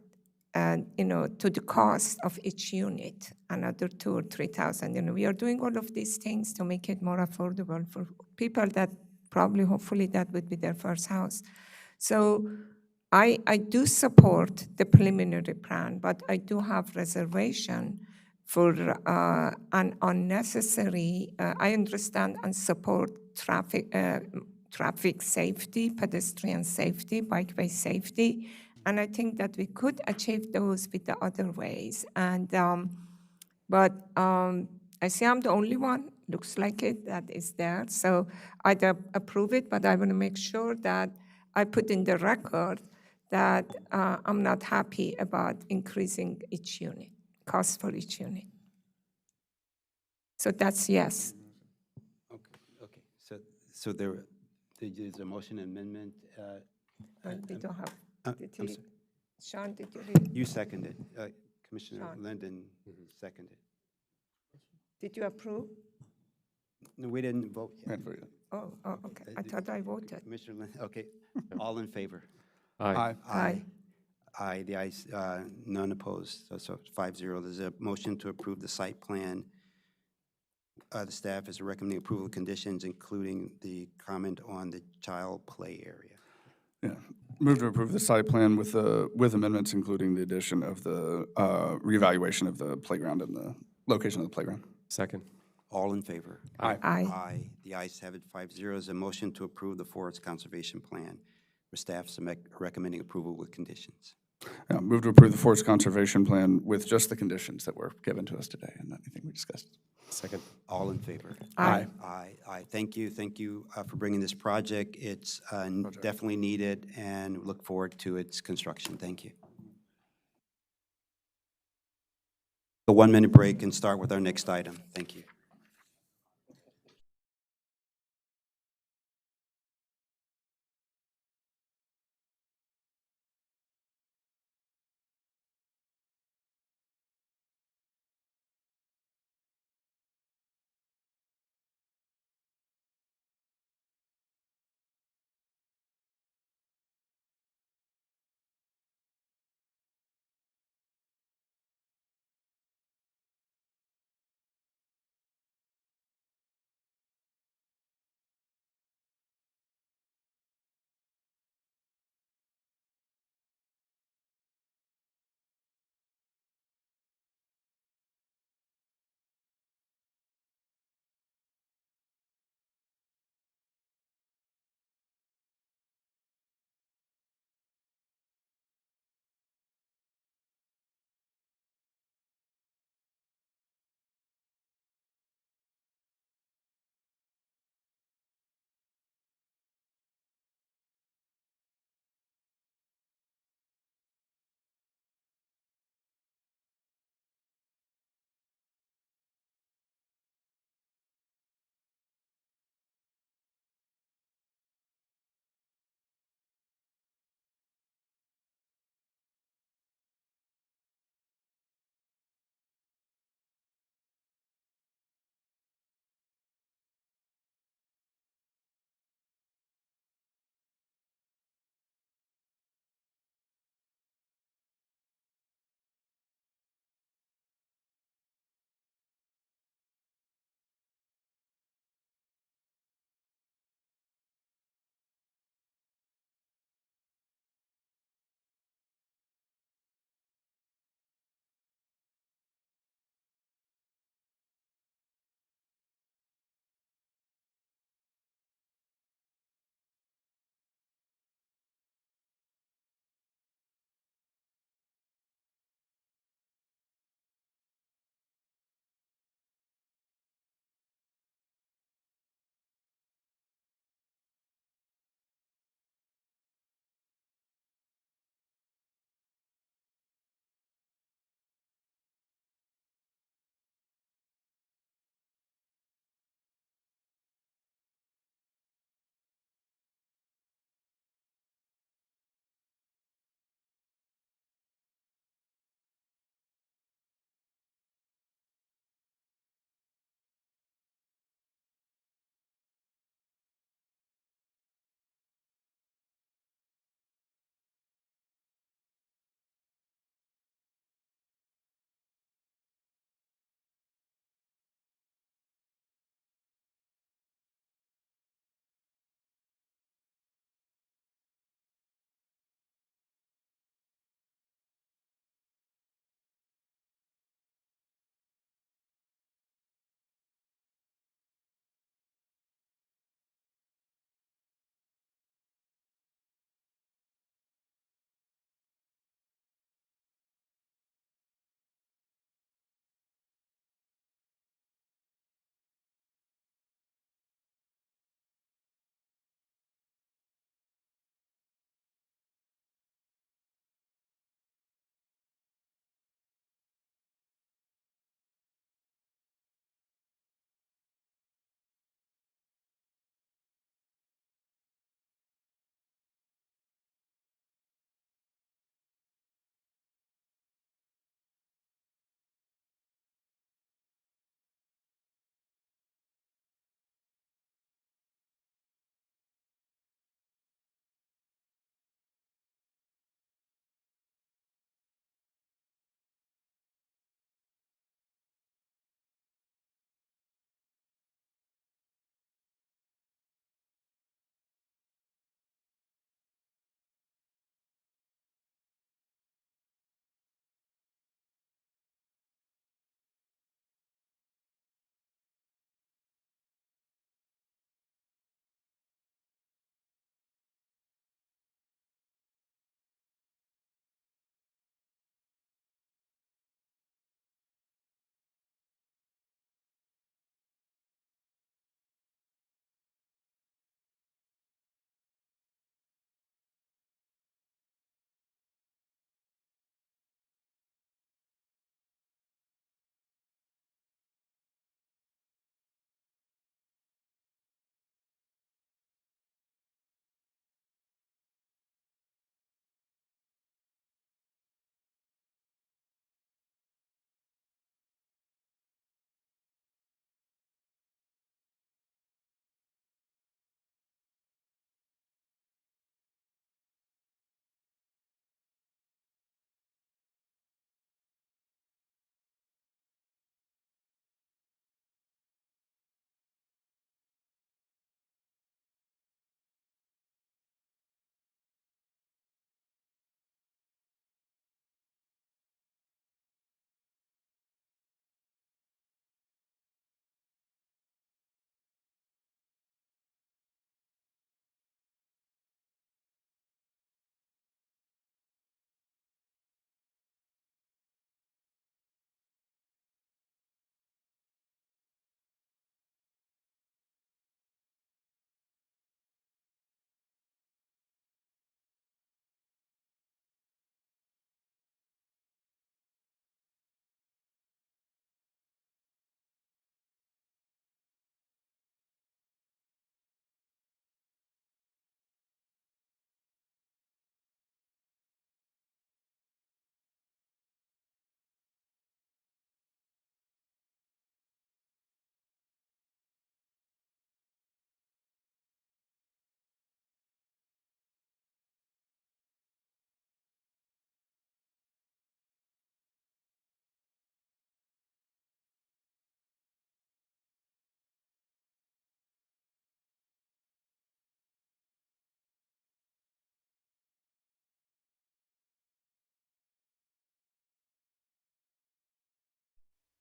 to the cost of each unit, another 2,000 or 3,000. We are doing all of these things to make it more affordable for people that probably, hopefully, that would be their first house. So I do support the preliminary plan, but I do have reservation for an unnecessary, I understand and support traffic safety, pedestrian safety, bikeway safety, and I think that we could achieve those with the other ways. And but I see I'm the only one, looks like it, that is there. So I'd approve it, but I want to make sure that I put in the record that I'm not happy about increasing each unit, cost for each unit. So that's yes. Okay. So there is a motion amendment. We don't have, did I'm he, sorry. Sean, did you read? You seconded. Commissioner Sean. Linden seconded. Did you approve? No, we didn't vote yet. Oh, okay. I thought I voted. Commissioner Linden, okay. All in favor? Aye. Aye. Aye, the ayes, none opposed, so 5-0. There's a motion to approve the site plan. The staff is recommending approval of conditions, including the comment on the child play area. Yeah, move to approve the site plan with amendments, including the addition of the reevaluation of the playground and the location of the playground. Second. All in favor? Aye. Aye. Aye. The ayes have it, 5-0. There's a motion to approve the forest conservation plan. The staff's recommending approval with conditions. Yeah, move to approve the forest conservation plan with just the conditions that were given to us today and anything we discussed. Second. All in favor? Aye. Aye. Thank you for bringing this project. It's definitely needed, and look forward to its construction. Thank you. A 1-minute break and start with our next item. Thank you.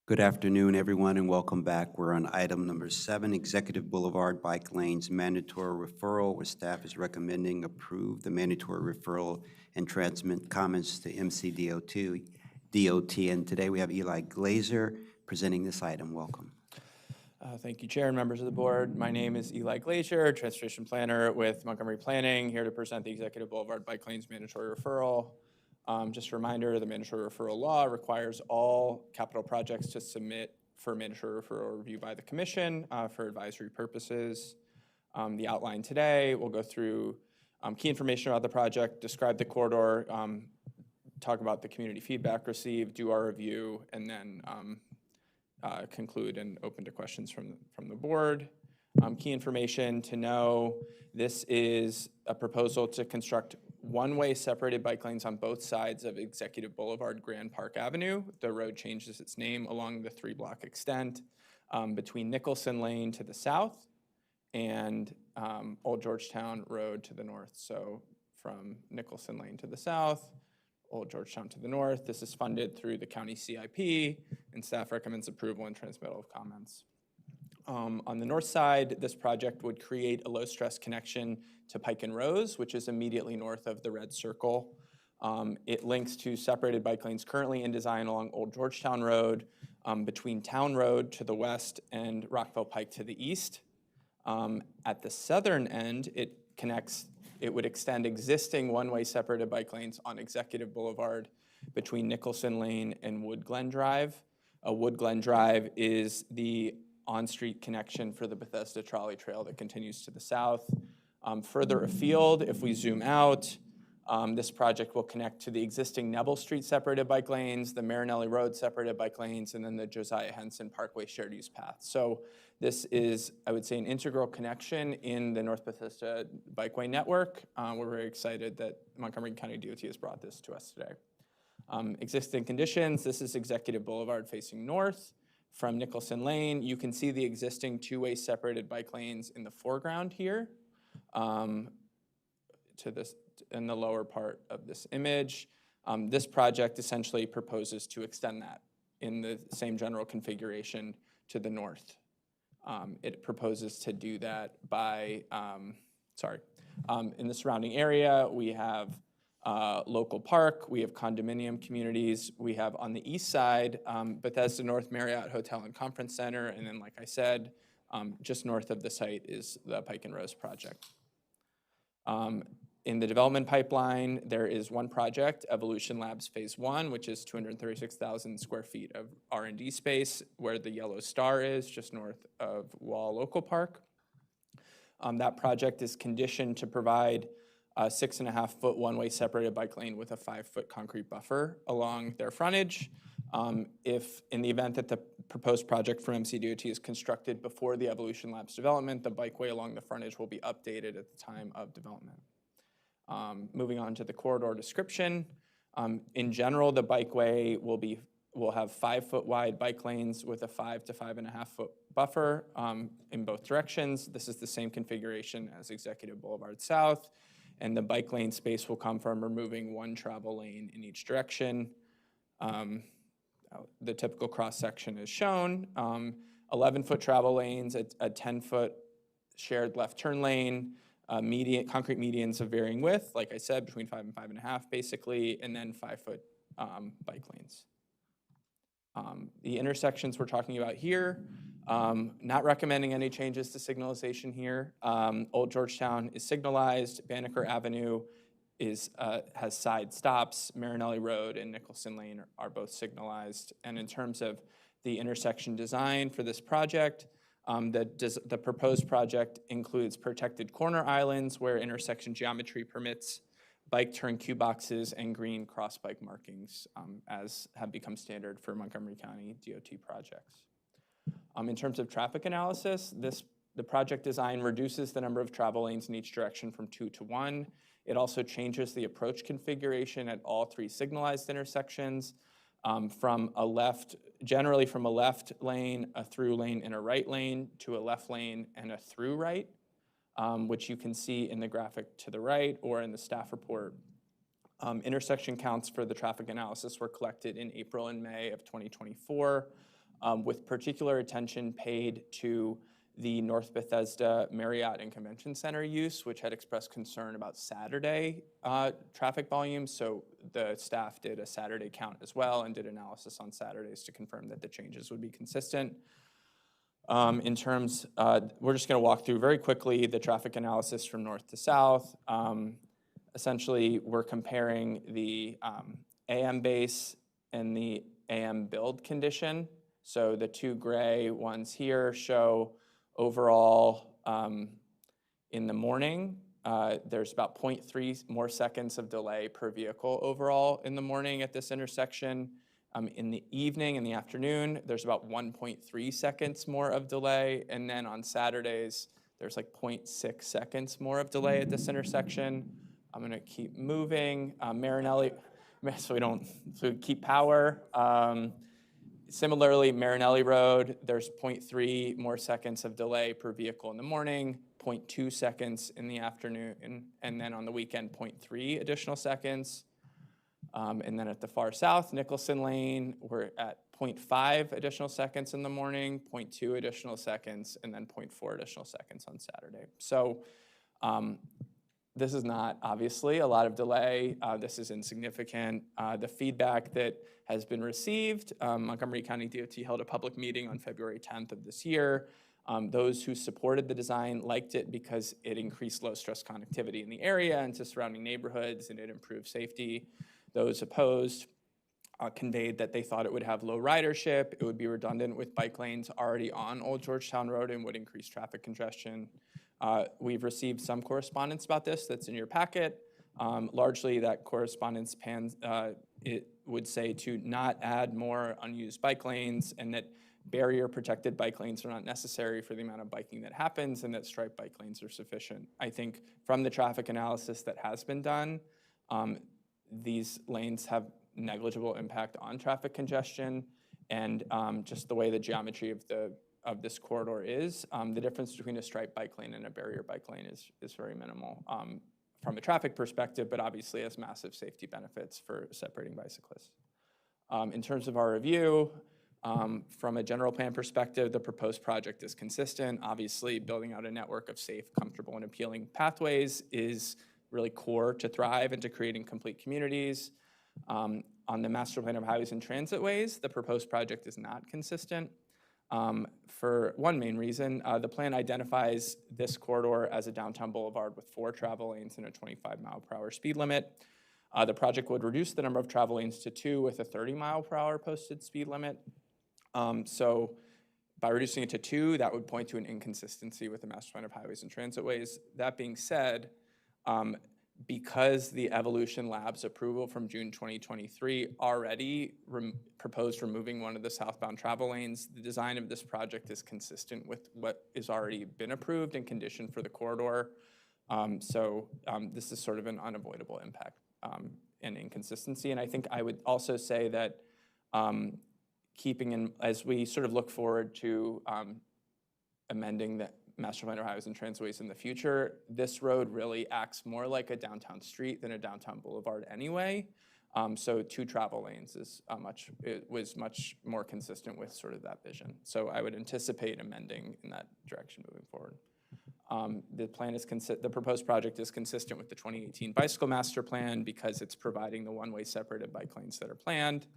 Good afternoon, everyone, and welcome back. We're on item number 7, Executive Boulevard Bike Lanes Mandatory Referral, where staff is recommending approve the mandatory referral and transmit comments to MCDOT. And today we have Eli Glazer presenting this item. Welcome. Thank you, Chair and members of the board. My name is Eli Glazer, Transportation Planner with Montgomery Planning, here to present the Executive Boulevard Bike Lanes Mandatory Referral. Just a reminder, the mandatory referral law requires all capital projects to submit for mandatory referral review by the commission for advisory purposes. The outline today, we'll go through key information about the project, describe the corridor, talk about the community feedback received, do our review, and then conclude and open to questions from the board. Key information to know, this is a proposal to construct one-way separated bike lanes on both sides of Executive Boulevard, Grand Park Avenue. The road changes its name along the 3-block extent between Nicholson Lane to the south and Old Georgetown Road to the north. So from Nicholson Lane to the south, Old Georgetown to the north. This is funded through the county CIP, and staff recommends approval and transmittal of comments. On the north side, this project would create a low-stress connection to Pike and Rose, which is immediately north of the red circle. It links to separated bike lanes currently in design along Old Georgetown Road, between Town Road to the west and Rockville Pike to the east. At the southern end, it would extend existing one-way separated bike lanes on Executive Boulevard between Nicholson Lane and Wood Glen Drive. Wood Glen Drive is the on-street connection for the Bethesda Trolley Trail that continues to the south. Further afield, if we zoom out, this project will connect to the existing Neville Street separated bike lanes, the Marinelli Road separated bike lanes, and then the Josiah Henson Parkway shared use path. So this is, I would say, an integral connection in the North Bethesda Bikeway network. We're very excited that Montgomery County DOT has brought this to us today. Existing conditions, this is Executive Boulevard facing north. From Nicholson Lane, you can see the existing two-way separated bike lanes in the foreground here, to this in the lower part of this image. This project essentially proposes to extend that in the same general configuration to the north. It proposes to do that by, in the surrounding area, we have local park, we have condominium communities, we have on the east side, Bethesda North Marriott Hotel and Conference Center, and then like I said, just north of the site is the Pike and Rose project. In the development pipeline, there is one project, Evolution Labs Phase 1, which is 236,000 square feet of R&D space, where the yellow star is, just north of Wall Local Park. That project is conditioned to provide a 6.5-foot one-way separated bike lane with a 5-foot concrete buffer along their frontage. If in the event that the proposed project from MCDOT is constructed before the Evolution Labs development, the bikeway along the frontage will be updated at the time of development. Moving on to the corridor description. In general, the bikeway will have 5-foot wide bike lanes with a 5 to 5.5 foot buffer in both directions. This is the same configuration as Executive Boulevard South, and the bike lane space will come from removing one travel lane in each direction. The typical cross-section is shown. 11-foot travel lanes, a 10-foot shared left turn lane, concrete medians of varying width, like I said, between 5 and 5.5 basically, and then 5-foot bike lanes. The intersections we're talking about here, not recommending any changes to signalization here. Old Georgetown is signalized, Banneker Avenue has side stops, Marinelli Road and Nicholson Lane are both signalized. And in terms of the intersection design for this project, the proposed project includes protected corner islands where intersection geometry permits bike turn cue boxes and green cross bike markings, as have become standard for Montgomery County DOT projects. In terms of traffic analysis, the project design reduces the number of travel lanes in each direction from 2 to 1. It also changes the approach configuration at all 3 signalized intersections, generally from a left lane, a through lane, and a right lane to a left lane and a through right, which you can see in the graphic to the right or in the staff report. Intersection counts for the traffic analysis were collected in April and May of 2024. with particular attention paid to the North Bethesda Marriott and Convention Center use, which had expressed concern about Saturday traffic volumes. So the staff did a Saturday count as well and did analysis on Saturdays to confirm that the changes would be consistent. In terms, we're just going to walk through very quickly the traffic analysis from north to south. Essentially, we're comparing the AM base and the AM build condition. So the two gray ones here show overall in the morning, there's about 0.3 more seconds of delay per vehicle overall in the morning at this intersection. In the evening, in the afternoon, there's about 1.3 seconds more of delay. And then on Saturdays, there's like 0.6 seconds more of delay at this intersection. I'm gonna keep moving. Marinelli, so we keep power. Similarly, Marinelli Road, there's 0.3 more seconds of delay per vehicle in the morning, 0.2 seconds in the afternoon, and then on the weekend, 0.3 additional seconds. And then at the far south, Nicholson Lane, we're at 0.5 additional seconds in the morning, 0.2 additional seconds, and then 0.4 additional seconds on Saturday. So this is not obviously a lot of delay. This is insignificant. The feedback that has been received, Montgomery County DOT held a public meeting on February 10th of this year. Those who supported the design liked it because it increased low-stress connectivity in the area and to surrounding neighborhoods, and it improved safety. Those opposed conveyed that they thought it would have low ridership, it would be redundant with bike lanes already on Old Georgetown Road, and would increase traffic congestion. We've received some correspondence about this that's in your packet. Largely, that correspondence it would say to not add more unused bike lanes, and that barrier-protected bike lanes are not necessary for the amount of biking that happens, and that striped bike lanes are sufficient. I think from the traffic analysis that has been done, these lanes have negligible impact on traffic congestion, and just the way the geometry of this corridor is, the difference between a striped bike lane and a barrier bike lane is very minimal from a traffic perspective, but obviously has massive safety benefits for separating bicyclists. In terms of our review, from a general plan perspective, the proposed project is consistent. Obviously, building out a network of safe, comfortable, and appealing pathways is really core to thrive and to creating complete communities. On the Master Plan of Highways and Transitways, the proposed project is not consistent. For one main reason, the plan identifies this corridor as a downtown boulevard with 4 travel lanes and a 25-mile-per-hour speed limit. The project would reduce the number of travel lanes to 2 with a 30-mile-per-hour posted speed limit. So by reducing it to 2, that would point to an inconsistency with the Master Plan of Highways and Transitways. That being said, because the Evolution Labs approval from June 2023 already proposed removing one of the southbound travel lanes, the design of this project is consistent with what has already been approved and conditioned for the corridor. This is sort of an unavoidable impact and inconsistency. And I think I would also say that as we sort of look forward to amending the Master Plan of Highways and Transitways in the future, this road really acts more like a downtown street than a downtown boulevard anyway. So 2 travel lanes was much more consistent with sort of that vision. So I would anticipate amending in that direction moving forward. The proposed project is consistent with the 2018 Bicycle Master Plan because it's providing the one-way separated bike lanes that are planned.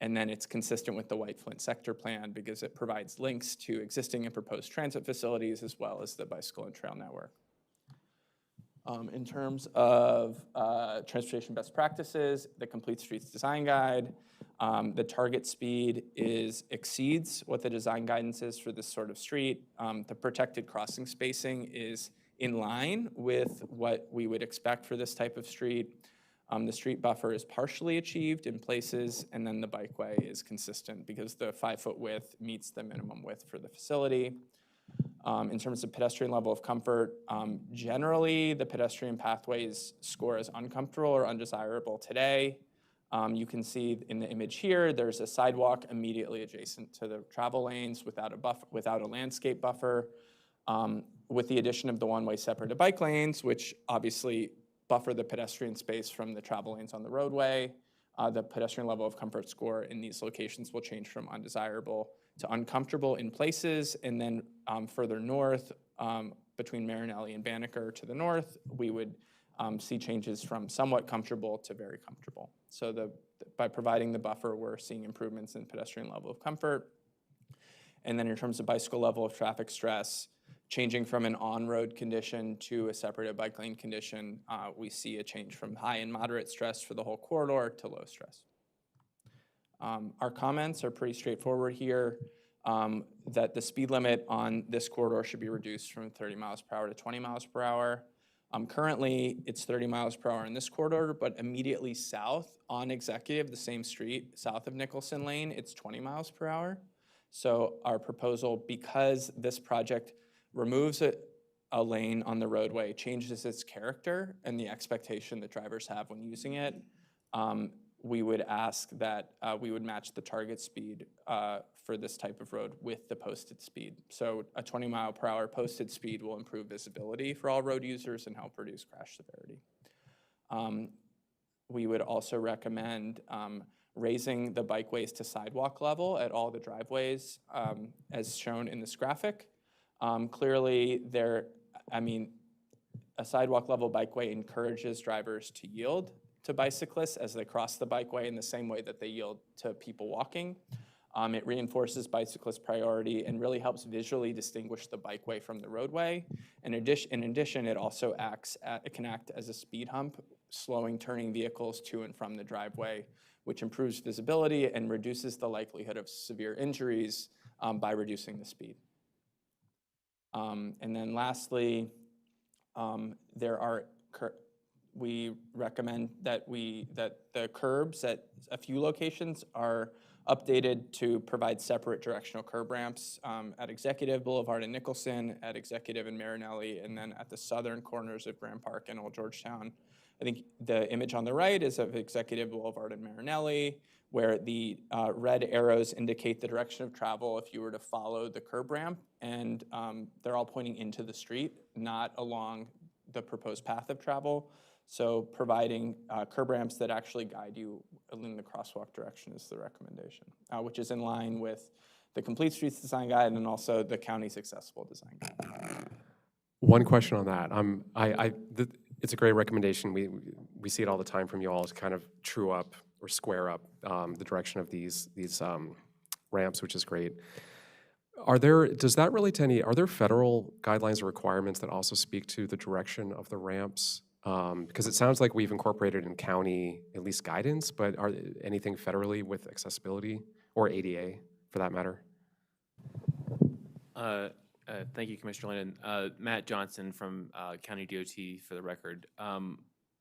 And then it's consistent with the White Flint Sector Plan because it provides links to existing and proposed transit facilities as well as the bicycle and trail network. In terms of transportation best practices, the Complete Streets Design Guide, the target speed exceeds what the design guidance is for this sort of street. The protected crossing spacing is in line with what we would expect for this type of street. The street buffer is partially achieved in places, and then the bikeway is consistent because the 5-foot width meets the minimum width for the facility. In terms of pedestrian level of comfort, generally the pedestrian pathways score as uncomfortable or undesirable today. You can see in the image here, there's a sidewalk immediately adjacent to the travel lanes without a landscape buffer. With the addition of the one-way separated bike lanes, which obviously buffer the pedestrian space from the travel lanes on the roadway, the pedestrian level of comfort score in these locations will change from undesirable to uncomfortable in places, and then further north, between Marinelli and Banneker to the north, we would see changes from somewhat comfortable to very comfortable. So by providing the buffer, we're seeing improvements in pedestrian level of comfort. And then in terms of bicycle level of traffic stress, changing from an on-road condition to a separated bike lane condition, we see a change from high and moderate stress for the whole corridor to low stress. Our comments are pretty straightforward here, that the speed limit on this corridor should be reduced from 30 miles per hour to 20 miles per hour. Currently, it's 30 miles per hour in this corridor, but immediately south on Executive, the same street, south of Nicholson Lane, it's 20 miles per hour. So our proposal, because this project removes a lane on the roadway, changes its character and the expectation that drivers have when using it, we would ask that we would match the target speed for this type of road with the posted speed. So a 20 mile per hour posted speed will improve visibility for all road users and help reduce crash severity. We would also recommend raising the bikeways to sidewalk level at all the driveways as shown in this graphic. Clearly a sidewalk level bikeway encourages drivers to yield to bicyclists as they cross the bikeway in the same way that they yield to people walking. It reinforces bicyclist priority and really helps visually distinguish the bikeway from the roadway. In addition, it also it can act as a speed hump, slowing turning vehicles to and from the driveway, which improves visibility and reduces the likelihood of severe injuries by reducing the speed. And then lastly, we recommend that the curbs at a few locations are updated to provide separate directional curb ramps at Executive Boulevard and Nicholson, at Executive and Marinelli, and then at the southern corners of Grand Park and Old Georgetown. I think the image on the right is of Executive Boulevard and Marinelli, where the red arrows indicate the direction of travel if you were to follow the curb ramp, and they're all pointing into the street, not along the proposed path of travel. So providing curb ramps that actually guide you in the crosswalk direction is the recommendation, which is in line with the Complete Streets Design Guide and also the county's accessible design guide. One question on that. It's a great recommendation. We see it all the time from you all to kind of true up or square up the direction of these ramps, which is great. Does that relate to are there federal guidelines or requirements that also speak to the direction of the ramps? Because it sounds like we've incorporated in county at least guidance, but are anything federally with accessibility or ADA for that matter? Thank you, Commissioner Lennon. Matt Johnson from County DOT for the record.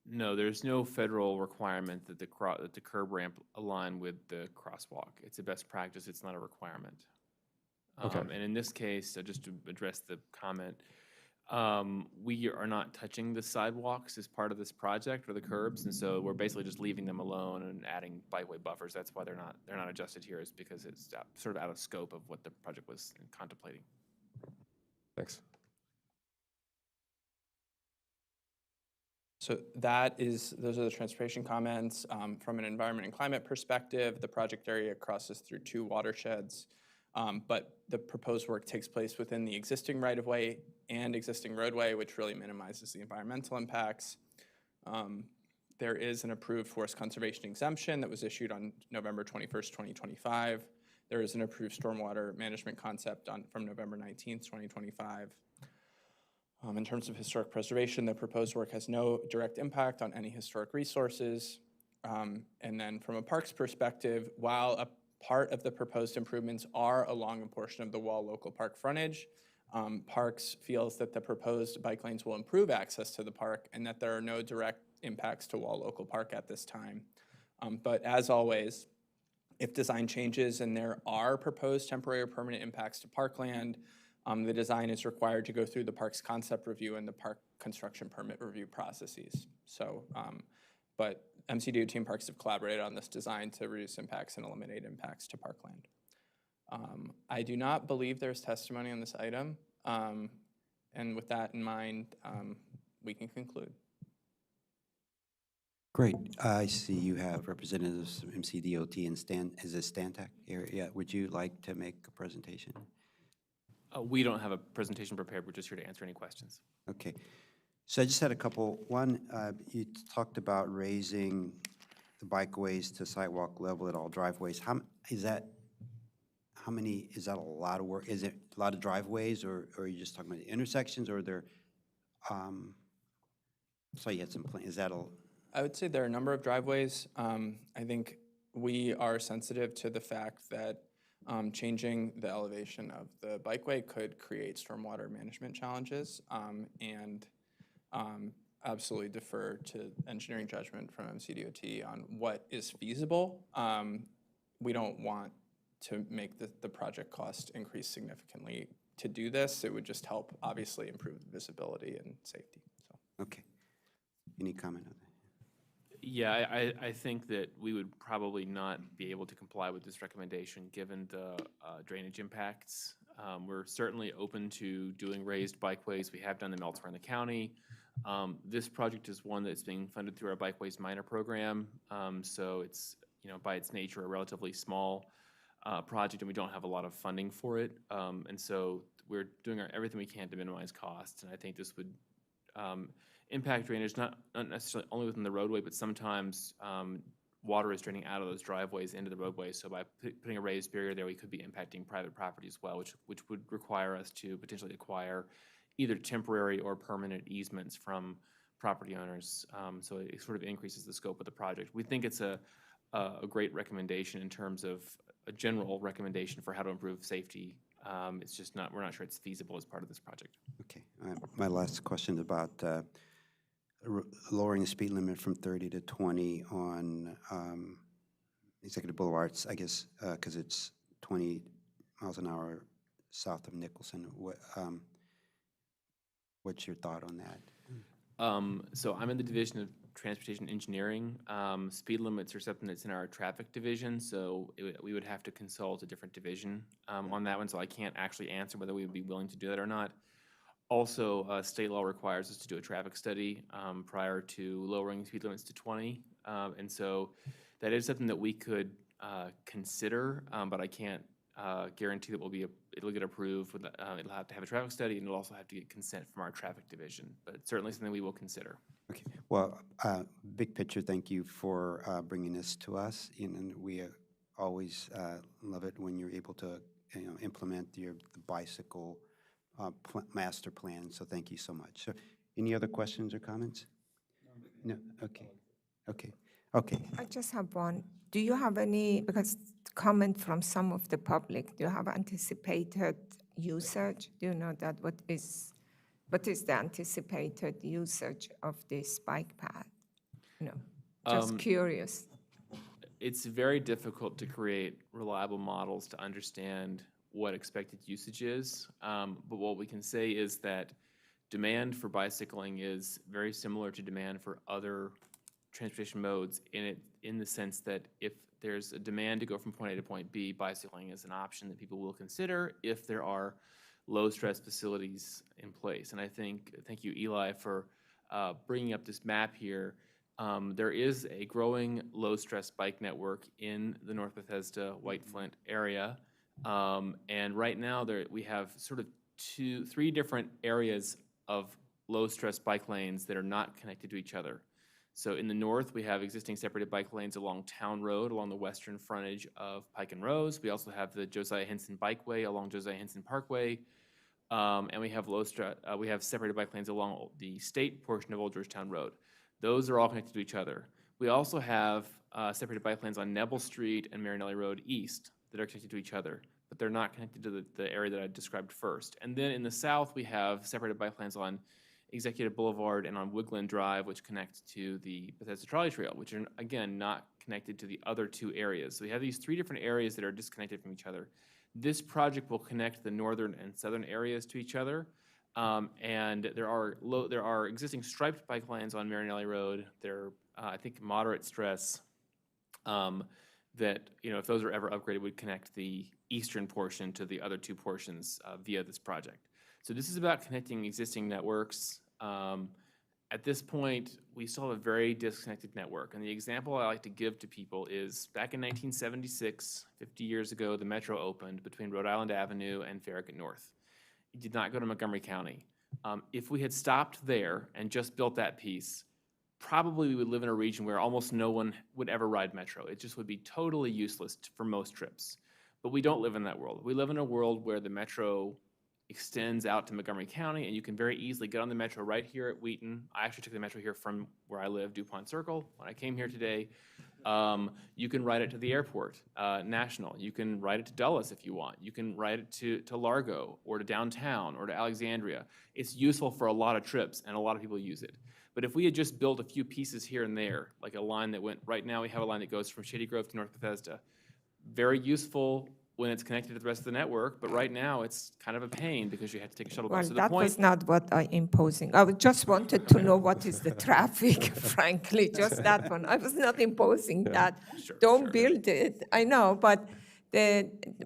No, there's no federal requirement that the curb ramp align with the crosswalk. It's a best practice. It's not a requirement. Okay. And in this case, just to address the comment, we are not touching the sidewalks as part of this project or the curbs, and so we're basically just leaving them alone and adding bikeway buffers. That's why they're not adjusted here, is because it's sort of out of scope of what the project was contemplating. Thanks. So those are the transportation comments. From an environment and climate perspective, the project area crosses through 2 watersheds, but the proposed work takes place within the existing right-of-way and existing roadway, which really minimizes the environmental impacts. There is an approved forest conservation exemption that was issued on November 21st, 2025. There is an approved stormwater management concept from November 19th, 2025. In terms of historic preservation, the proposed work has no direct impact on any historic resources. And then from a parks perspective, while a part of the proposed improvements are along a portion of the Wall local park frontage, Parks feels that the proposed bike lanes will improve access to the park and that there are no direct impacts to Wall local park at this time. But as always, if design changes and there are proposed temporary or permanent impacts to parkland, the design is required to go through the park's concept review and the park construction permit review processes. So, but MCDOT and Parks have collaborated on this design to reduce impacts and eliminate impacts to parkland. I do not believe there's testimony on this item. And with that in mind, we can conclude. Great. I see you have representatives from MCDOT and is it Stantec area? Would you like to make a presentation? We don't have a presentation prepared. We're just here to answer any questions. Okay. So I just had a couple. One, you talked about raising the bikeways to sidewalk level at all driveways. How many, is that a lot of work? Is it a lot of driveways, or are you just talking about the intersections, or are there, so you had some, is that a? I would say there are a number of driveways. I think we are sensitive to the fact that changing the elevation of the bikeway could create stormwater management challenges, and absolutely defer to engineering judgment from MCDOT on what is feasible. We don't want to make the project cost increase significantly to do this. It would just help, obviously, improve visibility and safety. So. Okay. Any comment on that? Yeah, I think that we would probably not be able to comply with this recommendation given the drainage impacts. We're certainly open to doing raised bikeways. We have done them elsewhere in the county. This project is one that's being funded through our Bikeways Minor program. So it's, by its nature, a relatively small project, and we don't have a lot of funding for it. And so we're doing everything we can to minimize costs. And I think this would impact drainage, not necessarily only within the roadway, but sometimes water is draining out of those driveways into the roadway. So by putting a raised barrier there, we could be impacting private property as well, which would require us to potentially acquire either temporary or permanent easements from property owners. So it sort of increases the scope of the project. We think it's a great recommendation in terms of a general recommendation for how to improve safety. It's just we're not sure it's feasible as part of this project. Okay. My last question is about lowering the speed limit from 30 to 20 on Executive Boulevards, I guess, because it's 20 miles an hour south of Nicholson. What's your thought on that? So I'm in the Division of Transportation Engineering. Speed limits are something that's in our traffic division, so we would have to consult a different division on that one, so I can't actually answer whether we would be willing to do that or not. Also, state law requires us to do a traffic study prior to lowering speed limits to 20, and so that is something that we could consider, but I can't guarantee that it'll get approved. It'll have to have a traffic study, and it'll also have to get consent from our traffic division. But it's certainly something we will consider. Okay. Well, big picture, thank you for bringing this to us. And we always love it when you're able to implement the bicycle master plan. So thank you so much. So any other questions or comments? No? Okay. Okay. Okay. I just have one. Do you have any, because comment from some of the public, do you have anticipated usage? Do you know that what is the anticipated usage of this bike path? No, just curious. It's very difficult to create reliable models to understand what expected usage is. But what we can say is that demand for bicycling is very similar to demand for other transportation modes in the sense that if there's a demand to go from point A to point B, bicycling is an option that people will consider if there are low-stress facilities in place. And thank you, Eli, for bringing up this map here. There is a growing low-stress bike network in the North Bethesda, White Flint area. And right now we have sort of three different areas of low-stress bike lanes that are not connected to each other. So in the north, we have existing separated bike lanes along Town Road, along the western frontage of Pike and Rose. We also have the Josiah Henson Bikeway along Josiah Henson Parkway. And we have separated bike lanes along the state portion of Old Georgetown Road. Those are all connected to each other. We also have separated bike lanes on Neville Street and Marinelli Road East that are connected to each other, but they're not connected to the area that I described first. And then in the south, we have separated bike lanes on Executive Boulevard and on Woodland Drive, which connect to the Bethesda Trolley Trail, which are, again, not connected to the other two areas. So we have these three different areas that are disconnected from each other. This project will connect the northern and southern areas to each other. And there are existing striped bike lanes on Marinelli Road. They're, I think, moderate stress that, if those are ever upgraded, would connect the eastern portion to the other two portions via this project. So this is about connecting existing networks At this point, we still have a very disconnected network. And the example I like to give to people is back in 1976, 50 years ago, the metro opened between Rhode Island Avenue and Farragut North. It did not go to Montgomery County. If we had stopped there and just built that piece, probably we would live in a region where almost no one would ever ride metro. It just would be totally useless for most trips. But we don't live in that world. We live in a world where the metro extends out to Montgomery County, and you can very easily get on the metro right here at Wheaton. I actually took the metro here from where I live, DuPont Circle, when I came here today. You can ride it to the airport, National. You can ride it to Dulles if you want. You can ride it to Largo or to downtown or to Alexandria. It's useful for a lot of trips, and a lot of people use it. But if we had just built a few pieces here and there, like a line that went, right now we have a line that goes from Shady Grove to North Bethesda, very useful when it's connected to the rest of the network, but right now it's kind of a pain because you have to take a shuttle Well, bus. So that was not what I imposing. I just wanted to know what is the traffic, frankly, just that one. I was not imposing that. Don't build it. I know, but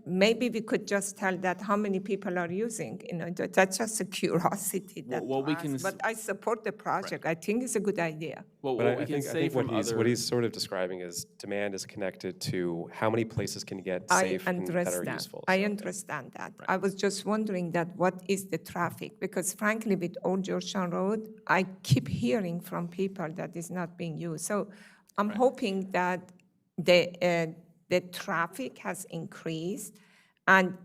maybe we could just tell that how many people are using. That's just a curiosity. What we can, but I support the project. I think it's a good idea. well, But what I we can think, say from what other. he's sort of describing is demand is connected to how many places can get I safe and that are understand. useful. I So, understand that. I was just wondering that what is the traffic? Because frankly, with Old Georgetown Road, I keep hearing from people that is not being used. So I'm hoping that the traffic has increased. And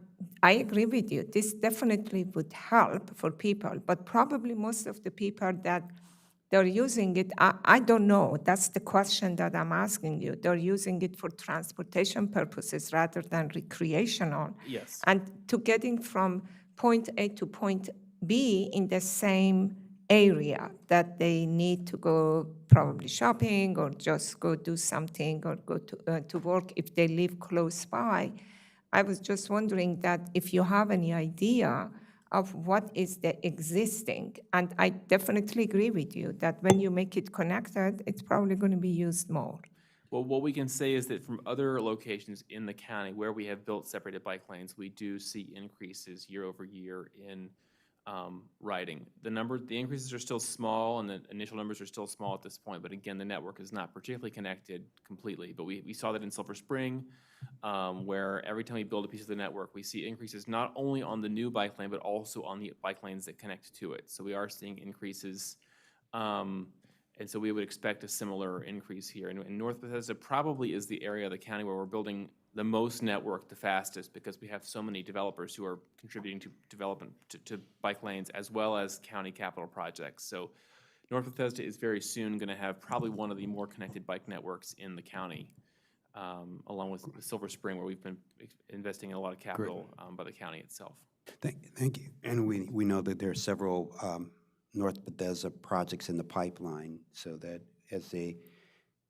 I agree with you. This definitely would help for people, but probably most of the people that they're using it, I don't know. That's the question that I'm asking you. They're using it for transportation purposes rather than recreational. Yes. And to getting from point A to point B in the same area that they need to go probably shopping or just go do something or go to work if they live close by. I was just wondering that if you have any idea of what is the existing, and I definitely agree with you that when you make it connected, it's probably going to be used more. Well, what we can say is that from other locations in the county where we have built separated bike lanes, we do see increases year over year in riding. The increases are still small, and the initial numbers are still small at this point. But again, the network is not particularly connected completely. But we saw that in Silver Spring, where every time we build a piece of the network, we see increases not only on the new bike lane, but also on the bike lanes that connect to it. So we are seeing increases. And so we would expect a similar increase here. And North Bethesda probably is the area of the county where we're building the most network the fastest because we have so many developers who are contributing to development to bike lanes as well as county capital projects. So North Bethesda is very soon going to have probably one of the more connected bike networks in the county, along with Silver Spring, where we've been investing in a lot of capital by the county itself. Thank you. And we know that there are several North Bethesda projects in the pipeline, so that as they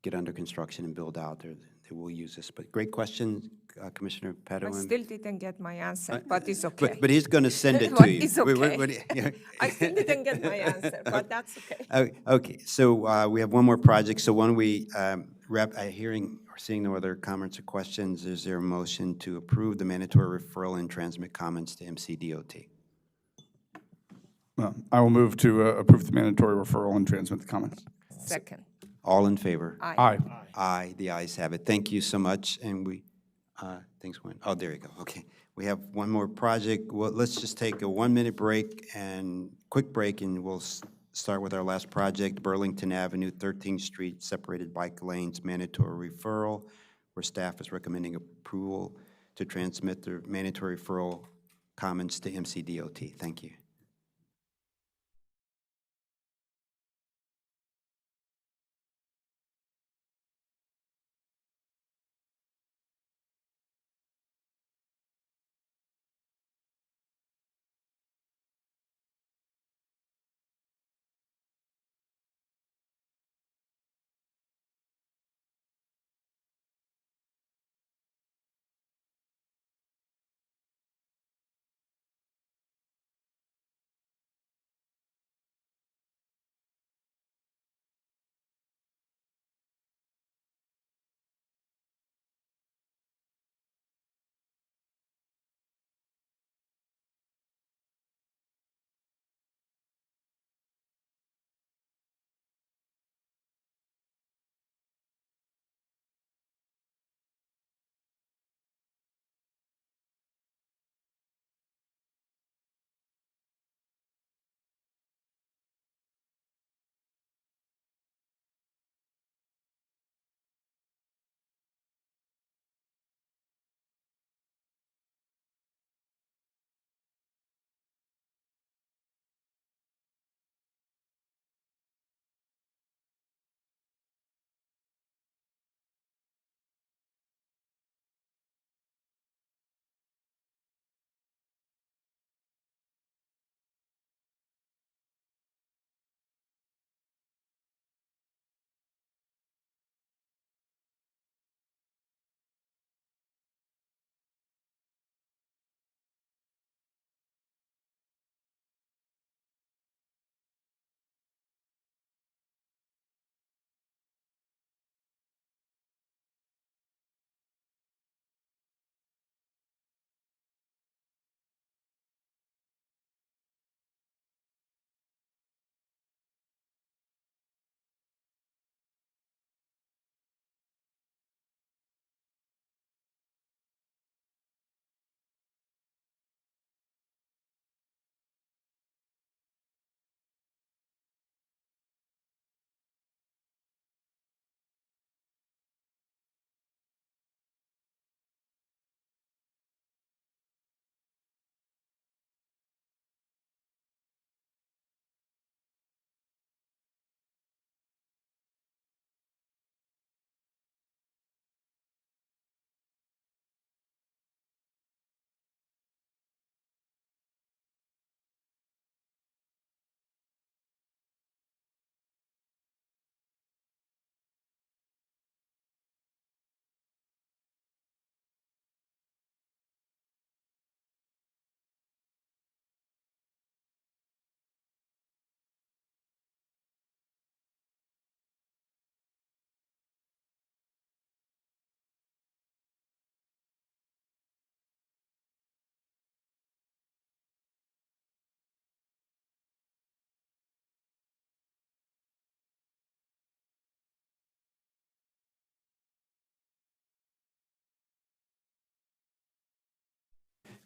get under construction and build out, they will use this. But great question, Commissioner I Padoan. still didn't get my answer, but it's okay. But he's going to send it But to you. it's okay. I still didn't get my answer, but that's okay. Okay, so we have one more project. So why don't we wrap, hearing or seeing no other comments or questions, is there a motion to approve the mandatory referral and transmit comments to MCDOT? I will move to approve the mandatory referral and transmit the comments. Second. All in favor? Aye. Aye. Aye, the ayes have it. Thank you so much, and things went, oh, there you go, okay. We have one more project. Well, let's just take a 1-minute break and quick break, and we'll start with our last project, Burlington Avenue, 13th Street, separated bike lanes, mandatory referral, where staff is recommending approval to transmit the mandatory referral comments to MCDOT. Thank you.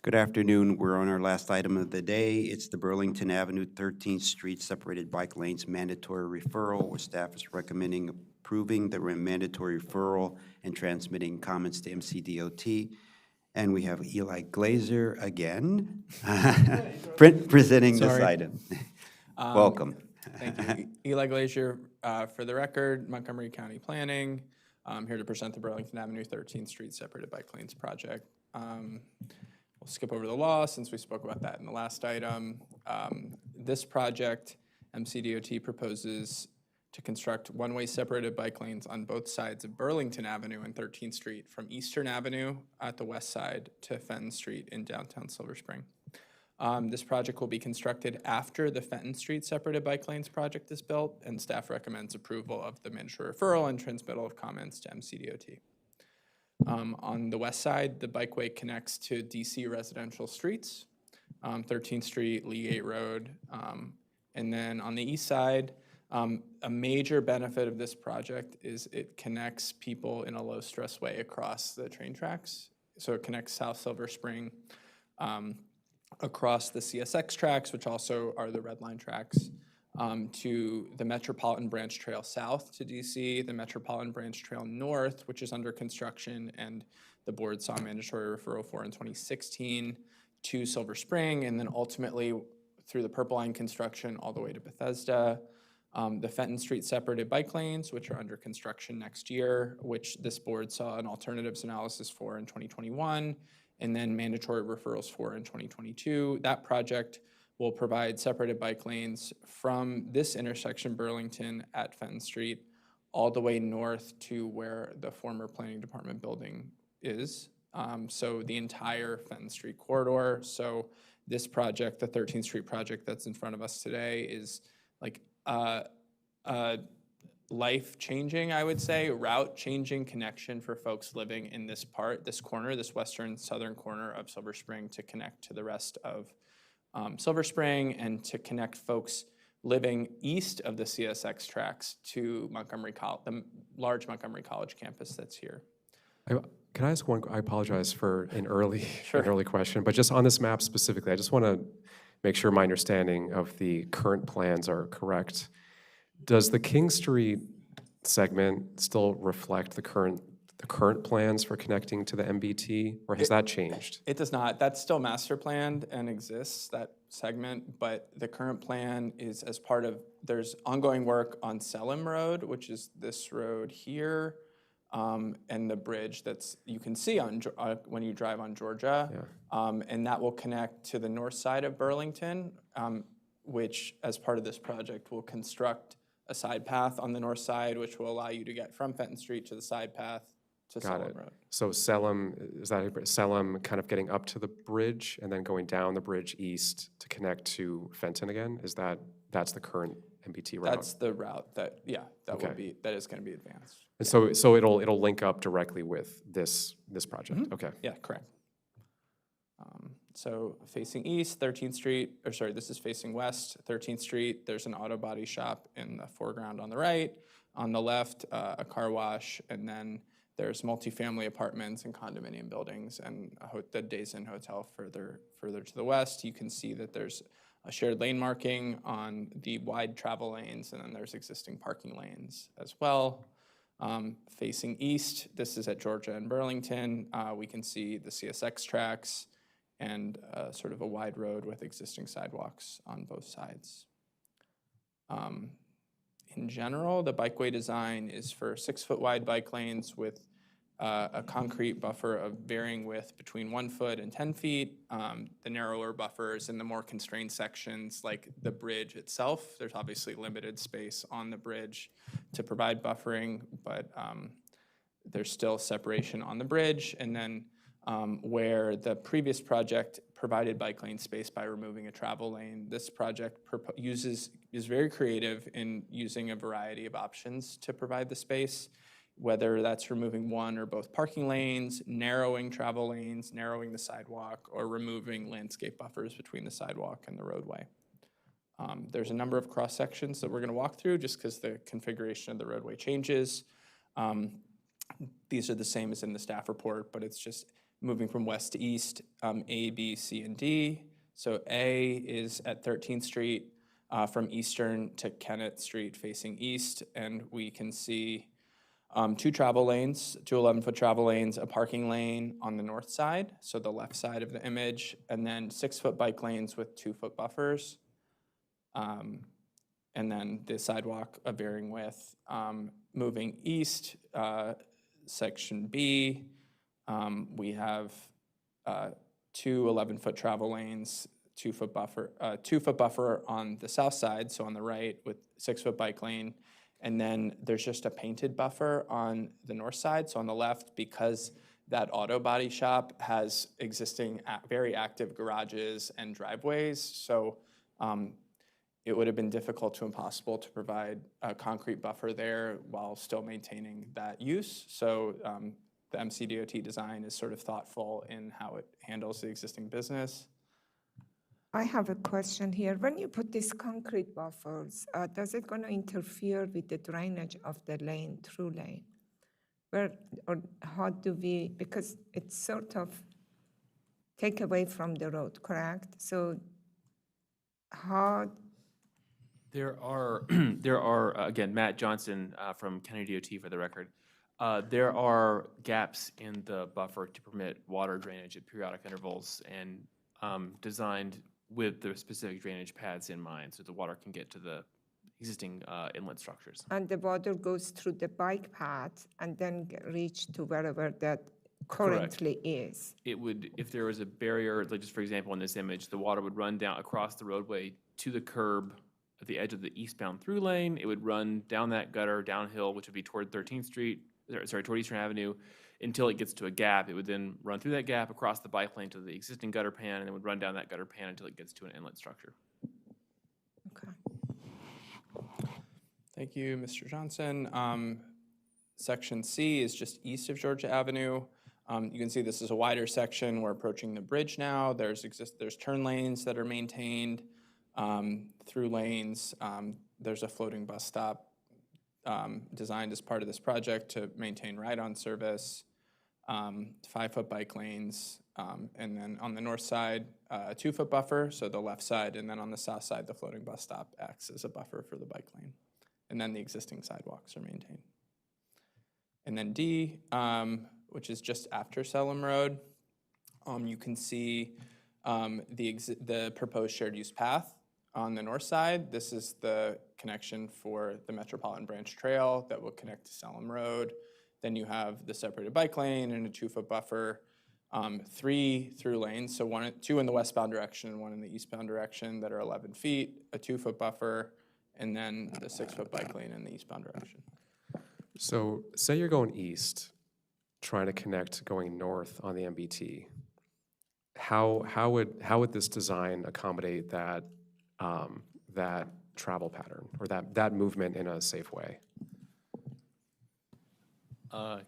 Good afternoon. We're on our last item of the day. It's the Burlington Avenue 13th Street separated bike lanes mandatory referral, where staff is recommending approving the mandatory referral and transmitting comments to MCDOT. And we have Eli Glazer again, presenting this Sorry. item. Welcome. Thank you. Eli Glazier, for the record, Montgomery County Planning. I'm here to present the Burlington Avenue 13th Street Separated Bike Lanes project. We'll skip over the law since we spoke about that in the last item. This project, MCDOT proposes to construct one-way separated bike lanes on both sides of Burlington Avenue and 13th Street from Eastern Avenue at the west side to Fenton Street in downtown Silver Spring. This project will be constructed after the Fenton Street separated bike lanes project is built, and staff recommends approval of the mandatory referral and transmittal of comments to MCDOT. On the west side, the bikeway connects to DC residential streets, 13th Street, Leagate Road, and then on the east side, a major benefit of this project is it connects people in a low-stress way across the train tracks. So it connects South Silver Spring across the CSX tracks, which also are the Red Line tracks, to the Metropolitan Branch Trail south to DC, the Metropolitan Branch Trail north, which is under construction, and the board saw mandatory referral for in 2016, to Silver Spring, and then ultimately through the Purple Line construction all the way to Bethesda. The Fenton Street separated bike lanes, which are under construction next year, which this board saw an alternatives analysis for in 2021, and then mandatory referrals for in 2022. That project will provide separated bike lanes from this intersection, Burlington at Fenton Street, all the way north to where the former planning department building is. So the entire Fenton Street corridor. So this project, the 13th Street project that's in front of us today, is like life-changing, I would say, route-changing connection for folks living in this corner, this western southern corner of Silver Spring, to connect to the rest of Silver Spring and to connect folks living east of the CSX tracks to Montgomery College, the large Montgomery College campus that's here. Can I ask one? I apologize for an early question, but just on this map specifically, I just want to make sure my understanding of the current plans are correct. Does the King Street segment still reflect the current plans for connecting to the MBT, or has that changed? It does not. That's still master planned and exists, that segment, but the current plan is as part of, there's ongoing work on Selim Road, which is this road here, and the bridge that's, you can see on when you drive on Georgia, and that will connect to the north side of Burlington, which as part of this project will construct a side path on the north side, which will allow you to get from Fenton Street to the side path to Selim Road. So Selim, is that Selim kind of getting up to the bridge and then going down the bridge east to connect to Fenton again? That's the current MBT route? That's the route that, that is going to be advanced. And so it'll link up directly with this project. Mm-hmm. Okay. Yeah, correct. So facing east, 13th Street, or sorry, this is facing west, 13th Street. There's an auto body shop in the foreground on the right. On the left, a car wash, and then there's multifamily apartments and condominium buildings, and the Days Inn Hotel further to the west. You can see that there's a shared lane marking on the wide travel lanes, and then there's existing parking lanes as well. Facing east, this is at Georgia and Burlington. We can see the CSX tracks and sort of a wide road with existing sidewalks on both sides. In general, the bikeway design is for 6-foot wide bike lanes with a concrete buffer of varying width between 1 foot and 10 feet. The narrower buffers in the more constrained sections, like the bridge itself, there's obviously limited space on the bridge to provide buffering, but there's still separation on the bridge. And then where the previous project provided bike lane space by removing a travel lane, this project is very creative in using a variety of options to provide the space, whether that's removing one or both parking lanes, narrowing travel lanes, narrowing the sidewalk, or removing landscape buffers between the sidewalk and the roadway. There's a number of cross sections that we're going to walk through just because the configuration of the roadway changes. These are the same as in the staff report, but it's just moving from west to east, A, B, C, and D. So A is at 13th Street from Eastern to Kennett Street facing east, and we can see two travel lanes, two 11-foot travel lanes, a parking lane on the north side, so the left side of the image, and then 6-foot bike lanes with 2-foot buffers. And then the sidewalk of varying width. Moving east, section B, we have two 11-foot travel lanes, 2-foot buffer on the south side, so on the right with 6-foot bike lane. And then there's just a painted buffer on the north side, so on the left, because that auto body shop has existing very active garages and driveways. So it would have been difficult to impossible to provide a concrete buffer there while still maintaining that use. So the MCDOT design is sort of thoughtful in how it handles the existing business. I have a question here. When you put these concrete buffers, does it going to interfere with the drainage of the lane, through lane? Where, or how do we, because it's sort of take away from the road, correct? So how, There are, again, Matt Johnson from County DOT for the record. There are gaps in the buffer to permit water drainage at periodic intervals and designed with the specific drainage paths in mind, so the water can get to the existing inlet structures. and the water goes through the bike path and then reach to wherever that currently is? It would, if there was a barrier, like just for example, in this image, the water would run down across the roadway to the curb at the edge of the eastbound through lane. It would run down that gutter downhill, which would be toward 13th Street, toward Eastern Avenue, until it gets to a gap. It would then run through that gap across the bike lane to the existing gutter pan, and then would run down that gutter pan until it gets to an inlet structure. Okay. Thank you, Mr. Johnson. Section C is just east of Georgia Avenue. You can see this is a wider section. We're approaching the bridge now. There's turn lanes that are maintained, through lanes. There's a floating bus stop designed as part of this project to maintain ride-on service, 5-foot bike lanes, and then on the north side, a 2-foot buffer, so the left side, and then on the south side, the floating bus stop acts as a buffer for the bike lane. And then the existing sidewalks are maintained. And then D, which is just after Salem Road, you can see the proposed shared use path on the north side. This is the connection for the Metropolitan Branch Trail that will connect to Salem Road. Then you have the separated bike lane and a 2-foot buffer, 3 through lanes, so 2 in the westbound direction and 1 in the eastbound direction that are 11 feet, a 2-foot buffer, and then the 6-foot bike lane in the eastbound direction. So say you're going east, trying to connect going north on the MBT. How would this design accommodate that that travel pattern or that movement in a safe way?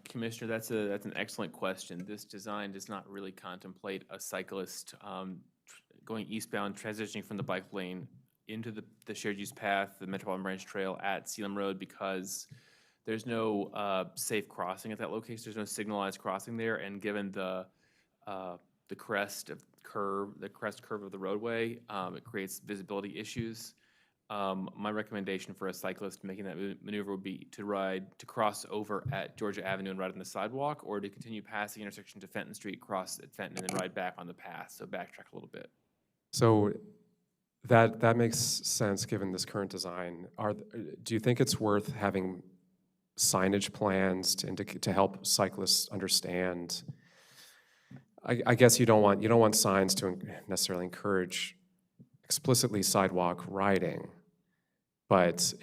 Commissioner, that's an excellent question. This design does not really contemplate a cyclist going eastbound, transitioning from the bike lane into the shared use path, the Metropolitan Branch Trail at Salem Road, because there's no safe crossing at that location. There's no signalized crossing there, and given the crest curve of the roadway, it creates visibility issues. My recommendation for a cyclist making that maneuver would be to cross over at Georgia Avenue and ride on the sidewalk, or to continue past the intersection to Fenton Street, cross at Fenton, and then ride back on the path, so backtrack a little bit. So that makes sense given this current design. Do you think it's worth having signage plans to help cyclists understand? I guess you don't want signs to necessarily encourage explicitly sidewalk riding, but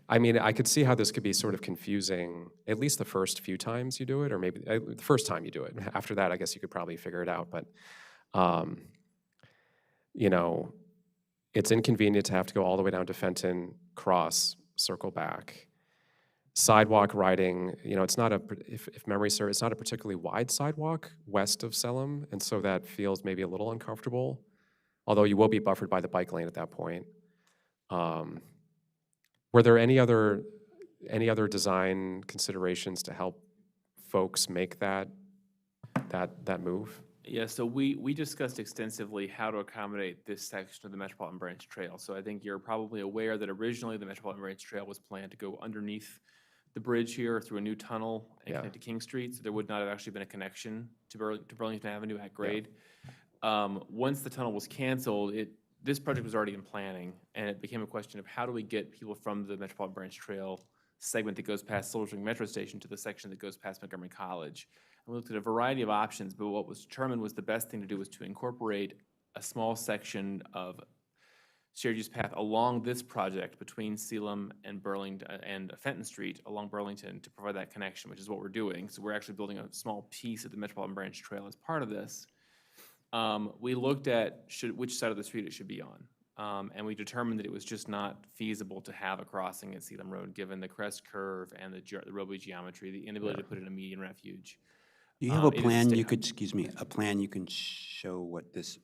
I could see how this could be sort of confusing, at least the first few times you do it, or maybe the first time you do it. After that, I guess you could probably figure it out, but it's inconvenient to have to go all the way down to Fenton, cross, circle back. Sidewalk riding, it's not if memory serves, it's not a particularly wide sidewalk west of Salem, and so that feels maybe a little uncomfortable, although you will be buffered by the bike lane at that point. Were there any other design considerations to help folks make that that move? Yeah, so we discussed extensively how to accommodate this section of the Metropolitan Branch Trail. So I think you're probably aware that originally the Metropolitan Branch Trail was planned to go underneath the bridge here through a new tunnel and Yeah. connect to King Street. So there would not have actually been a connection to Burlington Avenue at grade. Once the tunnel was canceled, this project was already in planning, and it became a question of how do we get people from the Metropolitan Branch Trail segment that goes past Silver Spring Metro Station to the section that goes past Montgomery College. And we looked at a variety of options, but what was determined was the best thing to do was to incorporate a small section of shared use path along this project between Sealam and Burlington and Fenton Street along Burlington to provide that connection, which is what we're doing. So we're actually building a small piece of the Metropolitan Branch Trail as part of this. We looked at which side of the street it should be on. And we determined that it was just not feasible to have a crossing at Sealam Road, given the crest curve and the roadway geometry, the inability to put in a median refuge. Do you have a It is plan state you could, excuse me, a plan you can show what this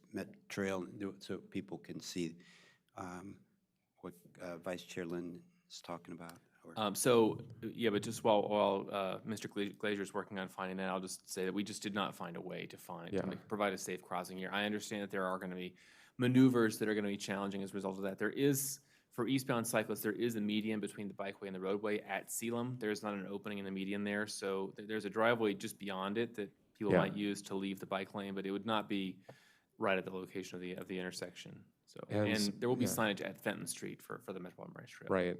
trail, so people can see what Vice Chair Lynn is talking about? Or- Yeah, but just while Mr. Glazier is working on finding that, I'll just say that we just did not find a way to provide a safe crossing here. I understand that there are going to be maneuvers that are going to be challenging as a result of that. There is, for eastbound cyclists, there is a median between the bikeway and the roadway at Sealam. There's not an opening in the median there, so there's a driveway just beyond it that people might use to leave the bike lane, but it would not be right at the location of the intersection. So, and there will be signage at Fenton Street for the Metropolitan Branch Trail. Right.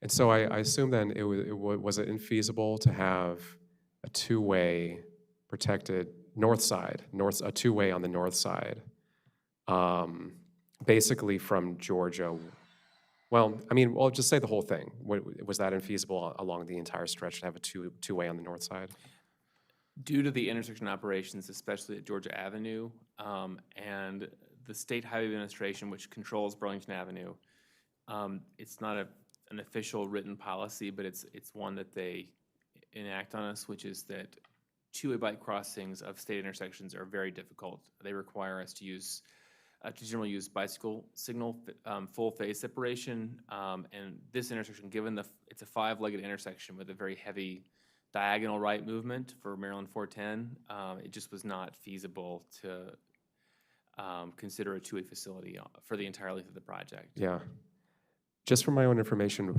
And so I assume then was it infeasible to have a two-way protected north side, a two-way on the north side, basically from Georgia. Well, I mean, I'll just say the whole thing. Was that infeasible along the entire stretch to have a two-way on the north side? Due to the intersection operations, especially at Georgia Avenue, and the State Highway Administration, which controls Burlington Avenue, it's not an official written policy, but it's one that they enact on us, which is that two-way bike crossings of state intersections are very difficult. They require us to use to generally use bicycle signal full phase separation, and this intersection, given it's a five-legged intersection with a very heavy diagonal right movement for Maryland 410, it just was not feasible to consider a two-way facility for the entire length of the project. Yeah. Just for my own information,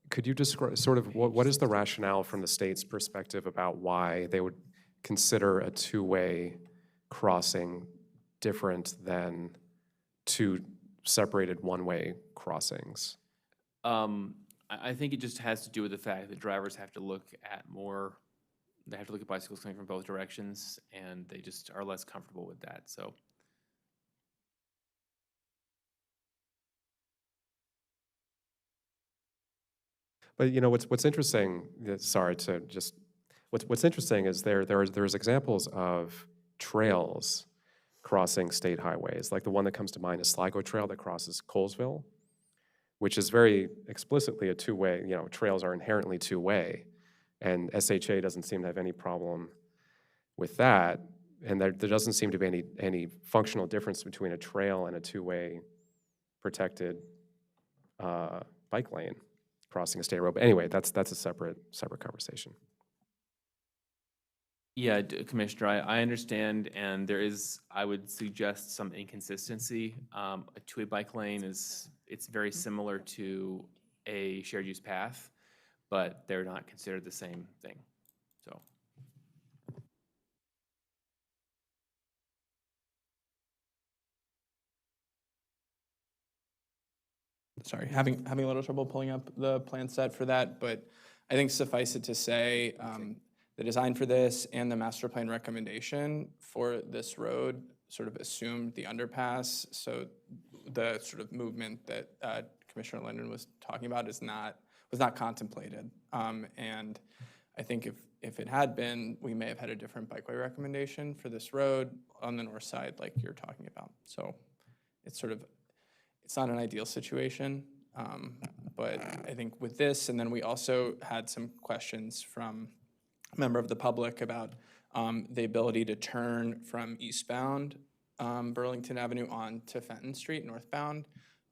could you describe sort of what is the rationale from the state's perspective about why they would consider a two-way crossing different than two separated one-way crossings? I think it just has to do with the fact that drivers have to look at they have to look at bicycles coming from both directions, and they just are less comfortable with that, so. But you know what's interesting. Sorry to just. What's interesting is there's examples of trails crossing state highways. Like the one that comes to mind is Sligo Trail that crosses Colesville, which is very explicitly a two-way. You know, trails are inherently two-way, and SHA doesn't seem to have any problem with that. And there doesn't seem to be any functional difference between a trail and a two-way protected bike lane crossing a state road. But anyway, that's a separate conversation. Yeah, Commissioner, I understand, and there is, I would suggest, some inconsistency. A two-way bike lane it's very similar to a shared use path, but they're not considered the same thing, so. Sorry, having a little trouble pulling up the plan set for that, but I think suffice it to say, the design for this and the master plan recommendation for this road sort of assumed the underpass, so the sort of movement that Commissioner Linden was talking about was not contemplated. And I think if it had been, we may have had a different bikeway recommendation for this road on the north side like you're talking about. So it's not an ideal situation, but I think with this, and then we also had some questions from a member of the public about the ability to turn from eastbound Burlington Avenue on to Fenton Street northbound,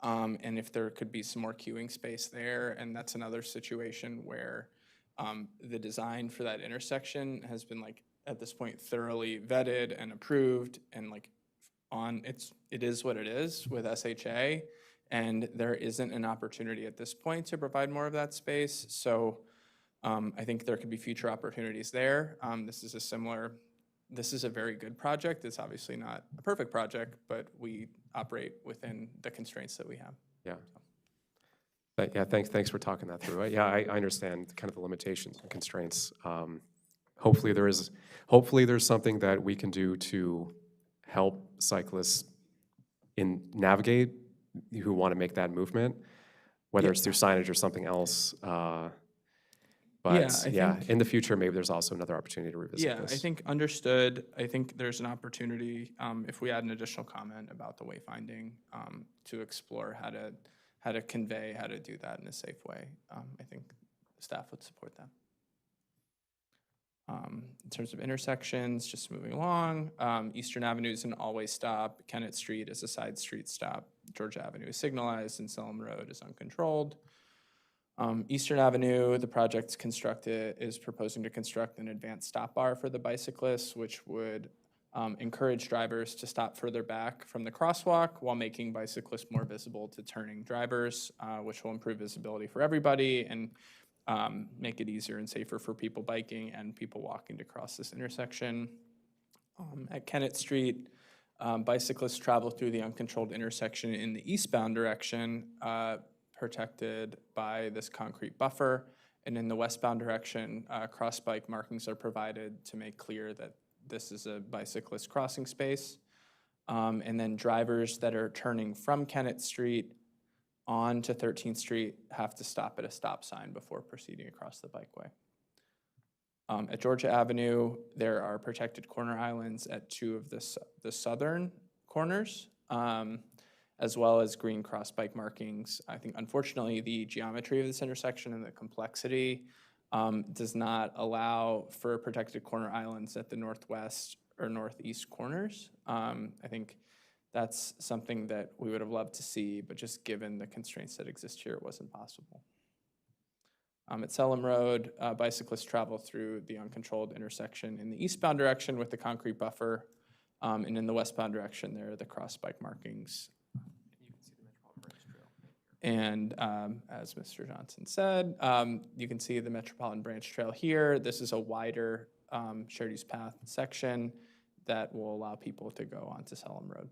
and if there could be some more queuing space there. And that's another situation where the design for that intersection has been like at this point thoroughly vetted and approved and like it is what it is with SHA, and there isn't an opportunity at this point to provide more of that space. So I think there could be future opportunities there. This is a very good project. It's obviously not a perfect project, but we operate within the constraints that we have. Yeah. But yeah, thanks for talking that through. Yeah, I understand kind of the limitations and constraints. Hopefully there's something that we can do to help cyclists navigate who want to make that movement, whether it's through signage or something else. But in the future, maybe there's also another opportunity to revisit this. I think understood. I think there's an opportunity, if we add an additional comment about the wayfinding, to explore how to convey, how to do that in a safe way. I think staff would support that. In terms of intersections, just moving along, Eastern Avenue is an always stop. Kennett Street is a side street stop. Georgia Avenue is signalized, and Salem Road is uncontrolled. Eastern Avenue, the project is proposing to construct an advanced stop bar for the bicyclists, which would encourage drivers to stop further back from the crosswalk while making bicyclists more visible to turning drivers, which will improve visibility for everybody and make it easier and safer for people biking and people walking to cross this intersection. At Kennett Street, bicyclists travel through the uncontrolled intersection in the eastbound direction, protected by this concrete buffer. And in the westbound direction, cross bike markings are provided to make clear that this is a bicyclist crossing space. And then drivers that are turning from Kennett Street on to 13th Street have to stop at a stop sign before proceeding across the bikeway. At Georgia Avenue, there are protected corner islands at two of the southern corners, as well as green cross bike markings. I think, unfortunately, the geometry of this intersection and the complexity does not allow for protected corner islands at the northwest or northeast corners. I think that's something that we would have loved to see, but just given the constraints that exist here, it wasn't possible. At Salem Road, bicyclists travel through the uncontrolled intersection in the eastbound direction with the concrete buffer, and in the westbound direction, there are the cross bike markings. And as Mr. Johnson said, you can see the Metropolitan Branch Trail here. This is a wider shared use path section that will allow people to go onto Salem Road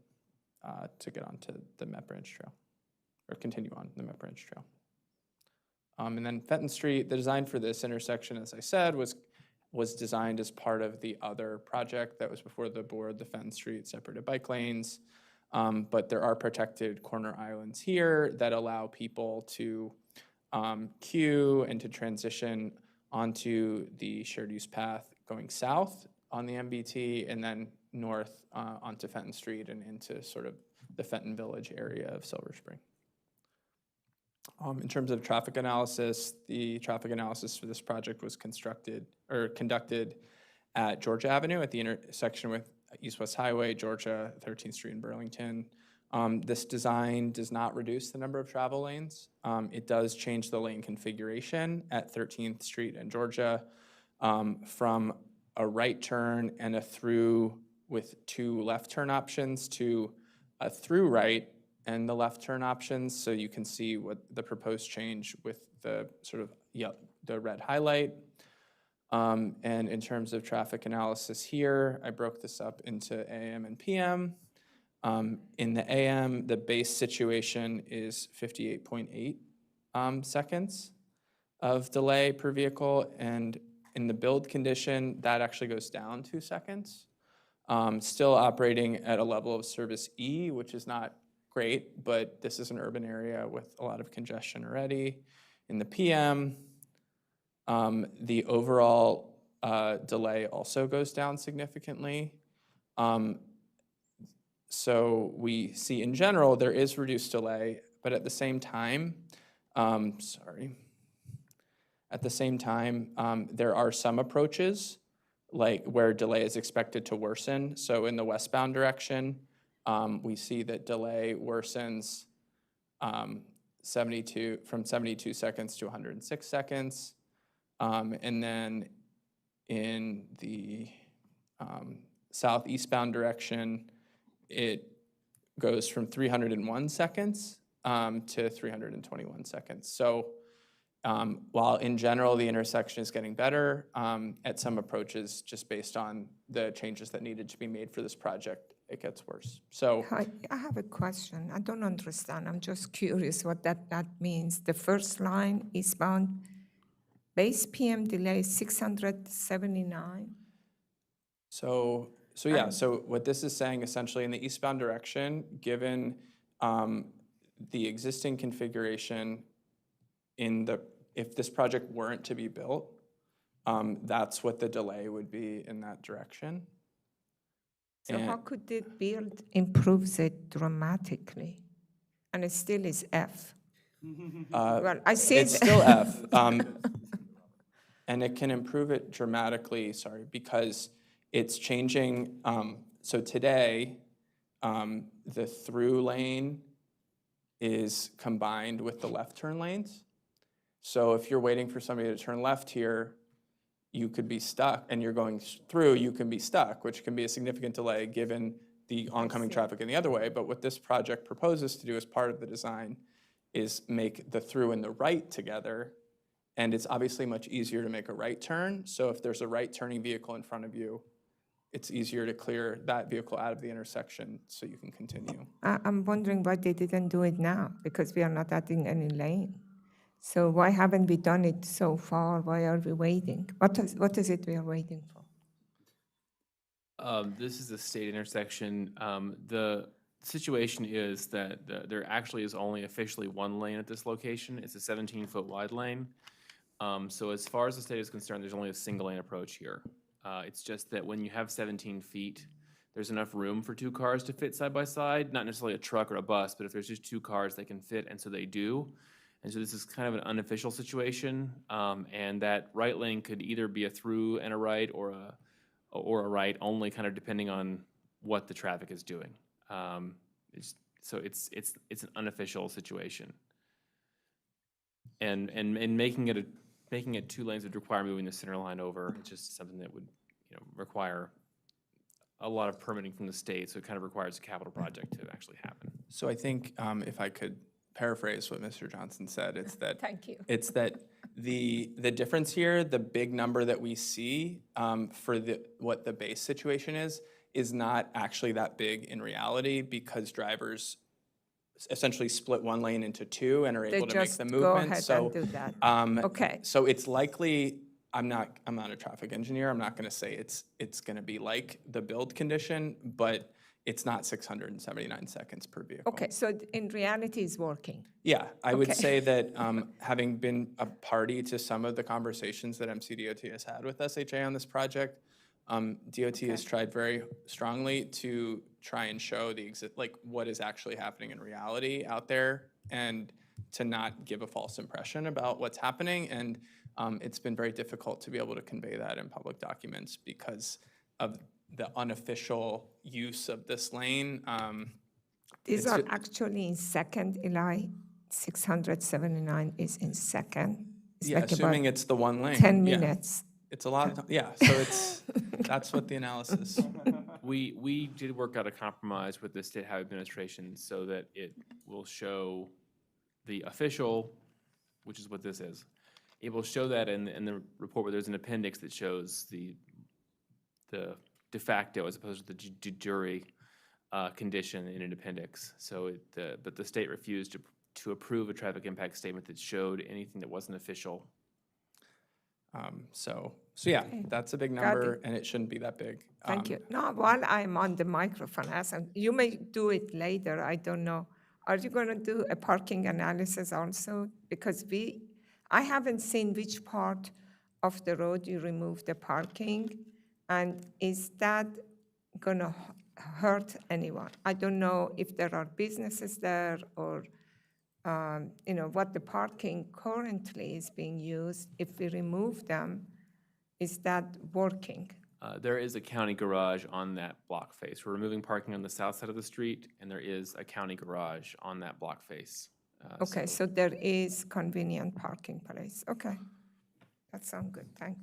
to get onto the Met Branch Trail, or continue on the Met Branch Trail. And then Fenton Street, the design for this intersection, as I said, was designed as part of the other project that was before the board, the Fenton Street separated bike lanes. But there are protected corner islands here that allow people to queue and to transition onto the shared use path going south on the MBT and then north onto Fenton Street and into sort of the Fenton Village area of Silver Spring. In terms of traffic analysis, the traffic analysis for this project was conducted at Georgia Avenue at the intersection with East-West Highway, Georgia, 13th Street in Burlington. This design does not reduce the number of travel lanes. It does change the lane configuration at 13th Street and Georgia from a right turn and a through with two left turn options to a through right and the left turn options. So you can see what the proposed change with the sort of the red highlight. And in terms of traffic analysis here, I broke this up into AM and PM. In the AM, the base situation is 58.8 seconds of delay per vehicle, and in the build condition, that actually goes down 2 seconds. Still operating at a level of service E, which is not great, but this is an urban area with a lot of congestion already. In the PM, the overall delay also goes down significantly. So we see in general there is reduced delay, but at the same time, there are some approaches like where delay is expected to worsen. So in the westbound direction, we see that delay worsens from 72 seconds to 106 seconds. And then in the southeastbound direction, it goes from 301 seconds to 321 seconds. So while in general the intersection is getting better, at some approaches, just based on the changes that needed to be made for this project, it gets worse. So Hi, I have a question. I don't understand. I'm just curious what that means. The first line eastbound, base PM delay 679. So yeah, so what this is saying essentially in the eastbound direction, given the existing configuration if this project weren't to be built, that's what the delay would be in that direction. So how could the build improves it dramatically? And it still is F. Well, I see It's still F. And it can improve it dramatically, because it's changing. So today, the through lane is combined with the left turn lanes. So if you're waiting for somebody to turn left here, you could be stuck, and you're going through, you can be stuck, which can be a significant delay given the oncoming traffic in the other way. But what this project proposes to do as part of the design is make the through and the right together. And it's obviously much easier to make a right turn. So if there's a right turning vehicle in front of you, it's easier to clear that vehicle out of the intersection so you can continue. I'm wondering why they didn't do it now, because we are not adding any lane. So why haven't we done it so far? Why are we waiting? What is it we are waiting for? This is a state intersection. The situation is that there actually is only officially one lane at this location. It's a 17-foot wide lane. So as far as the state is concerned, there's only a single lane approach here. It's just that when you have 17 feet, there's enough room for two cars to fit side by side, not necessarily a truck or a bus, but if there's just two cars, they can fit, and so they do. And so this is kind of an unofficial situation, and that right lane could either be a through and a right or a right only, kind of depending on what the traffic is doing. So it's an unofficial situation, and making it two lanes would require moving the center line over. It's just something that would require a lot of permitting from the state. So it kind of requires a capital project to actually happen. So I think if I could paraphrase what Mr. Johnson said, it's that Thank you. it's that the difference here, the big number that we see for what the base situation is not actually that big in reality, because drivers essentially split one lane into two and are able to make the movement. So go ahead and do that. Okay. So it's likely, I'm not a traffic engineer. I'm not going to say it's going to be like the build condition, but it's not 679 seconds per vehicle. Okay, so in reality, it's working. Yeah, I would Okay. say that having been a party to some of the conversations that MCDOT has had with SHA on this project, DOT has tried very strongly to try and show what is actually happening in reality out there, and to not give a false impression about what's happening. And it's been very difficult to be able to convey that in public documents because of the unofficial use of this lane. These are actually in second, Eli. 679 is in second. It's Yeah, like assuming about it's the one lane. 10 yeah. minutes. It's a lot of time, yeah, so that's what the analysis. We did work out a compromise with the State Highway Administration so that it will show the official, which is what this is. It will show that in the report where there's an appendix that shows the de facto as opposed to the de jure condition in an appendix. So but the state refused to approve a traffic impact statement that showed anything that wasn't official. So yeah, that's a big number, and it shouldn't be that big. Thank you. No, while I'm on the microphone, you may do it later, I don't know. Are you going to do a parking analysis also? Because I haven't seen which part of the road you remove the parking, and is that going to hurt anyone? I don't know if there are businesses there or what the parking currently is being used. If we remove them, is that working? There is a county garage on that block face. We're removing parking on the south side of the street, and there is a county garage on that block face. Okay, so there is convenient parking place. Okay, that sounds good. Thanks.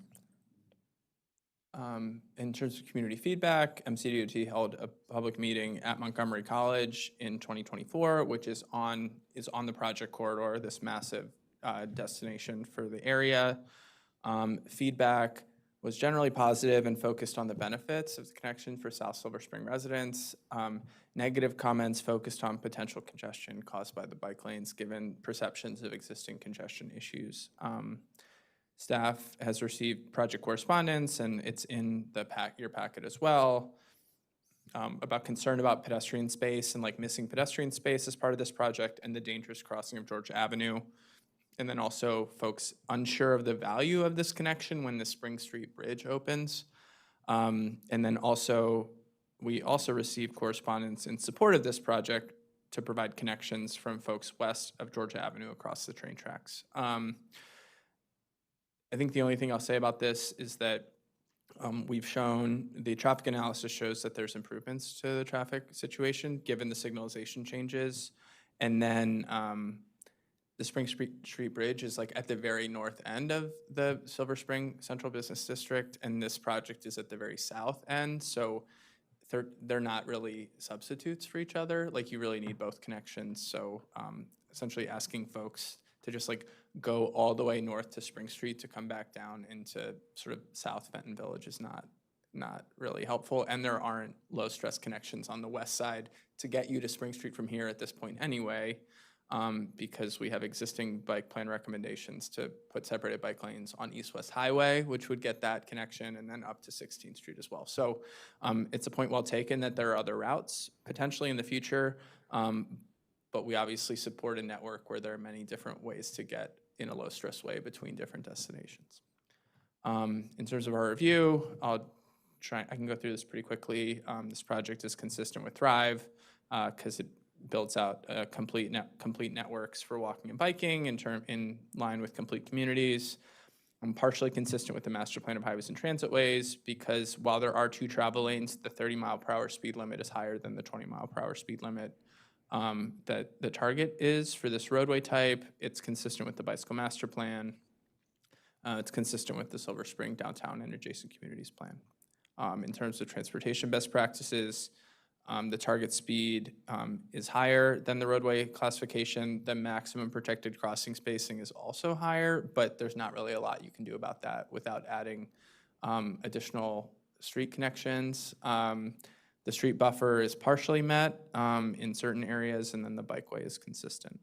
In terms of community feedback, MCDOT held a public meeting at Montgomery College in 2024, which is on the project corridor, this massive destination for the area. Feedback was generally positive and focused on the benefits of the connection for South Silver Spring residents. Negative comments focused on potential congestion caused by the bike lanes, given perceptions of existing congestion issues. Staff has received project correspondence, and it's in your packet as well, about concern about pedestrian space and like missing pedestrian space as part of this project and the dangerous crossing of Georgia Avenue. And then also folks unsure of the value of this connection when the Spring Street Bridge opens. And then also, we also received correspondence in support of this project to provide connections from folks west of Georgia Avenue across the train tracks. I think the only thing I'll say about this is that we've shown, the traffic analysis shows that there's improvements to the traffic situation given the signalization changes. And then the Spring Street Bridge is like at the very north end of the Silver Spring Central Business District, and this project is at the very south end. So they're not really substitutes for each other. Like you really need both connections. So essentially asking folks to just like go all the way north to Spring Street to come back down into sort of South Fenton Village is not really helpful. And there aren't low stress connections on the west side to get you to Spring Street from here at this point anyway, because we have existing bike plan recommendations to put separated bike lanes on East-West Highway, which would get that connection, and then up to 16th Street as well. So it's a point well taken that there are other routes potentially in the future, but we obviously support a network where there are many different ways to get in a low-stress way between different destinations. In terms of our review, I can go through this pretty quickly. This project is consistent with Thrive because it builds out complete networks for walking and biking in line with complete communities. Partially consistent with the master plan of highways and transitways because while there are 2 travel lanes, the 30-mile-per-hour speed limit is higher than the 20-mile-per-hour speed limit that the target is for this roadway type. It's consistent with the bicycle master plan. It's consistent with the Silver Spring downtown and adjacent communities plan. In terms of transportation best practices, the target speed is higher than the roadway classification. The maximum protected crossing spacing is also higher, but there's not really a lot you can do about that without adding additional street connections. The street buffer is partially met in certain areas, and then the bikeway is consistent.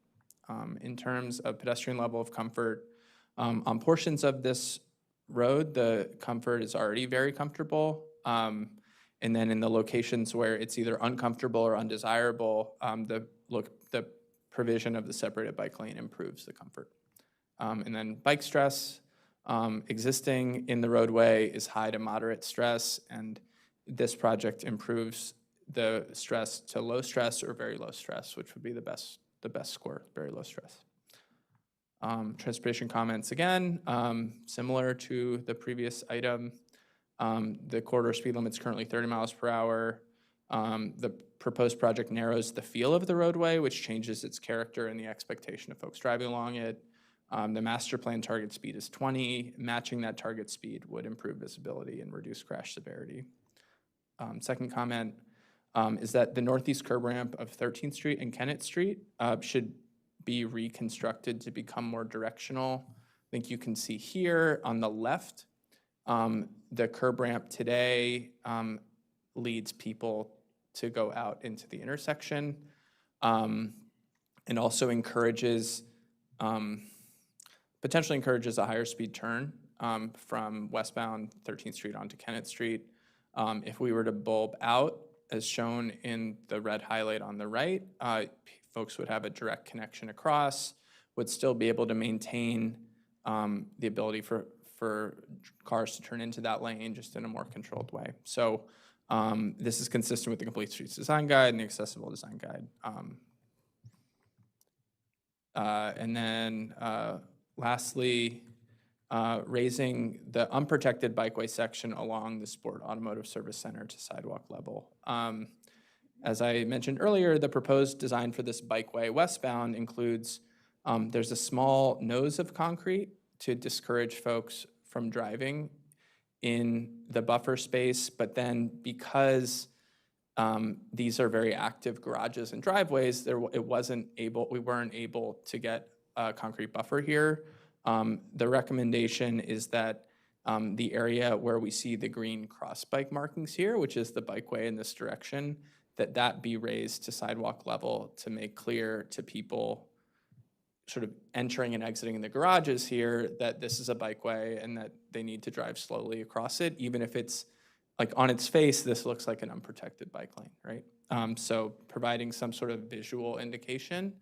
In terms of pedestrian level of comfort, on portions of this road, the comfort is already very comfortable. And then in the locations where it's either uncomfortable or undesirable, the provision of the separated bike lane improves the comfort. And then bike stress, existing in the roadway is high to moderate stress, and this project improves the stress to low stress or very low stress, which would be the best score, very low stress. Transportation comments, again, similar to the previous item. The corridor speed limit is currently 30 miles per hour. The proposed project narrows the feel of the roadway, which changes its character and the expectation of folks driving along it. The master plan target speed is 20. Matching that target speed would improve visibility and reduce crash severity. Second comment is that the northeast curb ramp of 13th Street and Kennett Street should be reconstructed to become more directional. I think you can see here on the left, the curb ramp today leads people to go out into the intersection and also potentially encourages a higher speed turn from westbound 13th Street onto Kennett Street. If we were to bulb out, as shown in the red highlight on the right, folks would have a direct connection across, would still be able to maintain the ability for cars to turn into that lane just in a more controlled way. So this is consistent with the Complete Streets Design Guide and the Accessible Design Guide. And then lastly, raising the unprotected bikeway section along the Sport Automotive Service Center to sidewalk level. As I mentioned earlier, the proposed design for this bikeway westbound includes, there's a small nose of concrete to discourage folks from driving in the buffer space, but then because these are very active garages and driveways, we weren't able to get a concrete buffer here. The recommendation is that the area where we see the green cross bike markings here, which is the bikeway in this direction, that be raised to sidewalk level to make clear to people sort of entering and exiting the garages here that this is a bikeway and that they need to drive slowly across it, even if it's like on its face, this looks like an unprotected bike lane, right? So providing some sort of visual indication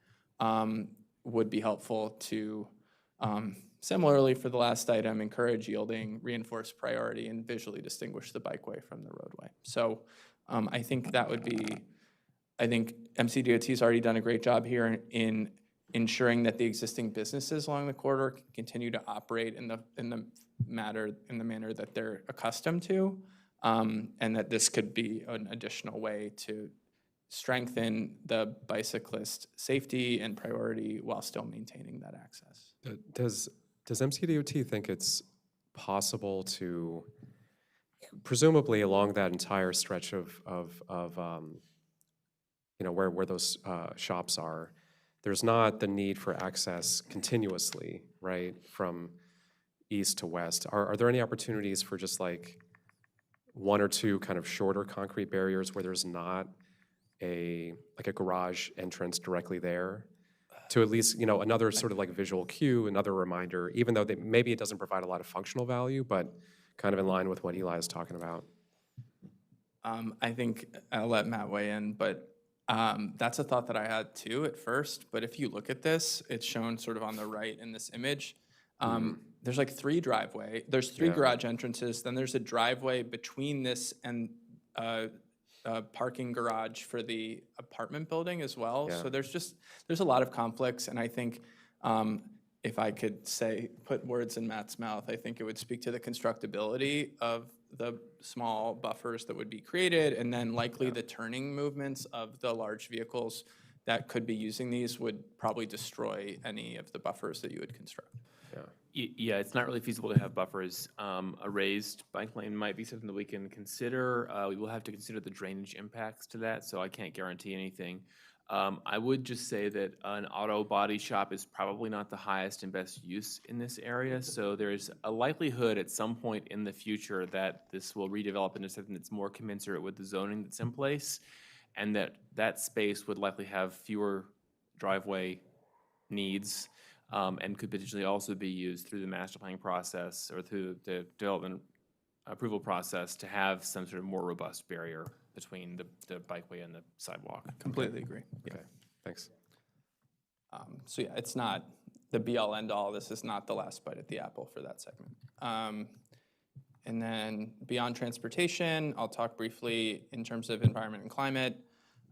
would be helpful to, similarly for the last item, encourage yielding, reinforce priority, and visually distinguish the bikeway from the roadway. So I think that would be, I think MCDOT's already done a great job here in ensuring that the existing businesses along the corridor can continue to operate in the manner that they're accustomed to. And that this could be an additional way to strengthen the bicyclist safety and priority while still maintaining that access. Does MCDOT think it's possible to, presumably along that entire stretch of where those shops are, there's not the need for access continuously, right, from east to west. Are there any opportunities for just like one or two kind of shorter concrete barriers where there's not a garage entrance directly there, to at least, another sort of like visual cue, another reminder, even though maybe it doesn't provide a lot of functional value, but kind of in line with what Eli is talking about? I think I'll let Matt weigh in, but that's a thought that I had too at first. But if you look at this, it's shown sort of on the right in this image. There's like three garage entrances, then there's a driveway between this and parking garage for the apartment building as well. Yeah. So there's a lot of conflicts, and I think if I could put words in Matt's mouth, I think it would speak to the constructability of the small buffers that would be created, and then likely the turning movements of the large vehicles that could be using these would probably destroy any of the buffers that you would construct. Yeah, it's not really feasible to have buffers. A raised bike lane might be something that we can consider. We will have to consider the drainage impacts to that, so I can't guarantee anything. I would just say that an auto body shop is probably not the highest and best use in this area, so there's a likelihood at some point in the future that this will redevelop into something that's more commensurate with the zoning that's in place, and that space would likely have fewer driveway needs, and could potentially also be used through the master planning process or through the development approval process to have some sort of more robust barrier between the bikeway and the sidewalk. Completely agree. Okay, thanks. So yeah, it's not the be-all, end-all. This is not the last bite at the apple for that segment. And then beyond transportation, I'll talk briefly in terms of environment and climate.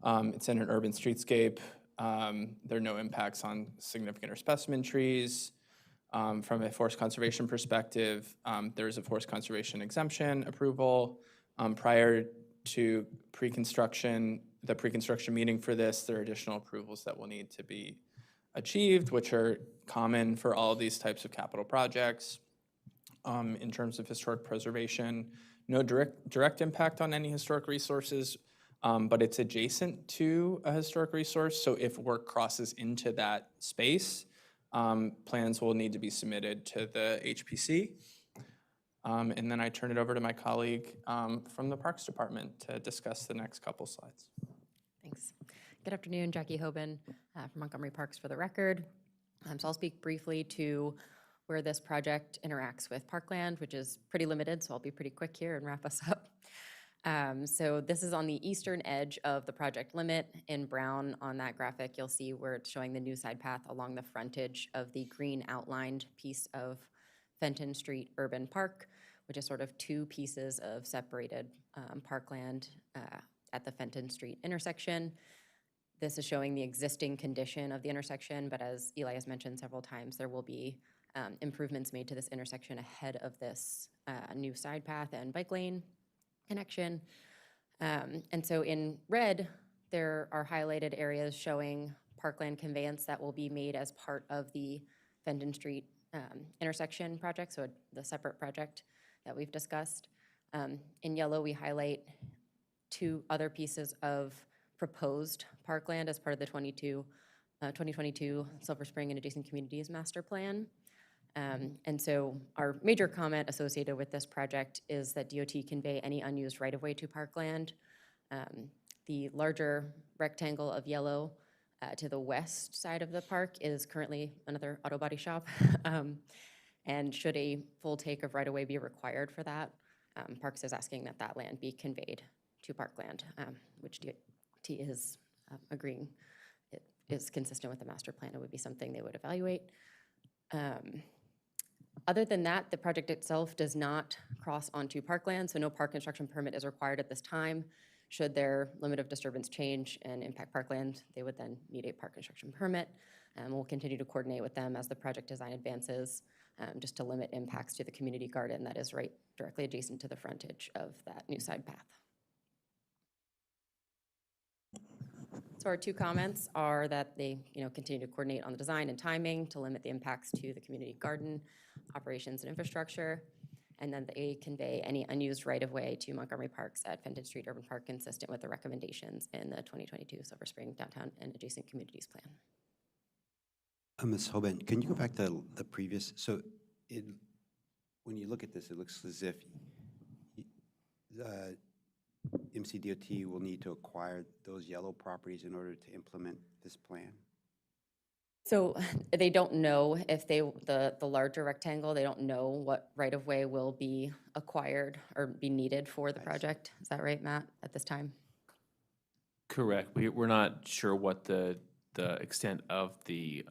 It's in an urban streetscape. There are no impacts on significant or specimen trees. From a forest conservation perspective, there is a forest conservation exemption approval. Prior to the pre-construction meeting for this, there are additional approvals that will need to be achieved, which are common for all of these types of capital projects. In terms of historic preservation, no direct impact on any historic resources, but it's adjacent to a historic resource, so if work crosses into that space, plans will need to be submitted to the HPC. And then I turn it over to my colleague from the Parks Department to discuss the next couple slides. Thanks. Good afternoon, Jackie Hoban from Montgomery Parks for the record. So I'll speak briefly to where this project interacts with parkland, which is pretty limited, so I'll be pretty quick here and wrap us up. So this is on the eastern edge of the project limit. In brown on that graphic, you'll see where it's showing the new side path along the frontage of the green outlined piece of Fenton Street Urban Park, which is sort of two pieces of separated parkland at the Fenton Street intersection. This is showing the existing condition of the intersection, but as Eli has mentioned several times, there will be improvements made to this intersection ahead of this new side path and bike lane connection. And so in red, there are highlighted areas showing parkland conveyance that will be made as part of the Fenton Street intersection project, so the separate project that we've discussed. In yellow, we highlight 2 other pieces of proposed parkland as part of the 2022 Silver Spring and Adjacent Communities Master Plan. And so our major comment associated with this project is that DOT convey any unused right-of-way to parkland. The larger rectangle of yellow to the west side of the park is currently another auto body shop. And should a full take of right-of-way be required for that, Parks is asking that that land be conveyed to parkland, which DOT is agreeing it is consistent with the master plan. It would be something they would evaluate. Other than that, the project itself does not cross onto parkland, so no park construction permit is required at this time. Should their limit of disturbance change and impact parkland, they would then need a park construction permit. We'll continue to coordinate with them as the project design advances, just to limit impacts to the community garden that is right directly adjacent to the frontage of that new side path. So our 2 comments are that they, continue to coordinate on the design and timing to limit the impacts to the community garden, operations and infrastructure, and then they convey any unused right-of-way to Montgomery Parks at Fenton Street Urban Park consistent with the recommendations in the 2022 Silver Spring Downtown and Adjacent Communities Plan. Ms. Hoban, can you go back to the previous? So when you look at this, it looks as if MCDOT will need to acquire those yellow properties in order to implement this plan. So they don't know if the larger rectangle, they don't know what right-of-way will be acquired or be needed for the project. Is that right, Matt, at this time? Correct. We're not sure what the extent of the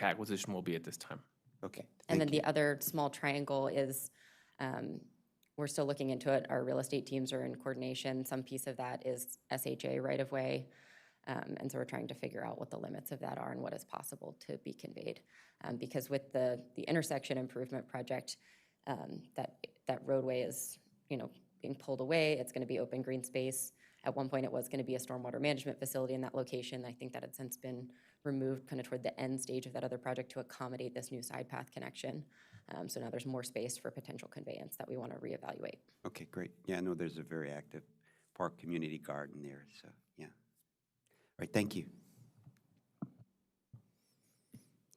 acquisition will be at this time. Okay. And then the other small triangle is, we're still looking into it. Our real estate teams are in coordination. Some piece of that is SHA right-of-way. And so we're trying to figure out what the limits of that are and what is possible to be conveyed. Because with the intersection improvement project, that roadway is, being pulled away. It's going to be open green space. At one point, it was going to be a stormwater management facility in that location. I think that had since been removed kind of toward the end stage of that other project to accommodate this new side path connection. So now there's more space for potential conveyance that we want to reevaluate. Okay, great. Yeah, I know there's a very active park community garden there, so yeah. All right, thank you.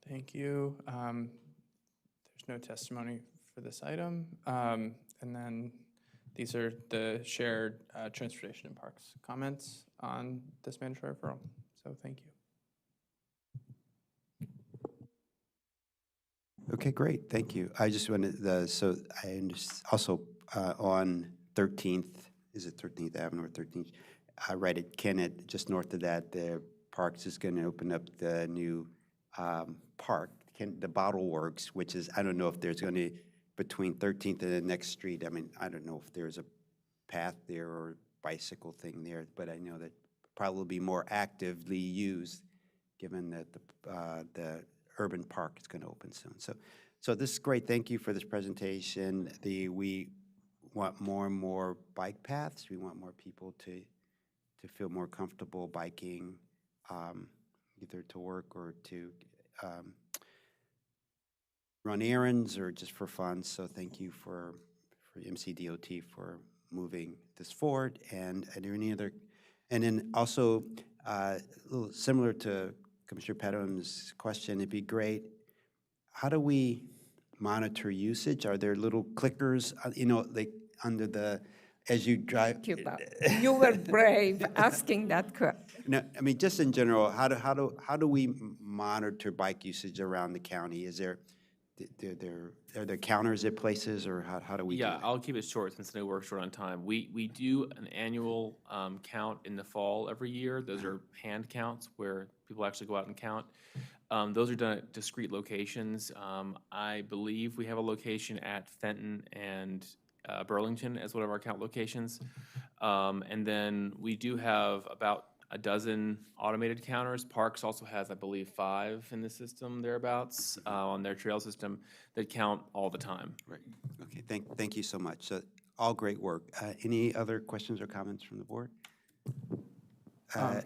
Thank you. There's no testimony for this item. And then these are the shared transportation and parks comments on this mandatory referral. So thank you. Okay, great, thank you. I just wanted, so I also on 13th, is it 13th Avenue or 13th? Right at Kennett, just north of that, the Parks is going to open up the new park, the Bottle Works, which is, I don't know if there's going to, between 13th and the next street, I mean, I don't know if there's a path there or bicycle thing there, but I know that probably will be more actively used given that the urban park is going to open soon. So this is great. Thank you for this presentation. We want more and more bike paths. We want more people to feel more comfortable biking, either to work or to run errands or just for fun. So thank you for MCDOT for moving this forward. And are there any other? And then also, a little similar to Commissioner Pedham's question, it'd be great. How do we monitor usage? Are there little clickers, like under the, as you drive? Thank you, Bob. You were brave asking that question. No, I mean, just in general, how do we monitor bike usage around the county? Is there, are there counters at places, or how do we do Yeah, that? I'll keep it short since I know we're short on time. We do an annual count in the fall every year. Those are hand counts where people actually go out and count. Those are done at discrete locations. I believe we have a location at Fenton and Burlington as one of our count locations. And then we do have about a dozen automated counters. Parks also has, I believe, 5 in the system thereabouts on their trail system that count all the time. Right. Okay. Thank you so much. So, all great work. Any other questions or comments from the board? No.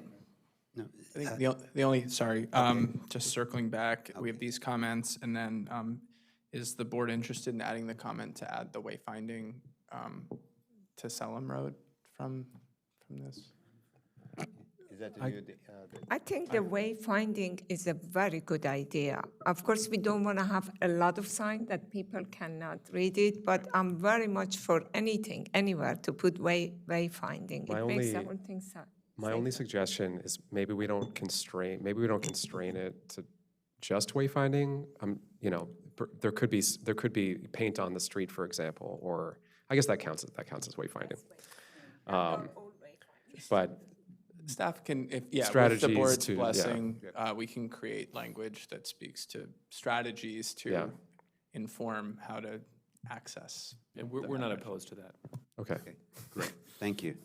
I think the only, sorry, just circling back, we have these comments, and then Is the board interested in adding the comment to add the wayfinding to Salem Road from this? Is that the new, I think the wayfinding is a very good idea. Of course, we don't want to have a lot of sign that people cannot read it, but I'm very much for anything, anywhere to put wayfinding. My It makes the only- whole thing My only suggestion is maybe we don't constrain it to just wayfinding. You know, there could be paint on the street, for example, or I guess that counts as wayfinding. But Staff can, with the Strategies board's to- yeah. blessing, we can create language that speaks to strategies to Yeah. inform how to access. And we're not opposed to that. Okay. great, thank you.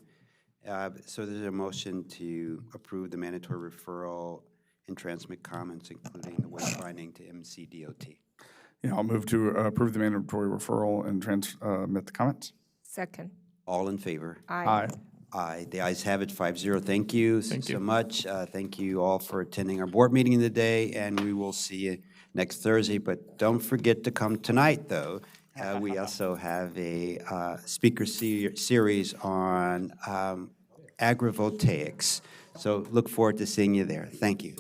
So there's a motion to approve the mandatory referral and transmit comments, including the wayfinding to MCDOT. Yeah, I'll move to approve the mandatory referral and transmit the comments. Second. All in favor? Aye. Aye. The ayes have it, 5-0. Thank you Thank so you. much. Thank you all for attending our board meeting today, and we will see you next Thursday. But don't forget to come tonight, though. We also have a speaker series on agrivoltaics. So look forward to seeing you there. Thank you.